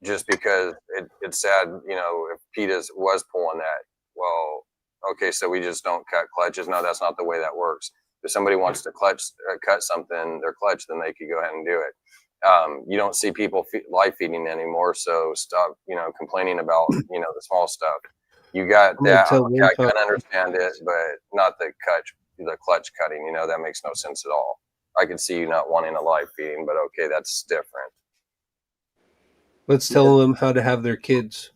just because it's sad, you know, if PETA was pulling that, well, okay, so we just don't cut clutches. No, that's not the way that works. If somebody wants to cut something, their clutch, then they could go ahead and do it. You don't see people live feeding anymore, so stop, you know, complaining about, you know, the small stuff. You got I'm gonna that. tell Okay, them I how- can understand it, but not the clutch cutting. You know, that makes no sense at all. I can see you not wanting a live feeding, but okay, that's different. Let's tell them how to have their kids.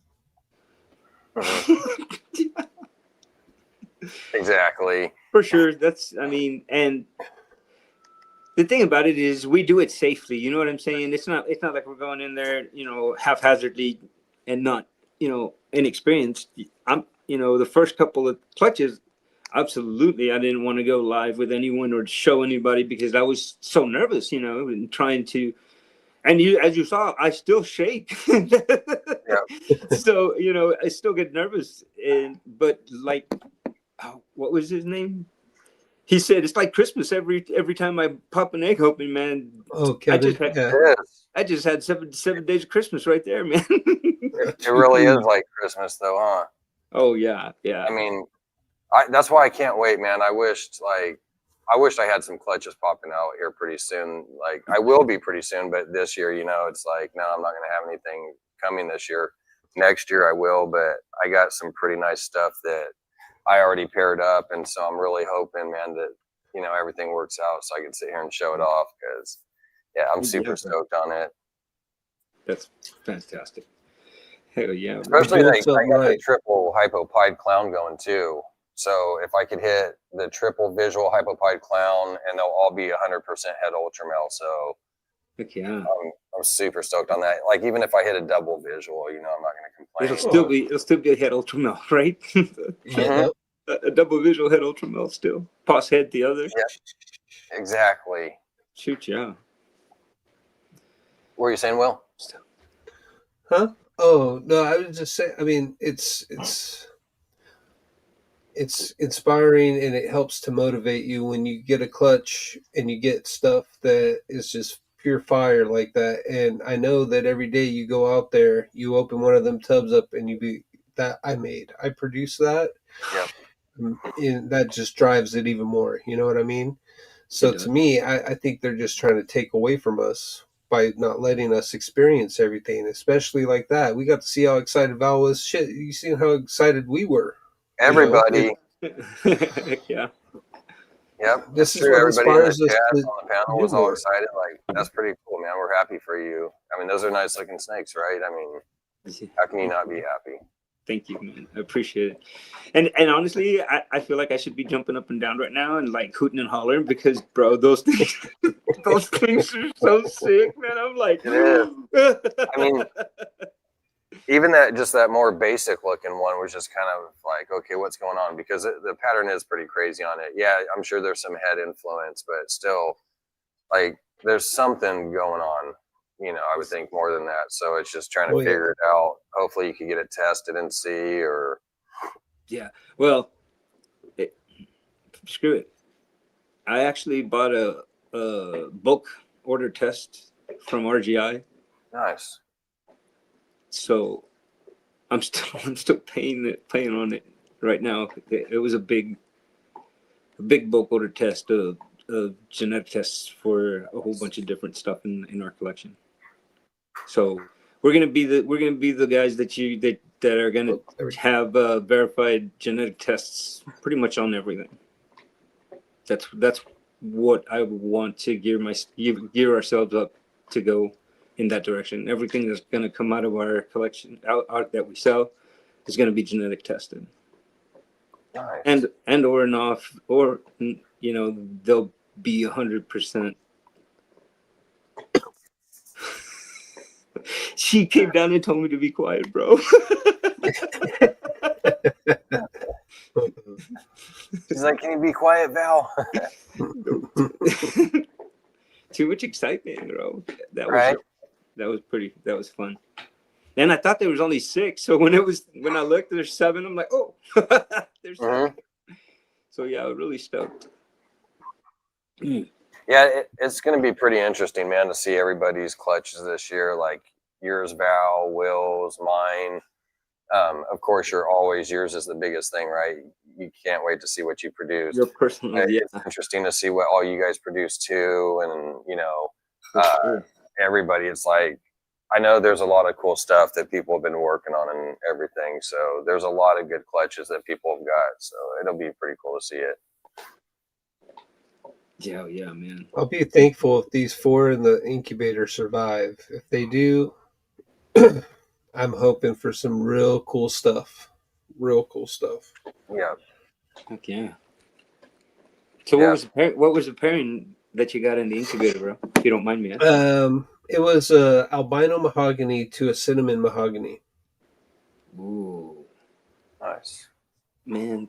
Exactly. for sure. That's, I mean, and the thing about it is we do it safely. You know what I'm saying? It's not like we're going in there, you know, haphazardly and not, you know, inexperienced. The first couple of clutches, absolutely, I didn't want to go live with anyone or show anybody because I was so nervous, you know, and trying to. And as you saw, I still shake. So, you know, I still get nervous. But like, what was his name? He said it's like Christmas every time I pop an egg open, man. Oh, Kevin, I just had 7 days of Christmas right there, man. It really is like Christmas, though, huh? Oh yeah. I mean, that's why I can't wait, man. I wished I had some clutches popping out here pretty soon. Like I will be pretty soon, but this year, you know, it's like, no, I'm not going to have anything coming this year. Next year I will, but I got some pretty nice stuff that I already paired up. And so I'm really hoping, man, that, you know, everything works out so I can sit here and show it off because, yeah, I'm super stoked on it. That's fantastic. Hell yeah. Especially Doing like I something got the right. triple hypopide clown going too. So if I could hit the triple visual hypopide clown and they'll all be 100% head ultra male. So Heck yeah. I'm super stoked on that. Like even if I hit a double visual, you know, I'm not going to complain. It'll still be a head ultra male, right? Yeah. A double visual head ultra male still. Pos head the other. Yeah, exactly. Shoot, yeah. What were you saying, Will? Huh? Oh no, I was just saying. I mean, it's inspiring and it helps to motivate you when you get a clutch and you get stuff that is just pure fire like that. And I know that every day you go out there, you open one of them tubs up and you be that I produced that. Yep. And that just drives it even more. You know what I mean? So to me, I think they're just trying to take away from us by not letting us experience everything, especially like that. We got to see how excited Val was. Shit, you seen how excited we were. Everybody. Yeah. Yep. This is true. what Everybody in the inspires us chat to on the panel do was all more. excited. Like, that's pretty cool, man. We're happy for you. I mean, those are nice looking snakes, right? I mean, how can you not be happy? Thank you, man. I appreciate it. And honestly, I feel like I should be jumping up and down right now and like hooting and hollering because, bro, those things are so sick, man. I'm like, It is. I mean, even that more basic looking one was just kind of like, okay, what's going on? Because the pattern is pretty crazy on it. Yeah, I'm sure there's some head influence, but still, like, there's something going on. You know, I would think more than that. So it's just trying to figure it out. Hopefully you can get it tested and see or. Yeah. Well, screw it. I actually bought a bulk order test from RGI. Nice. So I'm still paying on it right now. It was a big bulk order test of genetic tests for a whole bunch of different stuff in our collection. So we're gonna be the guys that are gonna have verified genetic tests pretty much on everything. That's what I want to gear ourselves up to go in that direction. Everything that's gonna come out of our collection out that we sell is gonna be genetic tested. Nice. and or an off, or they'll be 100%. She came down and told me to be quiet, bro. She's like, "Can you be quiet, Val?" Too much excitement, bro. That Right. That was fun. And I thought there was only 6. So when I looked, there's 7. I'm like, oh, there's 7. So yeah, I was really stoked. Yeah, it's going to be pretty interesting, man, to see everybody's clutches this year. Like yours, Val, Will's, mine. Of course, yours is the biggest thing, right? You can't wait to see what you produce. Your personal, yeah. It's interesting to see what all you guys produce too, and Sure. everybody. It's like, I know there's a lot of cool stuff that people have been working on and everything. So there's a lot of good clutches that people have got. So it'll be pretty cool to see it. Yeah, man. I'll be thankful if these 4 in the incubator survive. If they do, I'm hoping for some real cool stuff. Yeah. Heck yeah. So what was the pairing that you got in the incubator, bro? If you don't mind me asking. It was a albino mahogany to a cinnamon mahogany. Ooh, Nice. man,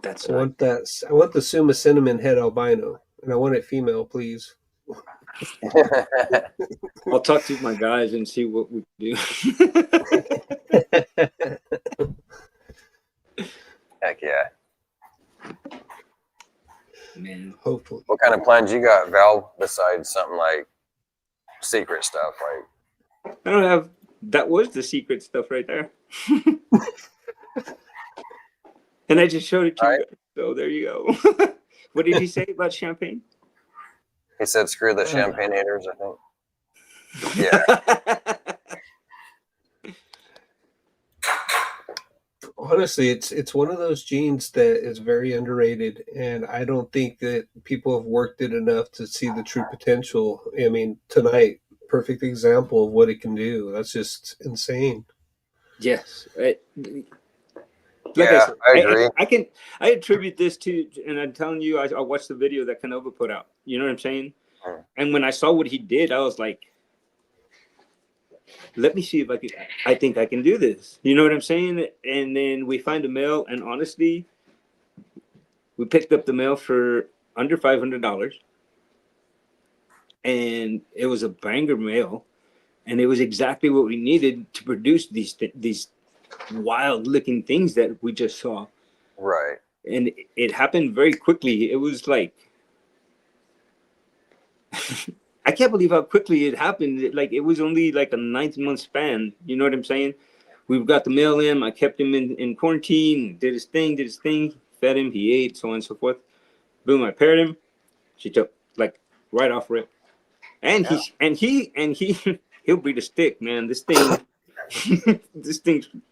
that's I want the Suma cinnamon head albino, and I want it female, please. I'll talk to my guys and see what we do. Heck yeah. Man, Hopefully. What kind of plans you got, Val, besides something like secret stuff? Like, I don't have. That was the secret stuff right there. And I just showed it to you guys. So there you go. What did he say about champagne? he said, "Screw the champagne haters," I think. Yeah. Honestly, it's one of those genes that is very underrated, and I don't think that people have worked it enough to see the true potential. I mean, tonight, perfect example of what it can do. That's just insane. Yes. Yeah, I agree. I attribute this to, and I'm telling you, I watched the video that Canova put out. You know what I'm saying? And when I saw what he did, I was like, let me see if I think I can do this. You know what I'm saying? And then we find a male, and honestly, we picked up the male for under $500. And it was a banger male. And it was exactly what we needed to produce these wild looking things that we just saw. Right. And it happened very quickly. It was like, I can't believe how quickly it happened. It was only like a 9-month span. You know what I'm saying? We've got the male in. I kept him in quarantine, did his thing, fed him, he ate, so on and so forth. Boom, I paired him. She took like right off rip. And he'll breed a stick, man. This thing's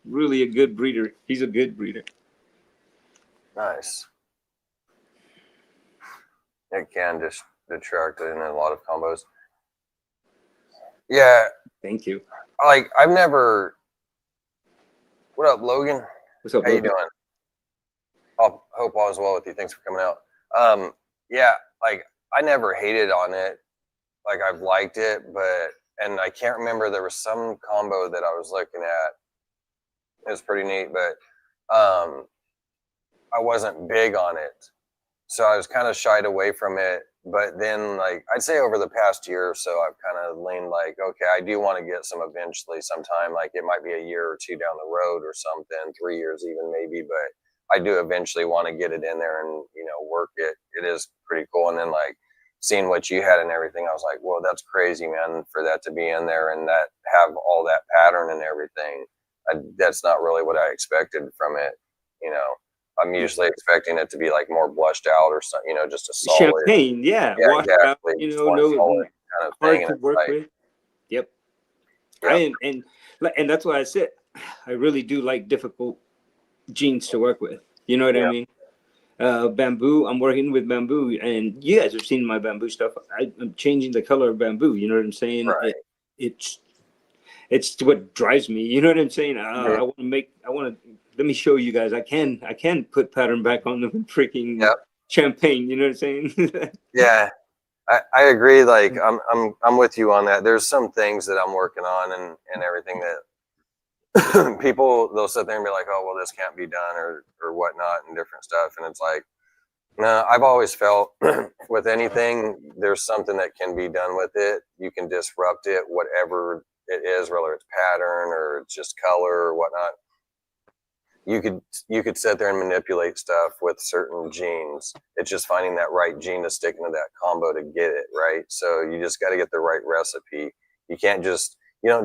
really a good breeder. He's a good breeder. Nice. It can just detract in a lot of combos. Yeah. Thank you. Like, I've never. What up, Logan? What's up, How you Logan? doing? I hope all is well with you. Thanks for coming out. Yeah, like, I never hated on it. Like, I've liked it, and I can't remember, there was some combo that I was looking at. It was pretty neat, but I wasn't big on it. So I was kind of shied away from it. But then, like, I'd say over the past year or so, I've kind of leaned like, okay, I do want to get some eventually sometime. Like, it might be a year or two down the road or something, 3 years even maybe. But I do eventually want to get it in there and, work it. It is pretty cool. And then, like, seeing what you had and everything, I was like, well, that's crazy, man, for that to be in there and that have all that pattern and everything. That's not really what I expected from it. I'm usually expecting it to be like more blushed out or something, just a solid Champagne, yeah, washed exactly. out, No solid kind of hard thing. to work with. Yep. And that's why I said I really do like difficult genes to work with. You know what I mean? Bamboo, I'm working with bamboo, and you guys have seen my bamboo stuff. I'm changing the color of bamboo. You know what I'm saying? Right. It's what drives me. You know what I'm saying? I want to let me show you guys. I can put pattern back on the freaking champagne. You know what I'm saying? Yeah, I agree. Like I'm with you on that. There's some things that I'm working on and everything that people, they'll sit there and be like, oh, well, this can't be done or whatnot and different stuff. And it's like, no, I've always felt with anything, there's something that can be done with it. You can disrupt it, whatever it is, whether it's pattern or it's just color or whatnot. You could sit there and manipulate stuff with certain genes. It's just finding that right gene to stick into that combo to get it right. So you just got to get the right recipe. You don't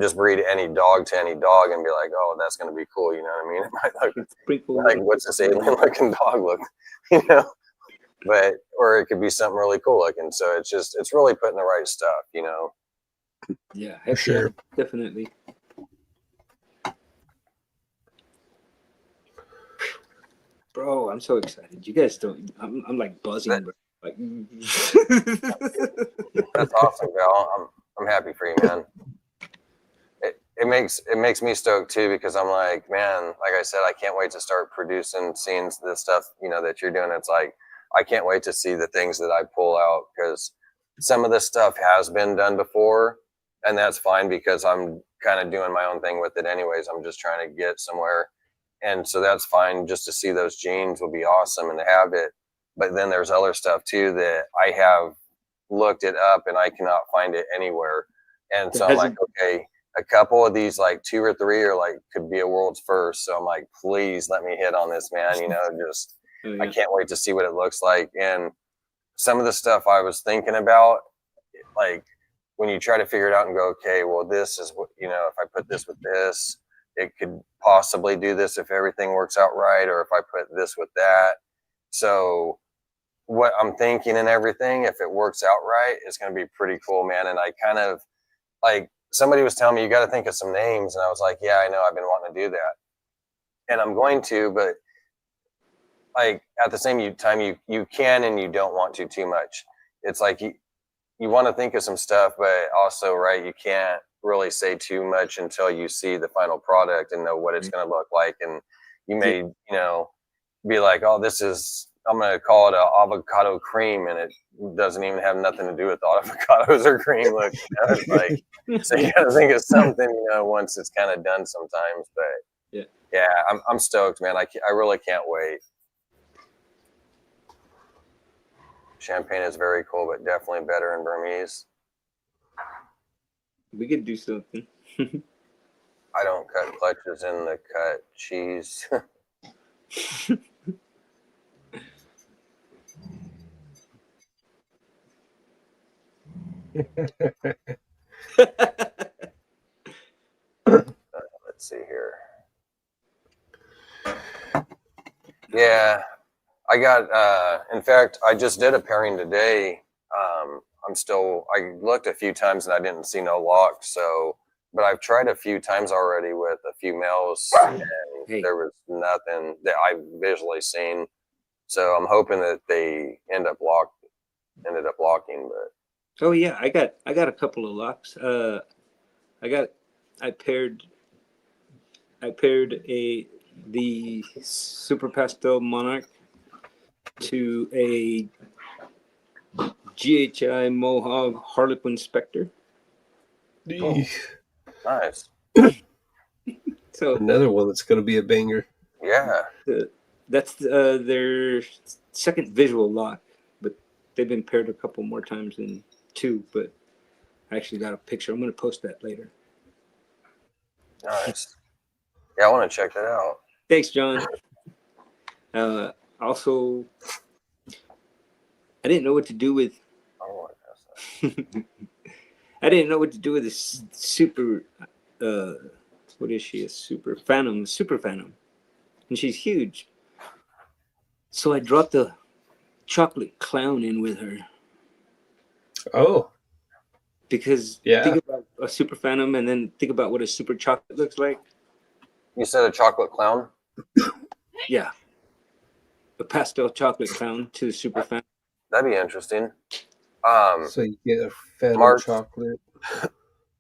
just breed any dog to any dog and be like, oh, that's going to be cool. You know what I mean? It might look like, what's this alien looking dog look, you know? Or it could be something really cool looking. So it's really putting the right stuff, you know? Yeah, For sure. yeah, definitely. Bro, I'm so excited. You guys don't. I'm like buzzing, bro. Like, that's awesome, Val. I'm happy for you, man. It makes me stoked too, because I'm like, man, like I said, I can't wait to start producing scenes, the stuff, you know, that you're doing. It's like, I can't wait to see the things that I pull out, because some of this stuff has been done before, and that's fine because I'm kind of doing my own thing with it anyways. I'm just trying to get somewhere. And so that's fine. Just to see those genes will be awesome and to have it. But then there's other stuff too that I have looked it up and I cannot find it anywhere. And so I'm like, okay, a couple of these, like 2 or 3 are like, could be a world's first. So I'm like, please let me hit on this, man. You know, just, I can't wait to see what it looks like. And some of the stuff I was thinking about, like when you try to figure it out and go, okay, well, this is what, you know, if I put this with this, it could possibly do this if everything works out right, or if I put this with that. So what I'm thinking and everything, if it works out right, it's going to be pretty cool, man. And I kind of, like, somebody was telling me, you got to think of some names. And I was like, yeah, I know, I've been wanting to do that. And I'm going to, but like at the same time, you can and you don't want to too much. It's like you want to think of some stuff, but also, right, you can't really say too much until you see the final product and know what it's going to look like. And you may, you know, be like, oh, I'm going to call it an avocado cream, and it doesn't even have nothing to do with avocados or cream. Look, you know, it's like, so you got to think of something, you know, once it's kind of done sometimes. But yeah, I'm stoked, man. I really can't wait. Champagne is very cool, but definitely better in Burmese. We could do something. I don't cut clutches in the cut cheese. Let's see here. Yeah, I got, in fact, I just did a pairing today. I looked a few times and I didn't see no lock. So, but I've tried a few times already with a few males, and there was nothing that I've visually seen. So I'm hoping that they ended up locking, but. Oh yeah, I got a couple of locks. I paired the Super Pastel Monarch to a GHI Mohawk Harlequin Spectre. Oh, nice. So another one that's going to be a banger. Yeah. That's their second visual lock, but they've been paired a couple more times than 2. But I actually got a picture. I'm going to post that later. Nice. Yeah, I want to check that out. Thanks, John. Also, I didn't know what to do with. I didn't know what to do with this super. What is she? A super phantom, and she's huge. So I dropped the chocolate clown in with her. Oh, because think about a super phantom, and then think about what a super chocolate looks like. You said a chocolate clown? Yeah, a pastel chocolate clown to super phantom. That'd be interesting. So you get a phantom chocolate.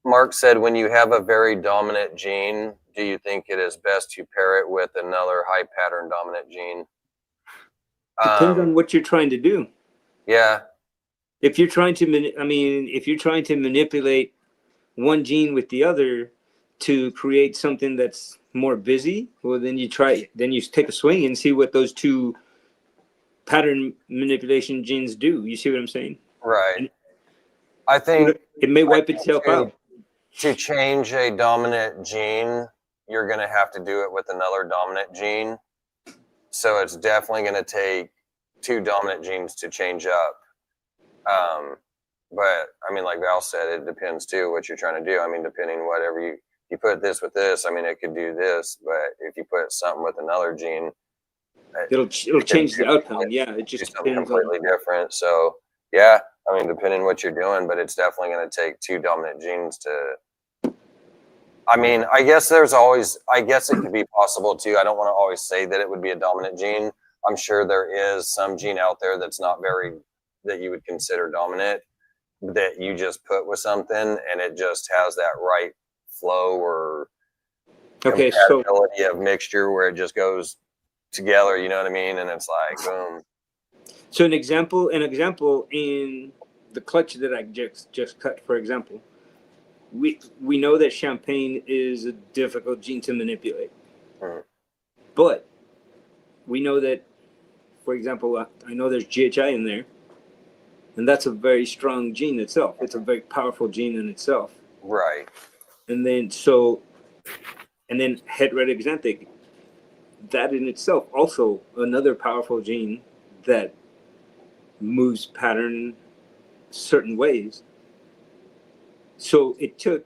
Mark said, when you have a very dominant gene, do you think it is best to pair it with another high pattern dominant gene? Depends on what you're trying to do. Yeah. If you're trying to, if you're trying to manipulate one gene with the other to create something that's more busy, well, then you take a swing and see what those two pattern manipulation genes do. You see what I'm saying? Right. And I think it may wipe itself out. To change a dominant gene, you're going to have to do it with another dominant gene. So it's definitely going to take two dominant genes to change up. But I mean, like Val said, it depends too what you're trying to do. I mean, depending whatever you put this with this, I mean, it could do this. But if you put something with another gene, it'll change the outcome. Yeah, it just something depends completely different. So yeah, I mean, depending what you're doing, but it's definitely going to take two dominant genes to. I mean, I guess it could be possible too. I don't want to always say that it would be a dominant gene. I'm sure there is some gene out there that's not that you would consider dominant, that you just put with something and it just has that right flow or compatibility of mixture where it just goes together, you know what I mean? And it's like, boom. So an example in the clutch that I just cut, for example, we know that champagne is a difficult gene to manipulate. Mm-hmm. But we know that, for example, I know there's GHI in there, and that's a very strong gene itself. It's a very powerful gene in itself. Right. And then heterotic xanthic, that in itself also another powerful gene that moves pattern certain ways. So it took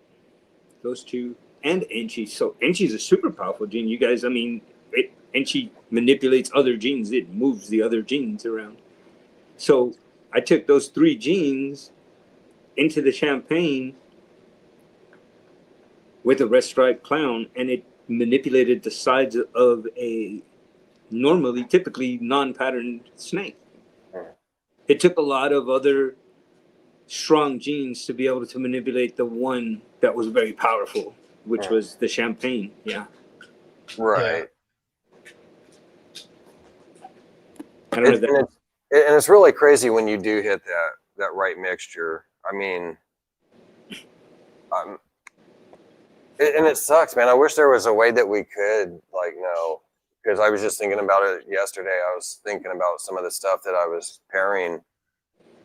those two and Enchi. So Enchi is a super powerful gene. You guys, I mean, Enchi manipulates other genes. It moves the other genes around. So I took those three genes into the champagne with a red striped clown, and it manipulated the sides of a typically non-patterned snake. It took a lot of other strong genes to be able to manipulate the one that was very powerful, which was the champagne. Yeah. Right. I don't know and it's really crazy when you do hit that right mixture. I mean, and it sucks, man. I wish there was a way that we could, like, know, because I was just thinking about it yesterday. I was thinking about some of the stuff that I was pairing,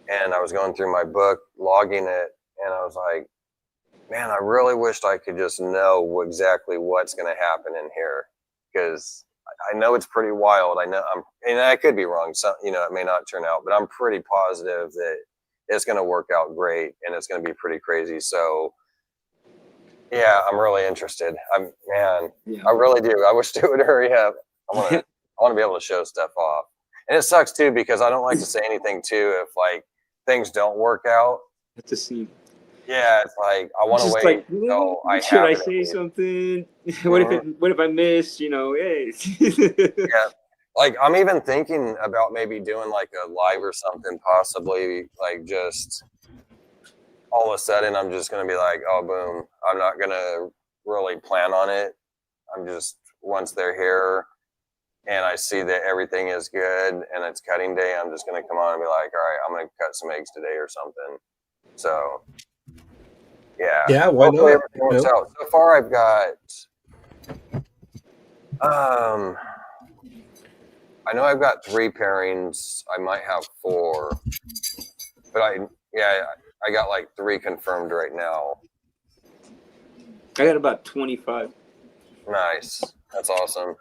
and I was going through my book, logging it, and I was like, man, I really wished I could just know exactly what's going to happen in here, because I know it's pretty wild. I know and I could be wrong. So, you know, it may not turn out, but I'm pretty positive that it's going to work out great and it's going to be pretty crazy. So yeah, I'm really interested. I really do. I wish it would hurry up. I want to be able to show stuff off. And it sucks too, because I don't like to say anything too if like things don't work out. to see. Yeah, it's like I want to wait. Like, should I say something? What if I miss? You know, hey. Yeah, like I'm even thinking about maybe doing like a live or something, possibly like just all of a sudden I'm just gonna be like, oh boom, I'm not gonna really plan on it. I'm just once they're here and I see that everything is good and it's cutting day, I'm just gonna come on and be like, all right, I'm gonna cut some eggs today or something. So. Yeah, why not? Everything works out. So far, I've got. I know I've got 3 pairings. I might have 4, but I got like 3 confirmed right now. I got about 25. Nice, that's awesome.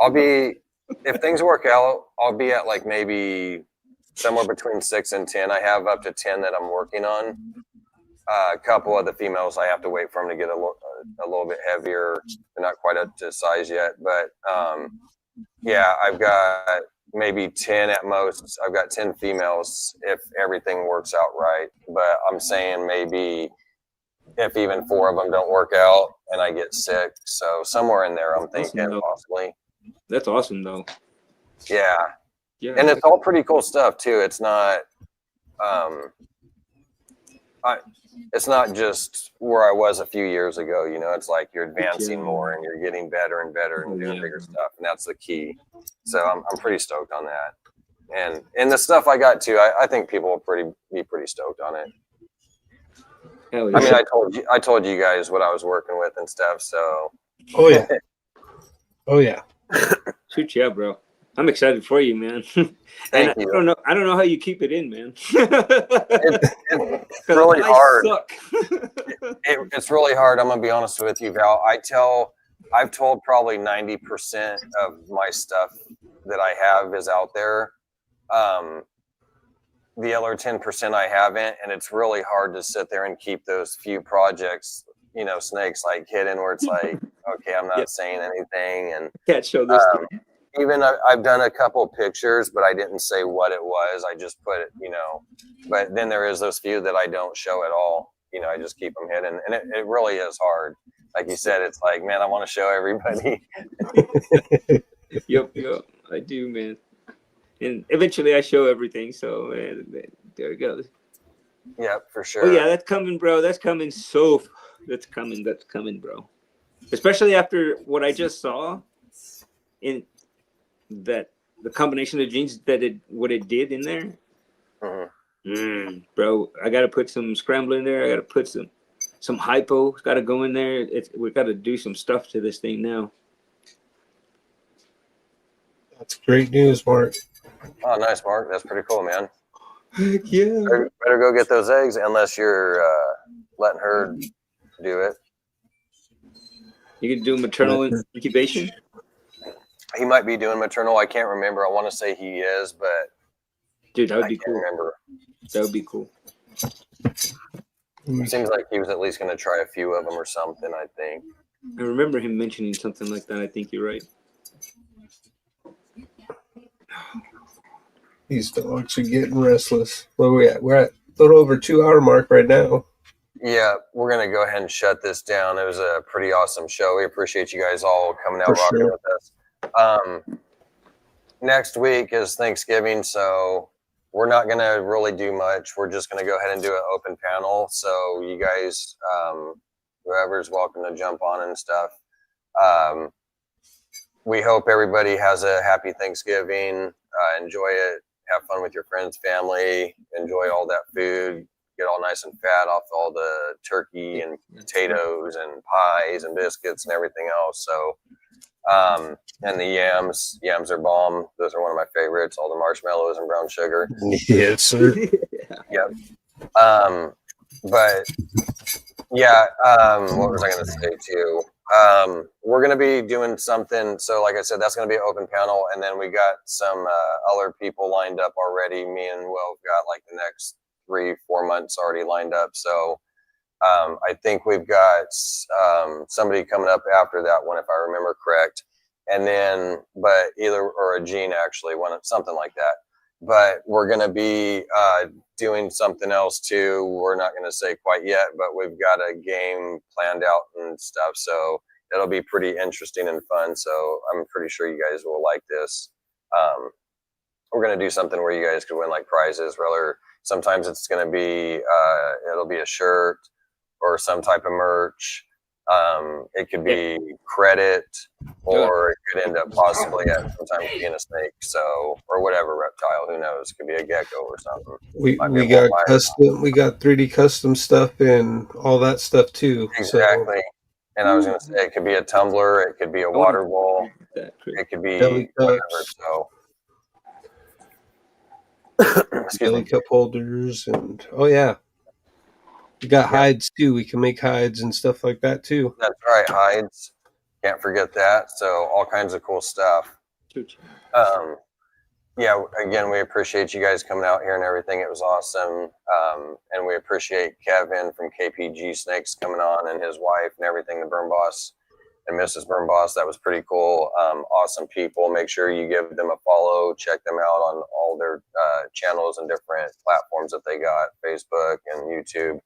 If things work out, I'll be at like maybe somewhere between 6 and 10. I have up to 10 that I'm working on. A couple of the females, I have to wait for them to get a little bit heavier. They're not quite up to size yet, but yeah, I've got maybe 10 at most. I've got 10 females if everything works out right. But I'm saying maybe if even 4 of them don't work out and I get sick, so somewhere in there, I'm thinking possibly. That's awesome, though. Yeah, and it's all pretty cool stuff too. It's not. it's not just where I was a few years ago. You know, it's like you're advancing more and you're getting better and better and doing bigger stuff, and that's the key. So I'm pretty stoked on that. And the stuff I got too, I think people will be pretty stoked on it. Hell yeah. I mean, I told you guys what I was working with and stuff. So. Oh yeah. Oh yeah. Shoot, yeah, bro. I'm excited for you, man. Thank you. I don't know how you keep it in, man. It's really hard. It's really hard. I'm gonna be honest with you, Val. I've told probably 90% of my stuff that I have is out there. The other 10% I haven't, and it's really hard to sit there and keep those few projects, you know, snakes like hidden where it's like, okay, I'm not saying anything, and can't show this. even I've done a couple pictures, but I didn't say what it was. I just put it, you know. But then there is those few that I don't show at all. You know, I just keep them hidden, and it really is hard. Like you said, it's like, man, I want to show everybody. Yep, I do, man. And eventually I show everything, so there it goes. Yeah, for sure. Oh yeah, that's coming, bro. That's coming. That's coming, bro. Especially after what I just saw in that the combination of genes what it did in there. Bro, I gotta put some scramble in there. I gotta put some hypo. It's gotta go in there. We gotta do some stuff to this thing now. That's great news, Mark. Oh, nice, Mark. That's pretty cool, man. Heck yeah. Better go get those eggs unless you're letting her do it. You can do maternal incubation? He might be doing maternal. I can't remember. I want to say he is, but dude, that would be cool. Remember. That would be cool. It seems like he was at least going to try a few of them or something, I think. I remember him mentioning something like that. I think you're right. These dogs are getting restless. Where are we at? We're at a little over 2 hour mark right now. Yeah, we're going to go ahead and shut this down. It was a pretty awesome show. We appreciate you guys all coming out rocking with us. Next week is Thanksgiving, so we're not going to really do much. We're just going to go ahead and do an open panel. So you guys, whoever's welcome to jump on and stuff. We hope everybody has a happy Thanksgiving. Enjoy it. Have fun with your friends, family. Enjoy all that food. Get all nice and fat off all the turkey and potatoes and pies and biscuits and everything else. So, and the yams are bomb. Those are one of my favorites. All the marshmallows and brown sugar. Yes, sir. Yep. But yeah, what was I going to say too? We're going to be doing something. So like I said, that's going to be an open panel. And then we got some other people lined up already. Me and Will got like the next 3-4 months already lined up. So I think we've got somebody coming up after that one, if I remember correct. And then, but or a Gene actually, something like that. But we're going to be doing something else too. We're not going to say quite yet, but we've got a game planned out and stuff. So it'll be pretty interesting and fun. So I'm pretty sure you guys will like this. We're going to do something where you guys could win like prizes. Rather, sometimes it's going to be, it'll be a shirt or some type of merch. It could be credit, or it could end up possibly at sometimes being a snake, so, or whatever reptile, who knows? It could be a gecko or something. We got custom, we got 3D custom stuff and all that stuff too. Exactly. So. And I was going to say it could be a tumbler, it could be a water bowl, it could be whatever. So, belly cup holders and we got hides too. We can make hides and stuff like that too. That's right, hides. Can't forget that. So all kinds of cool stuff. Yeah, again, we appreciate you guys coming out here and everything. It was awesome. And we appreciate Kevin from KPG Snakes coming on and his wife and everything, the Burm Boss and Mrs. Burm Boss. That was pretty cool. Awesome people. Make sure you give them a follow. Check them out on all their channels and different platforms that they got, Facebook and YouTube.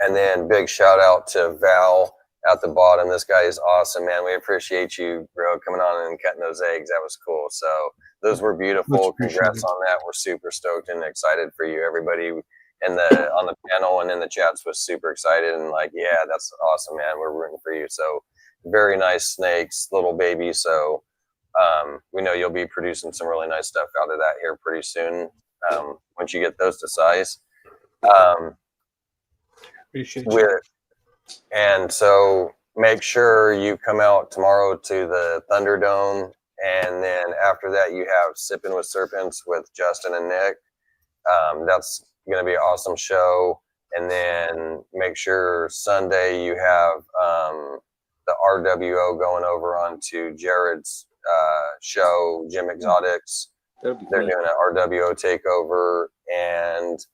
And then big shout out to Val at the bottom. This guy is awesome, man. We appreciate you, bro, coming on and cutting those eggs. That was cool. So those were beautiful. Congrats on that. We're super stoked and excited for you, everybody. on the panel and in the chats was super excited and like, yeah, that's awesome, man. We're rooting for you. So very nice snakes, little baby. So we know you'll be producing some really nice stuff out of that here pretty soon. Once you get those to size. Appreciate you. And so make sure you come out tomorrow to the Thunderdome. And then after that, you have Sipping with Serpents with Justin and Nick. That's going to be an awesome show. And then make sure Sunday you have the RWO going over onto Jared's show, Jim Exotics. They're doing an RWO takeover. And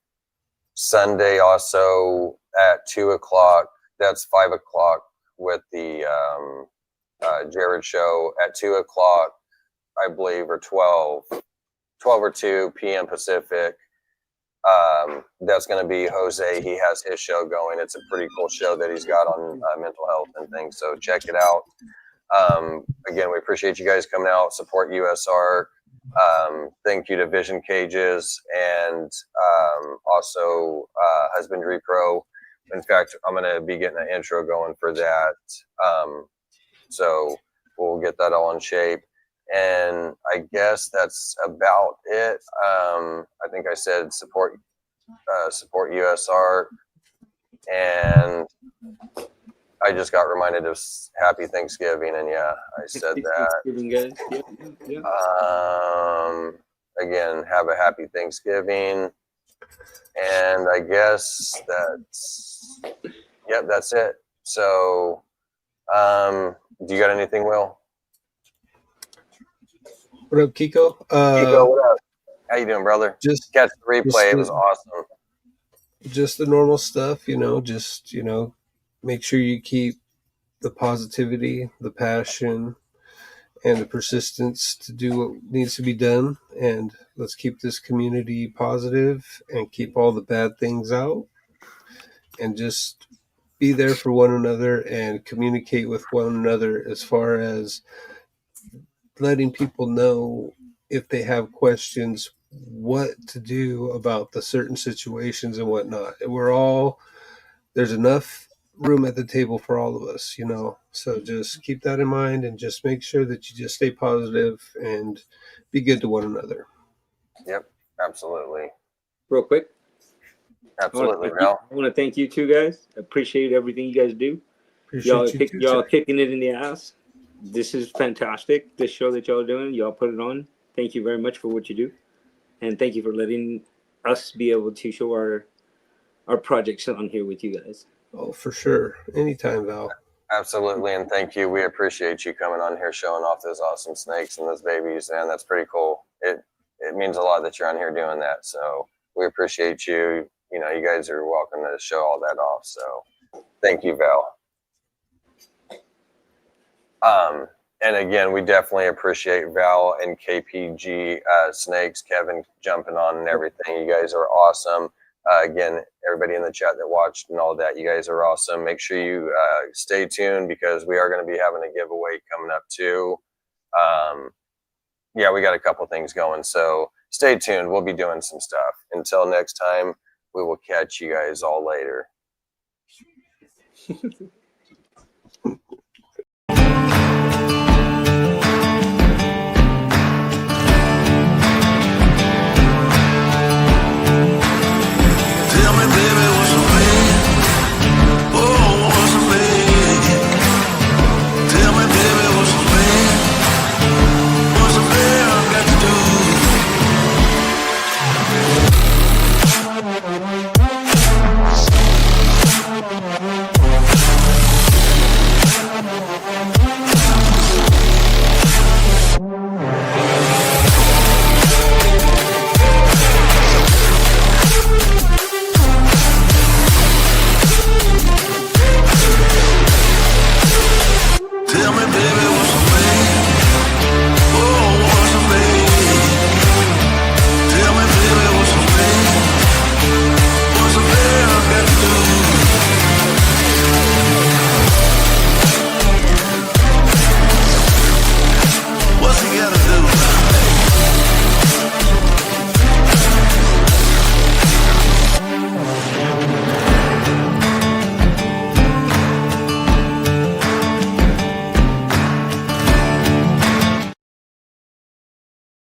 Sunday also at 2 o'clock, that's 5 o'clock with the Jared show at 2 o'clock, I believe, or 12 or 2 p.m. Pacific. That's going to be Jose. He has his show going. It's a pretty cool show that he's got on mental health and things. So check it out. Again, we appreciate you guys coming out, support USR. Thank you to Vision Cages and also Husbandry Pro. In fact, I'm going to be getting an intro going for that. So we'll get that all in shape. And I guess that's about it. I think I said support USR. And I just got reminded of Happy Thanksgiving, and yeah, I said that. Again, have a happy Thanksgiving, and I guess that's it. So, do you got anything, Will? What up, Kiko? Kiko, what up? How you doing, brother? Just catch the replay. It was awesome. Just the normal stuff, make sure you keep the positivity, the passion, and the persistence to do what needs to be done. And let's keep this community positive and keep all the bad things out. And just be there for one another and communicate with one another as far as letting people know if they have questions, what to do about the certain situations and whatnot. There's enough room at the table for all of us, so just keep that in mind and just make sure that you just stay positive and be good to one another. Yep, absolutely. Real quick. Absolutely, I want to thank you two guys. I appreciate everything you guys do. Y'all kicking it in the ass. This is fantastic. This show that y'all are doing, y'all put it on. Thank you very much for what you do. And thank you for letting us be able to show our projects on here with you guys. Oh, for sure. Anytime, Val. Absolutely, and thank you. We appreciate you coming on here showing off those awesome snakes and those babies, and that's pretty cool. It means a lot that you're on here doing that, so we appreciate you. You guys are welcome to show all that off, so thank you, Val. And again, we definitely appreciate Val and KPG Snakes, Kevin jumping on and everything. You guys are awesome. Again, everybody in the chat that watched and all that, you guys are awesome. Make sure you stay tuned because we are going to be having a giveaway coming up too. Yeah, we got a couple things going, so stay tuned. We'll be doing some stuff. Until next time, we will catch you guys all later.